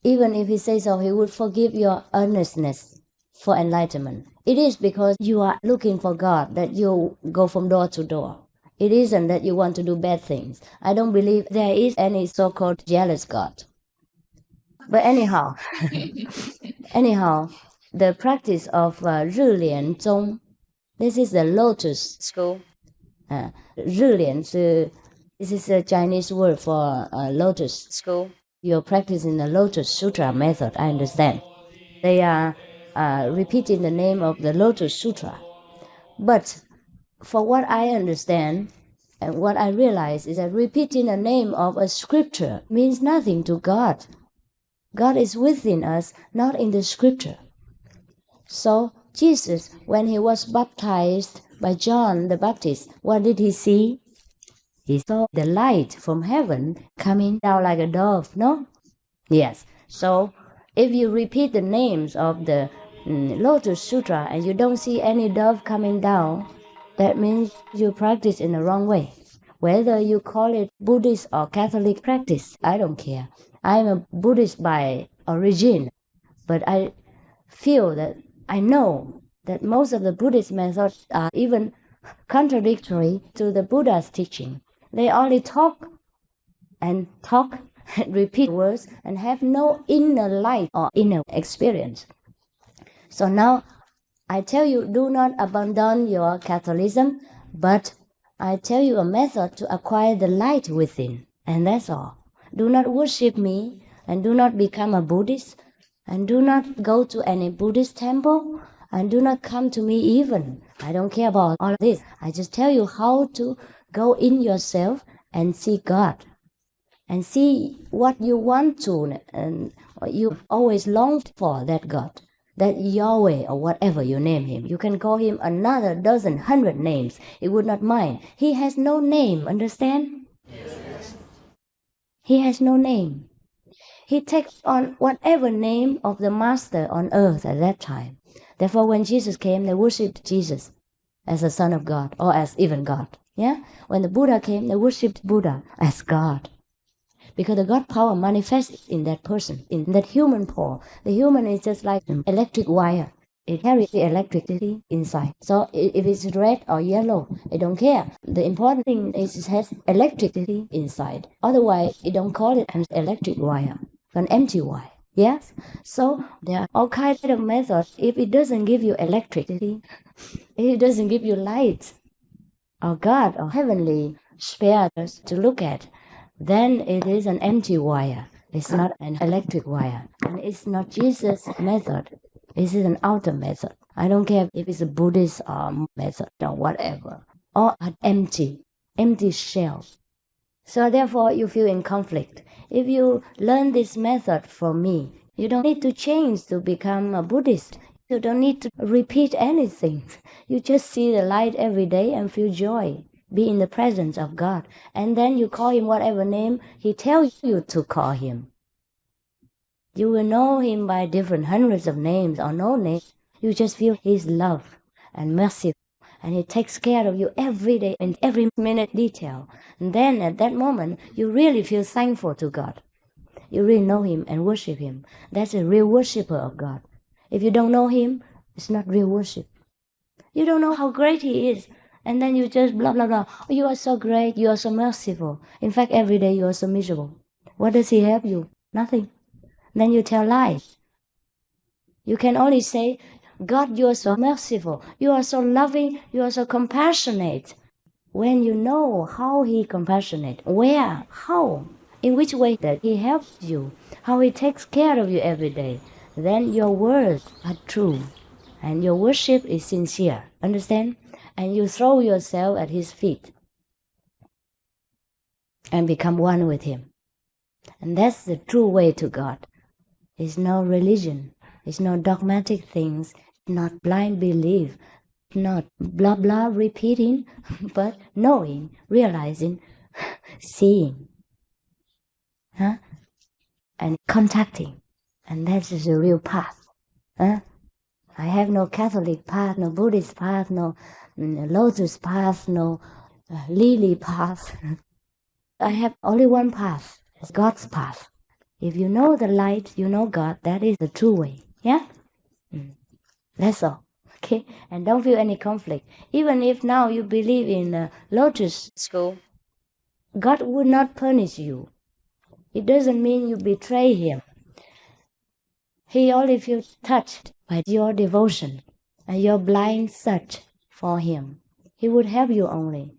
even if He says so, He would forgive your earnestness for enlightenment. It is because you are looking for God that you go from door to door. It isn't that you want to do bad things. I don't believe there is any so-called jealous God. But anyhow, the practice of 日莲宗, this is the Lotus school. 日莲 this is a Chinese word for Lotus school. You're practicing the Lotus Sutra method, I understand. They are repeating the name of the Lotus Sutra. But for what I understand and what I realize is that repeating the name of a scripture means nothing to God. God is within us, not in the scripture. So Jesus, when He was baptized by John the Baptist, what did He see? He saw the light from heaven coming down like a dove, no? Yes. So if you repeat the names of the Lotus Sutra and you don't see any dove coming down, that means you practice in the wrong way. Whether you call it Buddhist or Catholic practice, I don't care. I'm a Buddhist by origin, but I feel that I know that most of the Buddhist methods are even contradictory to the Buddha's teaching. They only talk and repeat words and have no inner light or inner experience. So now I tell you, do not abandon your Catholicism, but I tell you a method to acquire the light within, and that's all. Do not worship me, and do not become a Buddhist, and do not go to any Buddhist temple, and do not come to me even. I don't care about all of this. I just tell you how to go in yourself and see God, and see what you want to, and you always longed for, that God, that Yahweh, or whatever you name Him. You can call Him another dozen, 100 names. He would not mind. He has no name, understand? Yes. He has no name. He takes on whatever name of the master on earth at that time. Therefore, when Jesus came, they worshipped Jesus as the Son of God or as even God. Yeah? When the Buddha came, they worshipped Buddha as God. Because the God power manifests in that person, in that human form. The human is just like an electric wire. It carries the electricity inside. So if it's red or yellow, I don't care. The important thing is it has electricity inside. Otherwise, you don't call it an electric wire, an empty wire. Yes? So there are all kinds of methods. If it doesn't give you electricity, if it doesn't give you light, or God or heavenly spheres to look at, then it is an empty wire. It's not an electric wire. And it's not Jesus' method. This is an outer method. I don't care if it's a Buddhist method or whatever. Or an empty shell. So therefore you feel in conflict. If you learn this method from me, you don't need to change to become a Buddhist. You don't need to repeat anything. You just see the light every day and feel joy. Be in the presence of God. And then you call him whatever name he tells you to call him. You will know him by different hundreds of names or no names. You just feel his love and mercy. And he takes care of you every day in every minute detail. And then at that moment, you really feel thankful to God. You really know him and worship him. That's a real worshiper of God. If you don't know him, it's not real worship. You don't know how great he is. And then you just blah, blah, blah. Oh, you are so great. You are so merciful. In fact, every day you are so miserable. What does he help you? Nothing. Then you tell lies. You can only say, God, you are so merciful. You are so loving. You are so compassionate. When you know how he compassionate, where, how, in which way that he helps you, how he takes care of you every day, then your words are true. And your worship is sincere. Understand? And you throw yourself at his feet and become one with him. And that's the true way to God. It's no religion. It's no dogmatic things, not blind belief, not blah blah repeating, but knowing, realizing, seeing, and contacting. And that is the real path. I have no Catholic path, no Buddhist path, no Lotus path, no lily path. I have only one path. It's God's path. If you know the light, you know God, that is the true way. Yeah? That's all. Okay? And don't feel any conflict. Even if now you believe in Lotus school, God would not punish you. It doesn't mean you betray him. He only feels touched by your devotion and your blind search for him. He would help you only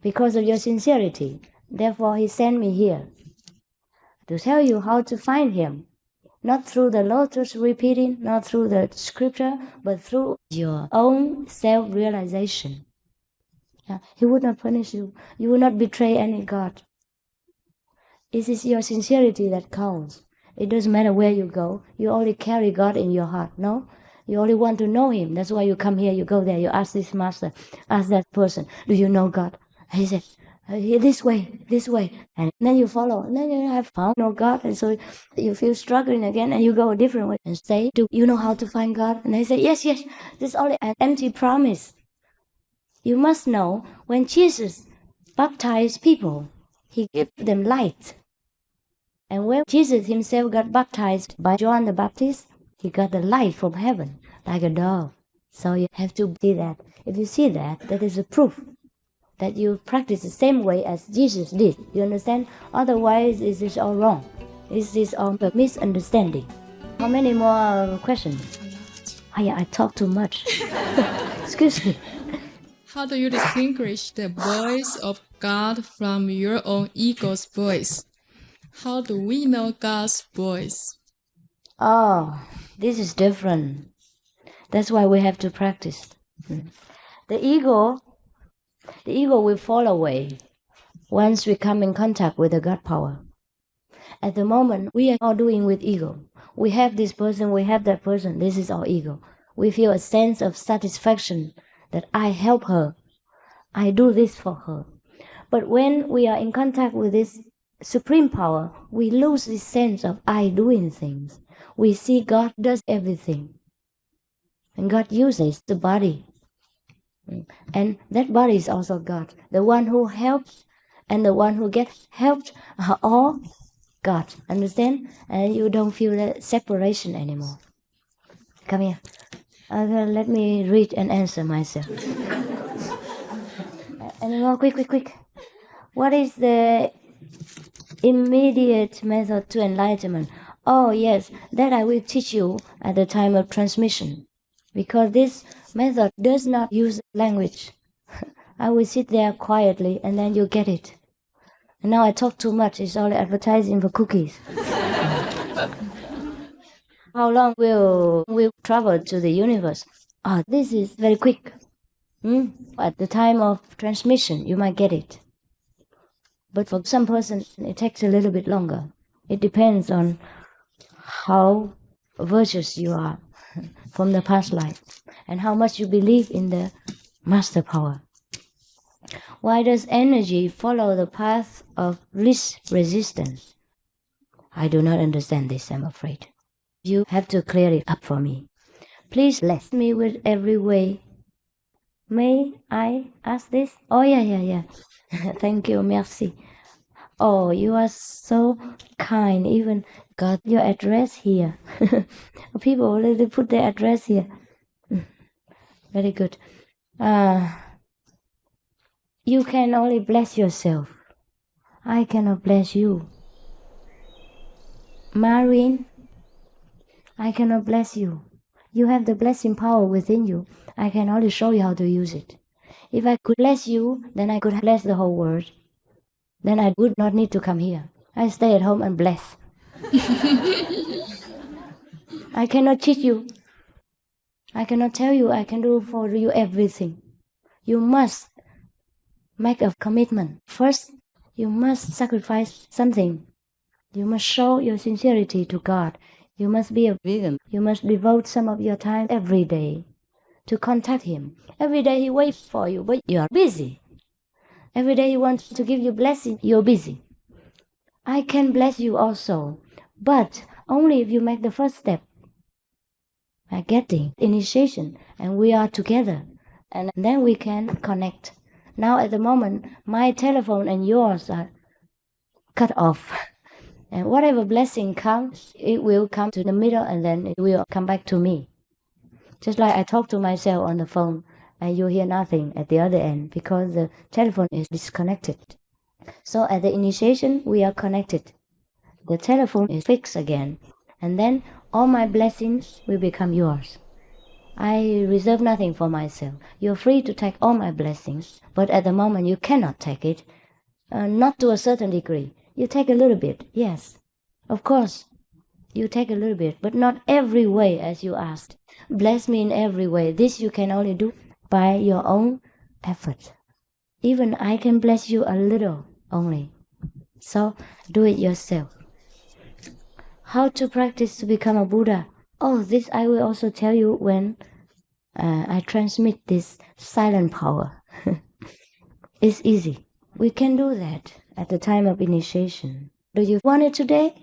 because of your sincerity. Therefore, he sent me here to tell you how to find him. Not through the lotus repeating, not through the scripture, but through your own self-realization. He would not punish you. You will not betray any God. It is your sincerity that counts. It doesn't matter where you go. You only carry God in your heart, no? You only want to know him. That's why you come here, you go there, you ask this master, ask that person, do you know God? And he said, this way. And then you follow. And then you have found no God. And so you feel struggling again and you go a different way and say, do you know how to find God? And they say, yes. This is only an empty promise. You must know when Jesus baptized people, he gave them light. And when Jesus himself got baptized by John the Baptist, he got the light from heaven like a dove. So you have to see that. If you see that, that is a proof that you practice the same way as Jesus did. You understand? Otherwise, it is all wrong. This is all a misunderstanding. How many more questions? Oh yeah, I talk too much. Excuse me. How do you distinguish the voice of God from your own ego's voice? How do we know God's voice? Oh, this is different. That's why we have to practice. The ego will fall away once we come in contact with the God power. At the moment, we are all doing with ego. We have this person, we have that person. This is our ego. We feel a sense of satisfaction that I help her. I do this for her. But when we are in contact with this supreme power, we lose this sense of I doing things. We see God does everything. And God uses the body. And that body is also God. The one who helps and the one who gets helped are all God. Understand? And you don't feel that separation anymore. Come here. Let me read and answer myself. Any more? Quick. What is the immediate method to enlightenment? Oh, yes, that I will teach you at the time of transmission. Because this method does not use language. I will sit there quietly and then you get it. And now I talk too much. It's only advertising for cookies. How long will we travel to the universe? Oh, this is very quick. At the time of transmission, you might get it. But for some person, it takes a little bit longer. It depends on how virtuous you are from the past life and how much you believe in the master power. Why does energy follow the path of least resistance? I do not understand this, I'm afraid. You have to clear it up for me. Please bless me with every way. May I ask this? Oh, yeah. Thank you, merci. Oh, you are so kind. Even got your address here. People already put their address here. Very good. You can only bless yourself. I cannot bless you. Marine, I cannot bless you. You have the blessing power within you. I can only show you how to use it. If I could bless you, then I could bless the whole world. Then I would not need to come here. I stay at home and bless. I cannot cheat you. I cannot tell you I can do for you everything. You must make a commitment. First, you must sacrifice something. You must show your sincerity to God. You must be a vegan. You must devote some of your time every day to contact Him. Every day He waits for you, but you are busy. Every day He wants to give you blessing, you're busy. I can bless you also, but only if you make the first step by getting initiation, and we are together, and then we can connect. Now at the moment, my telephone and yours are cut off. And whatever blessing comes, it will come to the middle and then it will come back to me. Just like I talk to myself on the phone and you hear nothing at the other end because the telephone is disconnected. So at the initiation, we are connected. The telephone is fixed again. And then all my blessings will become yours. I reserve nothing for myself. You're free to take all my blessings, but at the moment you cannot take it. Not to a certain degree. You take a little bit, yes. Of course, you take a little bit, but not every way as you asked. Bless me in every way. This you can only do by your own effort. Even I can bless you a little only. So do it yourself. How to practice to become a Buddha? Oh, this I will also tell you when I transmit this silent power. It's easy. We can do that at the time of initiation. Do you want it today?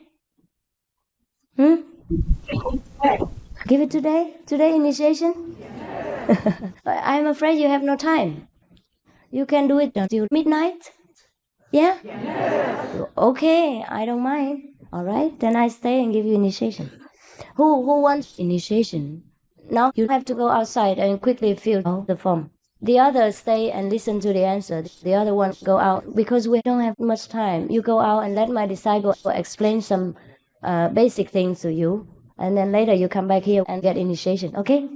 Give it today? Today initiation? I'm afraid you have no time. You can do it until midnight? Yeah? Okay, I don't mind. All right, then I stay and give you initiation. Who wants initiation? Now you have to go outside and quickly fill the form. The others stay and listen to the answer. The other ones go out because we don't have much time. You go out and let my disciple explain some basic things to you. And then later you come back here and get initiation, okay?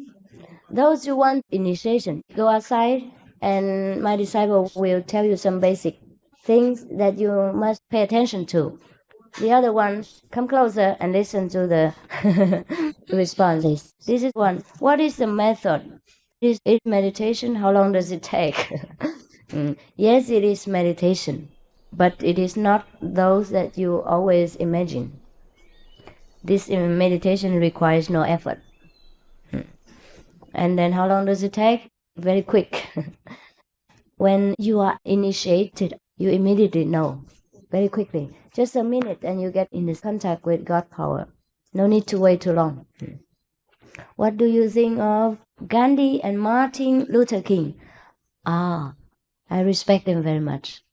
Those who want initiation, go outside and my disciple will tell you some basic things that you must pay attention to. The other ones, come closer and listen to the responses. This is one. What is the method? Is it meditation? How long does it take? Yes, it is meditation, but it is not those that you always imagine. This meditation requires no effort. And then how long does it take? Very quick. When you are initiated, you immediately know, very quickly. Just a minute and you get in this contact with God power. No need to wait too long. What do you think of Gandhi and Martin Luther King? I respect them very much.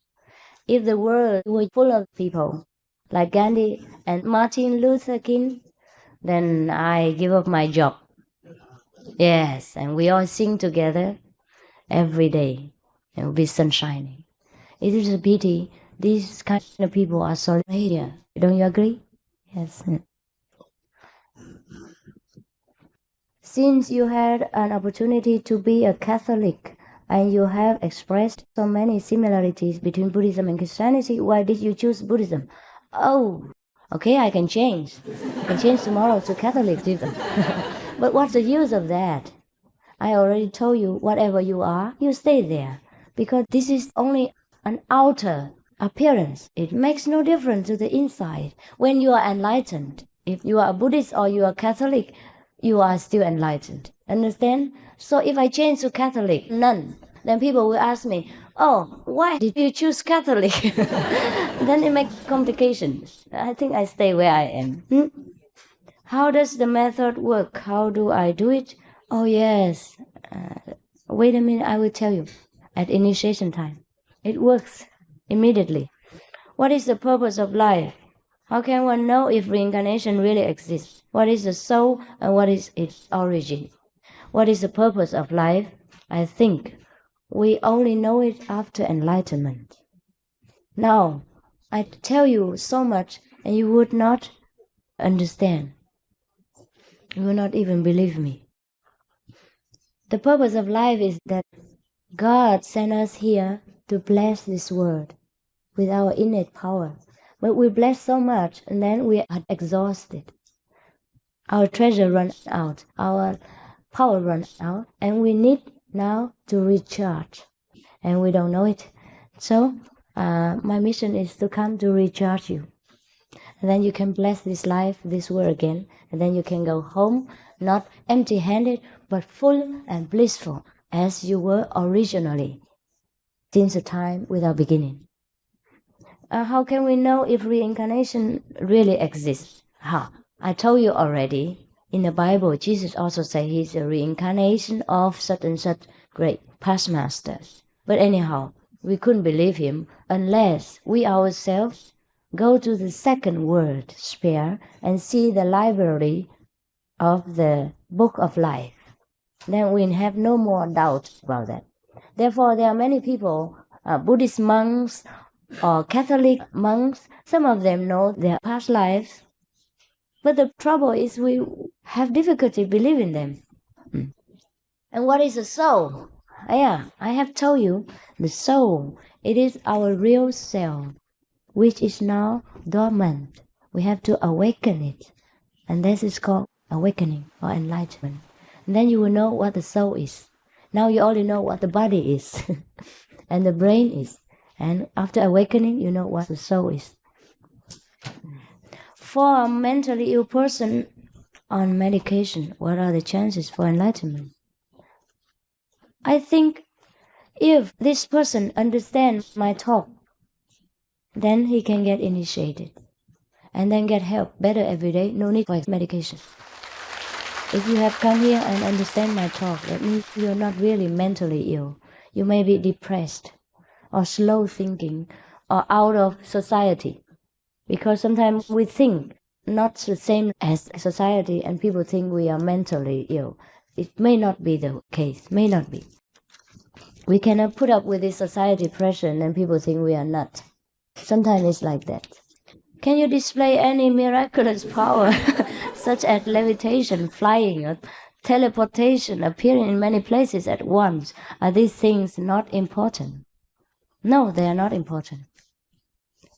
If the world were full of people like Gandhi and Martin Luther King, then I give up my job. Yes, and we all sing together every day and be sunshining. It is a pity these kind of people are so here. Don't you agree? Yes. Since you had an opportunity to be a Catholic and you have expressed so many similarities between Buddhism and Christianity, why did you choose Buddhism? Oh, okay, I can change. I can change tomorrow to Catholicism. But what's the use of that? I already told you, whatever you are, you stay there. Because this is only an outer appearance. It makes no difference to the inside. When you are enlightened, if you are a Buddhist or you are Catholic, you are still enlightened. Understand? So if I change to Catholic, none, then people will ask me, oh, why did you choose Catholic? Then it makes complications. I think I stay where I am. How does the method work? How do I do it? Oh, yes. Wait a minute, I will tell you. At initiation time. It works immediately. What is the purpose of life? How can one know if reincarnation really exists? What is the soul and what is its origin? What is the purpose of life? I think we only know it after enlightenment. Now, I tell you so much and you would not understand. You will not even believe me. The purpose of life is that God sent us here to bless this world with our innate power. But we bless so much and then we are exhausted. Our treasure runs out, our power runs out, and we need now to recharge. And we don't know it. So my mission is to come to recharge you. And then you can bless this life, this world again, and then you can go home, not empty-handed, but full and blissful, as you were originally, since the time without beginning. How can we know if reincarnation really exists? How? I told you already, in the Bible, Jesus also said he's a reincarnation of such and such great past masters. But anyhow, we couldn't believe him unless we ourselves go to the second world sphere and see the library of the Book of Life. Then we have no more doubt about that. Therefore, there are many people, Buddhist monks or Catholic monks, some of them know their past lives. But the trouble is we have difficulty believing them. And what is the soul? Yeah, I have told you, the soul, it is our real self, which is now dormant. We have to awaken it. And this is called awakening or enlightenment. And then you will know what the soul is. Now you already know what the body is and the brain is. And after awakening, you know what the soul is. For a mentally ill person on medication, what are the chances for enlightenment? I think if this person understands my talk, then he can get initiated and then get help better every day, no need for medication. If you have come here and understand my talk, that means you're not really mentally ill. You may be depressed or slow thinking or out of society. Because sometimes we think not the same as society and people think we are mentally ill. It may not be the case, may not be. We cannot put up with this society pressure and then people think we are nuts. Sometimes it's like that. Can you display any miraculous power, such as levitation, flying, or teleportation, appearing in many places at once? Are these things not important? No, they are not important.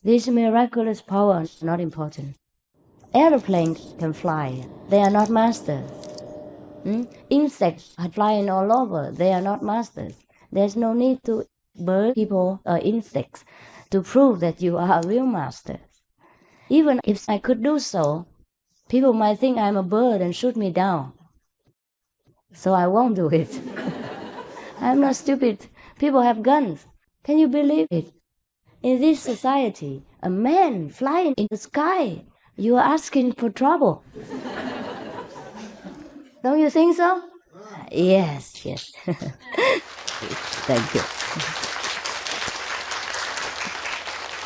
These miraculous powers are not important. Airplanes can fly. They are not masters. Insects are flying all over. They are not masters. There's no need to bird people or insects to prove that you are a real master. Even if I could do so, people might think I'm a bird and shoot me down. So I won't do it. I'm not stupid. People have guns. Can you believe it? In this society, a man flying in the sky, you are asking for trouble. Don't you think so? Yes. Thank you.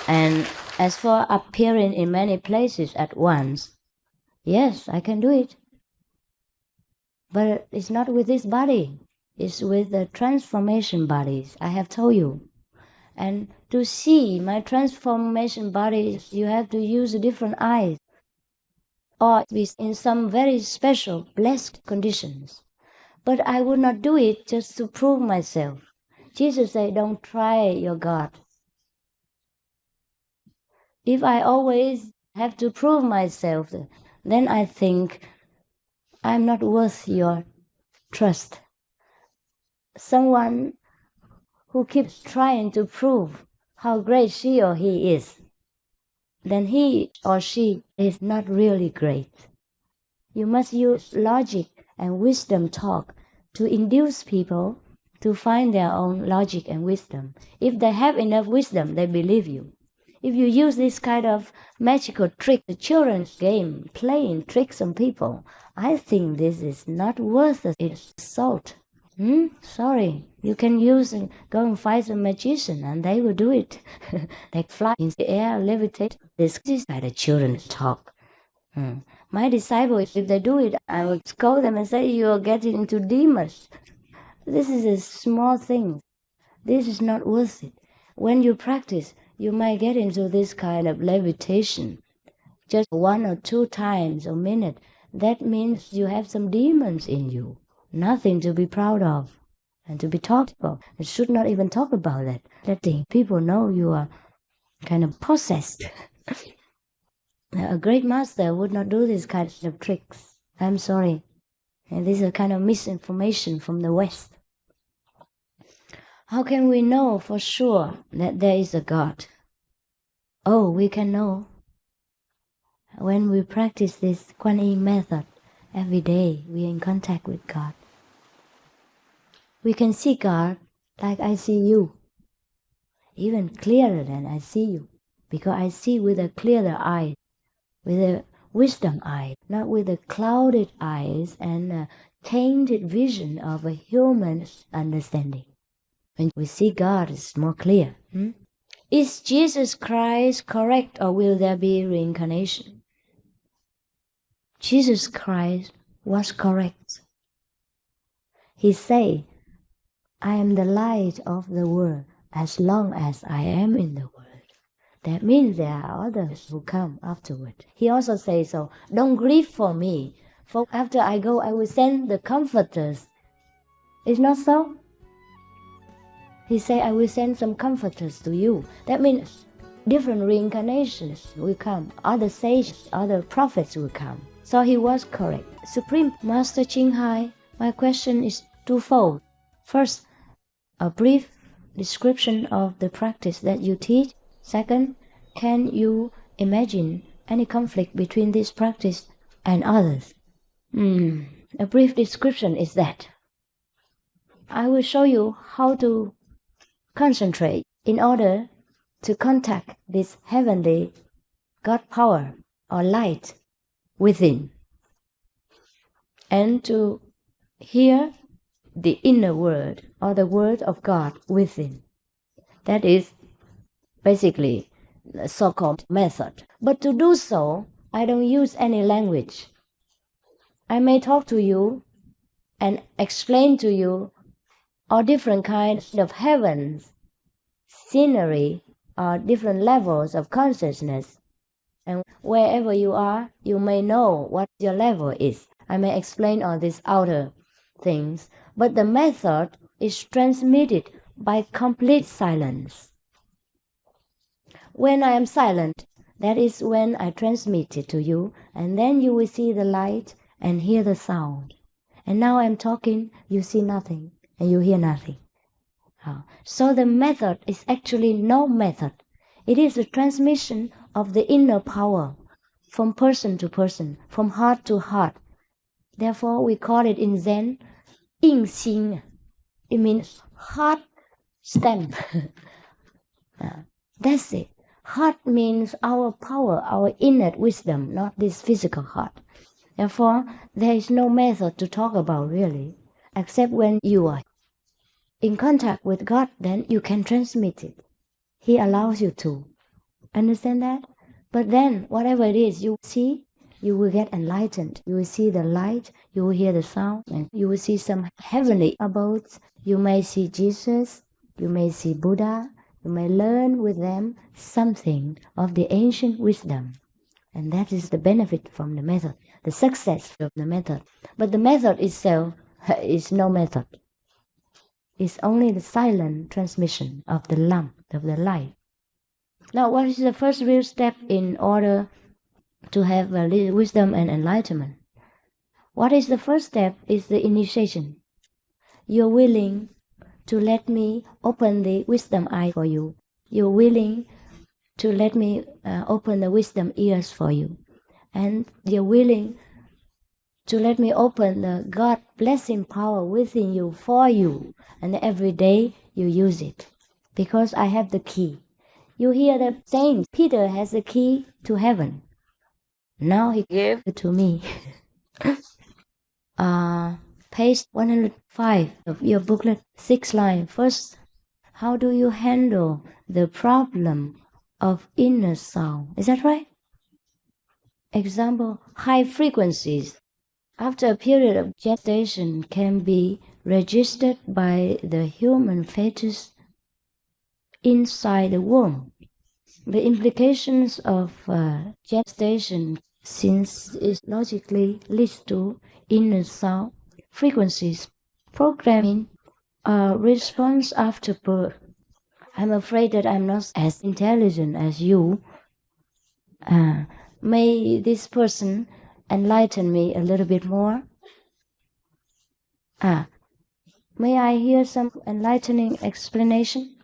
And as for appearing in many places at once, yes, I can do it. But it's not with this body. It's with the transformation bodies, I have told you. And to see my transformation bodies, you have to use different eyes. Or be in some very special, blessed conditions. But I would not do it just to prove myself. Jesus said, don't try your God. If I always have to prove myself, then I think I'm not worth your trust. Someone who keeps trying to prove how great she or he is, then he or she is not really great. You must use logic and wisdom talk to induce people to find their own logic and wisdom. If they have enough wisdom, they believe you. If you use this kind of magical trick, the children's game, playing tricks on people, I think this is not worth its salt. Sorry, you can go and find a magician and they will do it. They fly in the air, levitate. This is like the children's talk. My disciples, if they do it, I will scold them and say, you are getting into demons. This is a small thing. This is not worth it. When you practice, you might get into this kind of levitation. Just 1 or 2 times a minute. That means you have some demons in you. Nothing to be proud of and to be talked about. You should not even talk about that. Letting people know you are kind of possessed. A great master would not do these kinds of tricks. I'm sorry. And this is a kind of misinformation from the West. How can we know for sure that there is a God? Oh, we can know when we practice this Kuan Yin method every day. We are in contact with God. We can see God like I see you, even clearer than I see you, because I see with a clearer eye, with a wisdom eye, not with the clouded eyes and a tainted vision of a human's understanding. When we see God, it's more clear. Is Jesus Christ correct, or will there be reincarnation? Jesus Christ was correct. He said, I am the light of the world as long as I am in the world. That means there are others who come afterward. He also says so, don't grieve for me, for after I go, I will send the comforters. Is not so? He said, I will send some comforters to you. That means different reincarnations will come. Other sages, other prophets will come. So he was correct. Supreme Master Ching Hai, my question is twofold. First, a brief description of the practice that you teach. Second, can you imagine any conflict between this practice and others? A brief description is that I will show you how to concentrate in order to contact this heavenly God power or light within, and to hear the inner word or the word of God within. That is basically the so-called method. But to do so, I don't use any language. I may talk to you and explain to you all different kinds of heavens, scenery, or different levels of consciousness. And wherever you are, you may know what your level is. I may explain all these outer things, but the method is transmitted by complete silence. When I am silent, that is when I transmit it to you, and then you will see the light and hear the sound. And now I'm talking, you see nothing, and you hear nothing. So the method is actually no method. It is a transmission of the inner power from person to person, from heart to heart. Therefore, we call it in Zen, 印心. It means heart stamp. That's it. Heart means our power, our innate wisdom, not this physical heart. Therefore, there is no method to talk about really, except when you are in contact with God, then you can transmit it. He allows you to. Understand that? But then, whatever it is you see, you will get enlightened. You will see the light, you will hear the sound, and you will see some heavenly abodes. You may see Jesus, you may see Buddha, you may learn with them something of the ancient wisdom. And that is the benefit from the method, the success of the method. But the method itself is no method. It's only the silent transmission of the lamp, of the light. Now, what is the first real step in order to have wisdom and enlightenment? What is the first step is the initiation. You're willing to let me open the wisdom eye for you. You're willing to let me open the wisdom ears for you. And you're willing to let me open the God blessing power within you for you. And every day you use it. Because I have the key. You hear the saying, Peter has the key to heaven. Now he gave it to me. Page 105 of your booklet, 6th line. First, how do you handle the problem of inner sound? Is that right? Example, high frequencies. After a period of gestation can be registered by the human fetus inside the womb. The implications of gestation, since it logically leads to inner sound frequencies, programming a response after birth. I'm afraid that I'm not as intelligent as you. May this person enlighten me a little bit more? May I hear some enlightening explanation?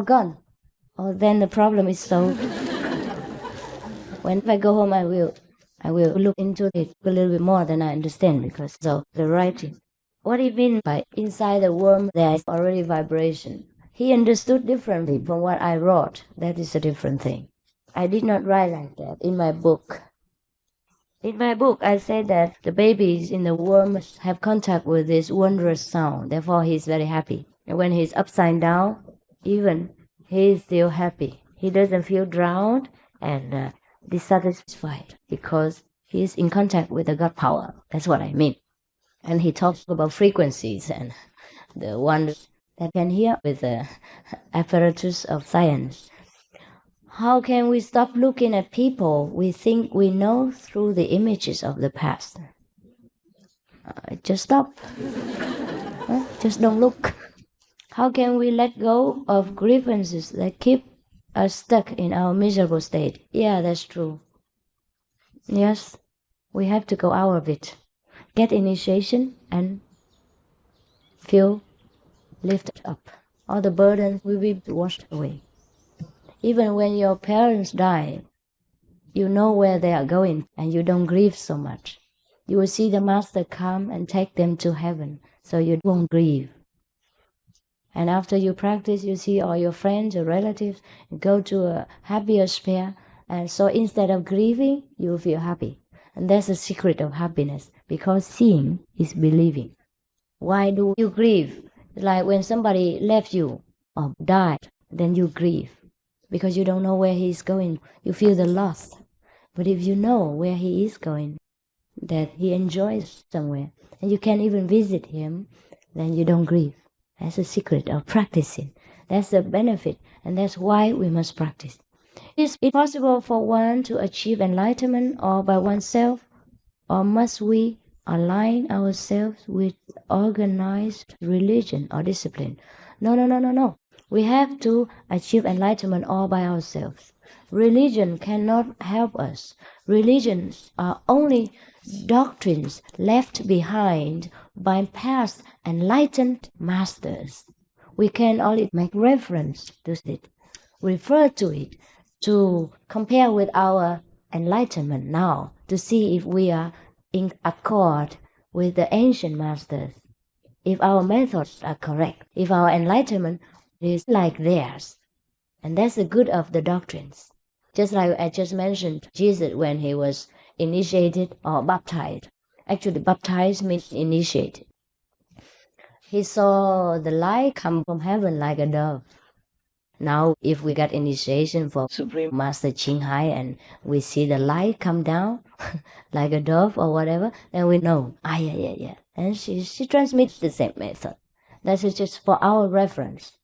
Gone. Oh, then the problem is solved. When I go home, I will look into it a little bit more than I understand because of the writing. What do you mean by inside the womb there is already vibration? He understood differently from what I wrote. That is a different thing. I did not write like that in my book. In my book, I said that the babies in the womb have contact with this wondrous sound. Therefore, he's very happy. And when he's upside down, even he is still happy. He doesn't feel drowned and dissatisfied because he is in contact with the God power. That's what I mean. And he talks about frequencies and the ones that can hear with the apparatus of science. How can we stop looking at people we think we know through the images of the past? Just stop. Just don't look. How can we let go of grievances that keep us stuck in our miserable state? Yeah, that's true. Yes, we have to go out of it. Get initiation and feel lifted up. All the burdens will be washed away. Even when your parents die, you know where they are going and you don't grieve so much. You will see the Master come and take them to heaven, so you won't grieve. And after you practice, you see all your friends or relatives go to a happier sphere, and so instead of grieving, you will feel happy. And that's the secret of happiness, because seeing is believing. Why do you grieve? Like when somebody left you or died, then you grieve. Because you don't know where he is going. You feel the loss. But if you know where he is going, that he enjoys somewhere, and you can even visit him, then you don't grieve. That's the secret of practicing. That's the benefit, and that's why we must practice. Is it possible for one to achieve enlightenment all by oneself, or must we align ourselves with organized religion or discipline? No. We have to achieve enlightenment all by ourselves. Religion cannot help us. Religions are only doctrines left behind by past enlightened masters. We can only make reference to it, refer to it, to compare with our enlightenment now, to see if we are in accord with the ancient masters, if our methods are correct, if our enlightenment is like theirs. And that's the good of the doctrines. Just like I just mentioned, Jesus, when he was initiated or baptized, actually baptized means initiated. He saw the light come from heaven like a dove. Now, if we got initiation for Supreme Master Ching Hai and we see the light come down like a dove or whatever, then we know, yeah. And she transmits the same method. That is just for our reference.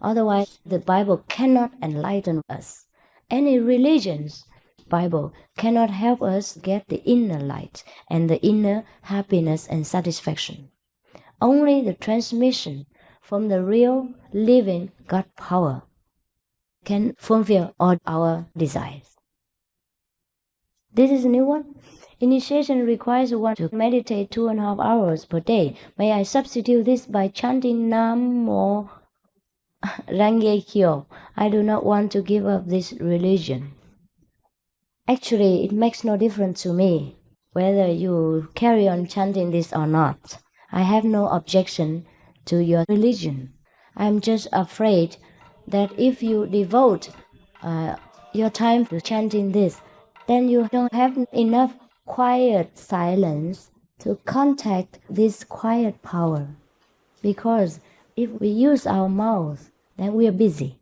Otherwise, the Bible cannot enlighten us. Any religions, Bible cannot help us get the inner light and the inner happiness and satisfaction. Only the transmission from the real living God power can fulfill all our desires. This is a new one. Initiation requires one to meditate 2.5 hours per day. May I substitute this by chanting Nam Mô Rangye Kyo? I do not want to give up this religion. Actually, it makes no difference to me whether you carry on chanting this or not. I have no objection to your religion. I'm just afraid that if you devote your time to chanting this, then you don't have enough quiet silence to contact this quiet power. Because if we use our mouth, then we are busy.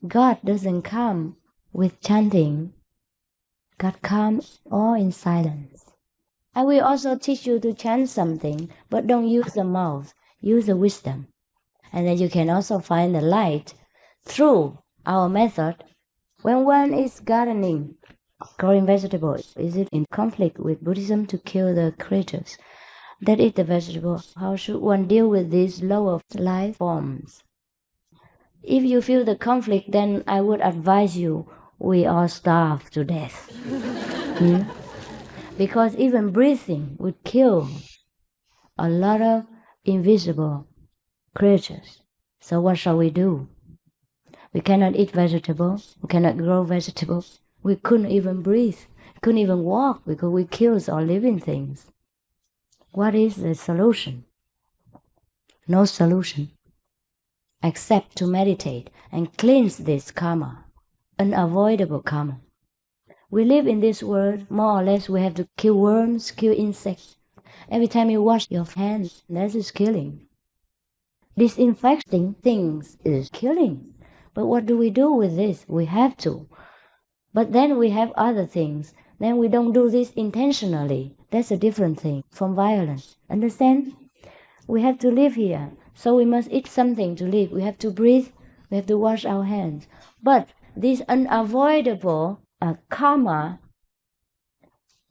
God doesn't come with chanting. God comes all in silence. I will also teach you to chant something, but don't use the mouth, use the wisdom. And then you can also find the light through our method. When one is gardening, growing vegetables, is it in conflict with Buddhism to kill the creatures that eat the vegetable? How should one deal with these lower life forms? If you feel the conflict, then I would advise you, we all starve to death. Because even breathing would kill a lot of invisible creatures. So what shall we do? We cannot eat vegetables. We cannot grow vegetables. We couldn't even breathe. Couldn't even walk because we kill all living things. What is the solution? No solution except to meditate and cleanse this karma, unavoidable karma. We live in this world, more or less we have to kill worms, kill insects. Every time you wash your hands, that is killing. Disinfecting things is killing. But what do we do with this? We have to. But then we have other things. Then we don't do this intentionally. That's a different thing from violence. Understand? We have to live here. So we must eat something to live. We have to breathe. We have to wash our hands. But this unavoidable karma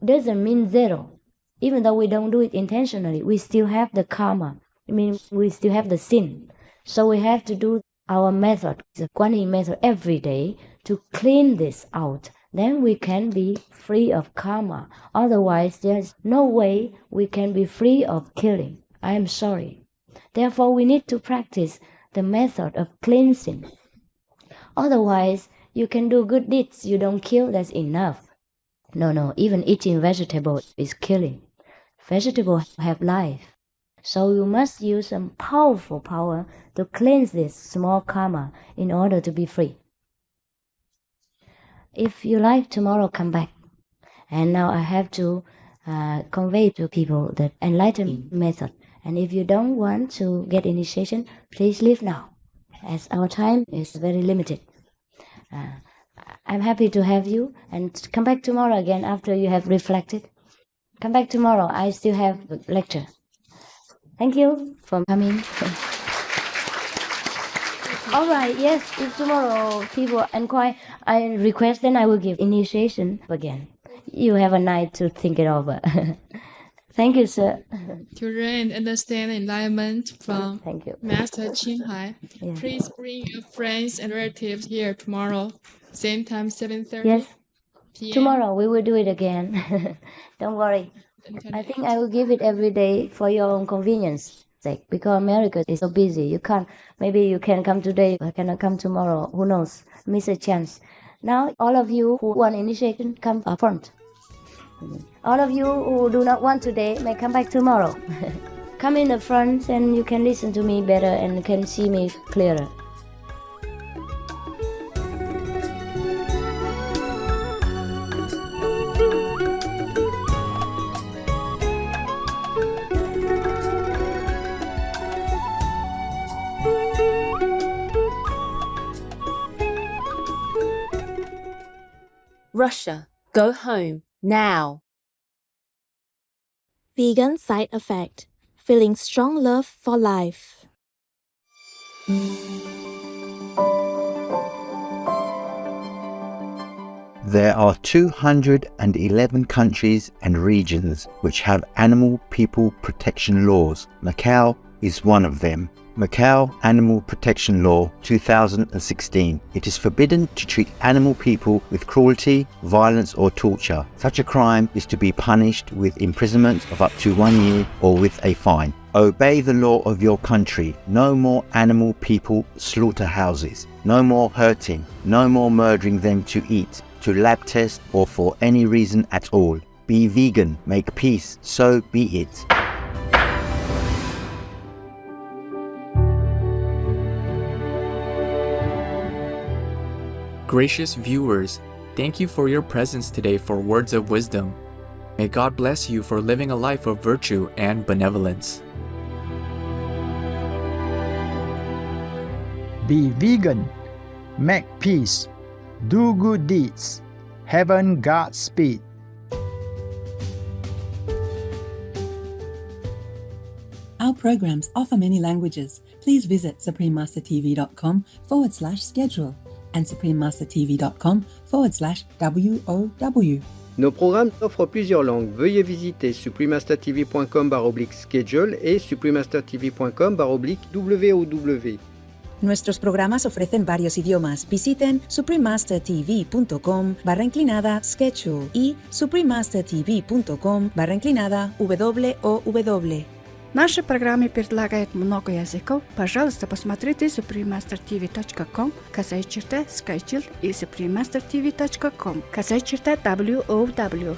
doesn't mean zero. Even though we don't do it intentionally, we still have the karma. It means we still have the sin. So we have to do our method, the Kuan Yin method, every day to clean this out. Then we can be free of karma. Otherwise, there's no way we can be free of killing. I am sorry. Therefore, we need to practice the method of cleansing. Otherwise, you can do good deeds, you don't kill, that's enough. No, even eating vegetables is killing. Vegetables have life. So you must use some powerful power to cleanse this small karma in order to be free. If you like, tomorrow come back. And now I have to convey to people the enlightenment method. And if you don't want to get initiation, please leave now, as our time is very limited. I'm happy to have you, and come back tomorrow again after you have reflected. Come back tomorrow, I still have the lecture. Thank you for coming. All right, yes, if tomorrow people inquire, I request, then I will give initiation again. You have a night to think it over. Thank you, sir. To learn and understand enlightenment from Thank you. Master Ching Hai, please bring your friends and relatives here tomorrow, same time, 7:30 Yes. p.m. Tomorrow we will do it again. Don't worry. I think I will give it every day for your own convenience sake, because America is so busy. You can't, maybe you can come today, I cannot come tomorrow. Who knows? Miss a chance. Now, all of you who want initiation, come up front. All of you who do not want today may come back tomorrow. Come in the front and you can listen to me better and can see me clearer. Russia, go home, now. Vegan side effect. Feeling strong love for life. There are 211 countries and regions which have animal people protection laws. Macau is one of them. Macau Animal Protection Law 2016. It is forbidden to treat animal people with cruelty, violence or torture. Such a crime is to be punished with imprisonment of up to 1 year or with a fine. Obey the law of your country. No more animal people slaughterhouses. No more hurting. No more murdering them to eat, to lab test or for any reason at all. Be vegan. Make peace. So be it. Gracious viewers, thank you for your presence today for Words of Wisdom. May God bless you for living a life of virtue and benevolence. Be vegan, make peace, do good deeds, heaven Godspeed. Our programs offer many languages. Please visit suprememastertv.com/schedule and suprememastertv.com/WOW. Nos programmes offrent plusieurs langues. Veuillez visiter suprememastertv.com/schedule et suprememastertv.com/WOW. Nuestros programas ofrecen varios idiomas. Visiten suprememastertv.com/schedule y suprememastertv.com/WOW. Наши программы предлагают много языков. Пожалуйста, посмотрите suprememastertv.com, /schedule и suprememastertv.com, /WOW.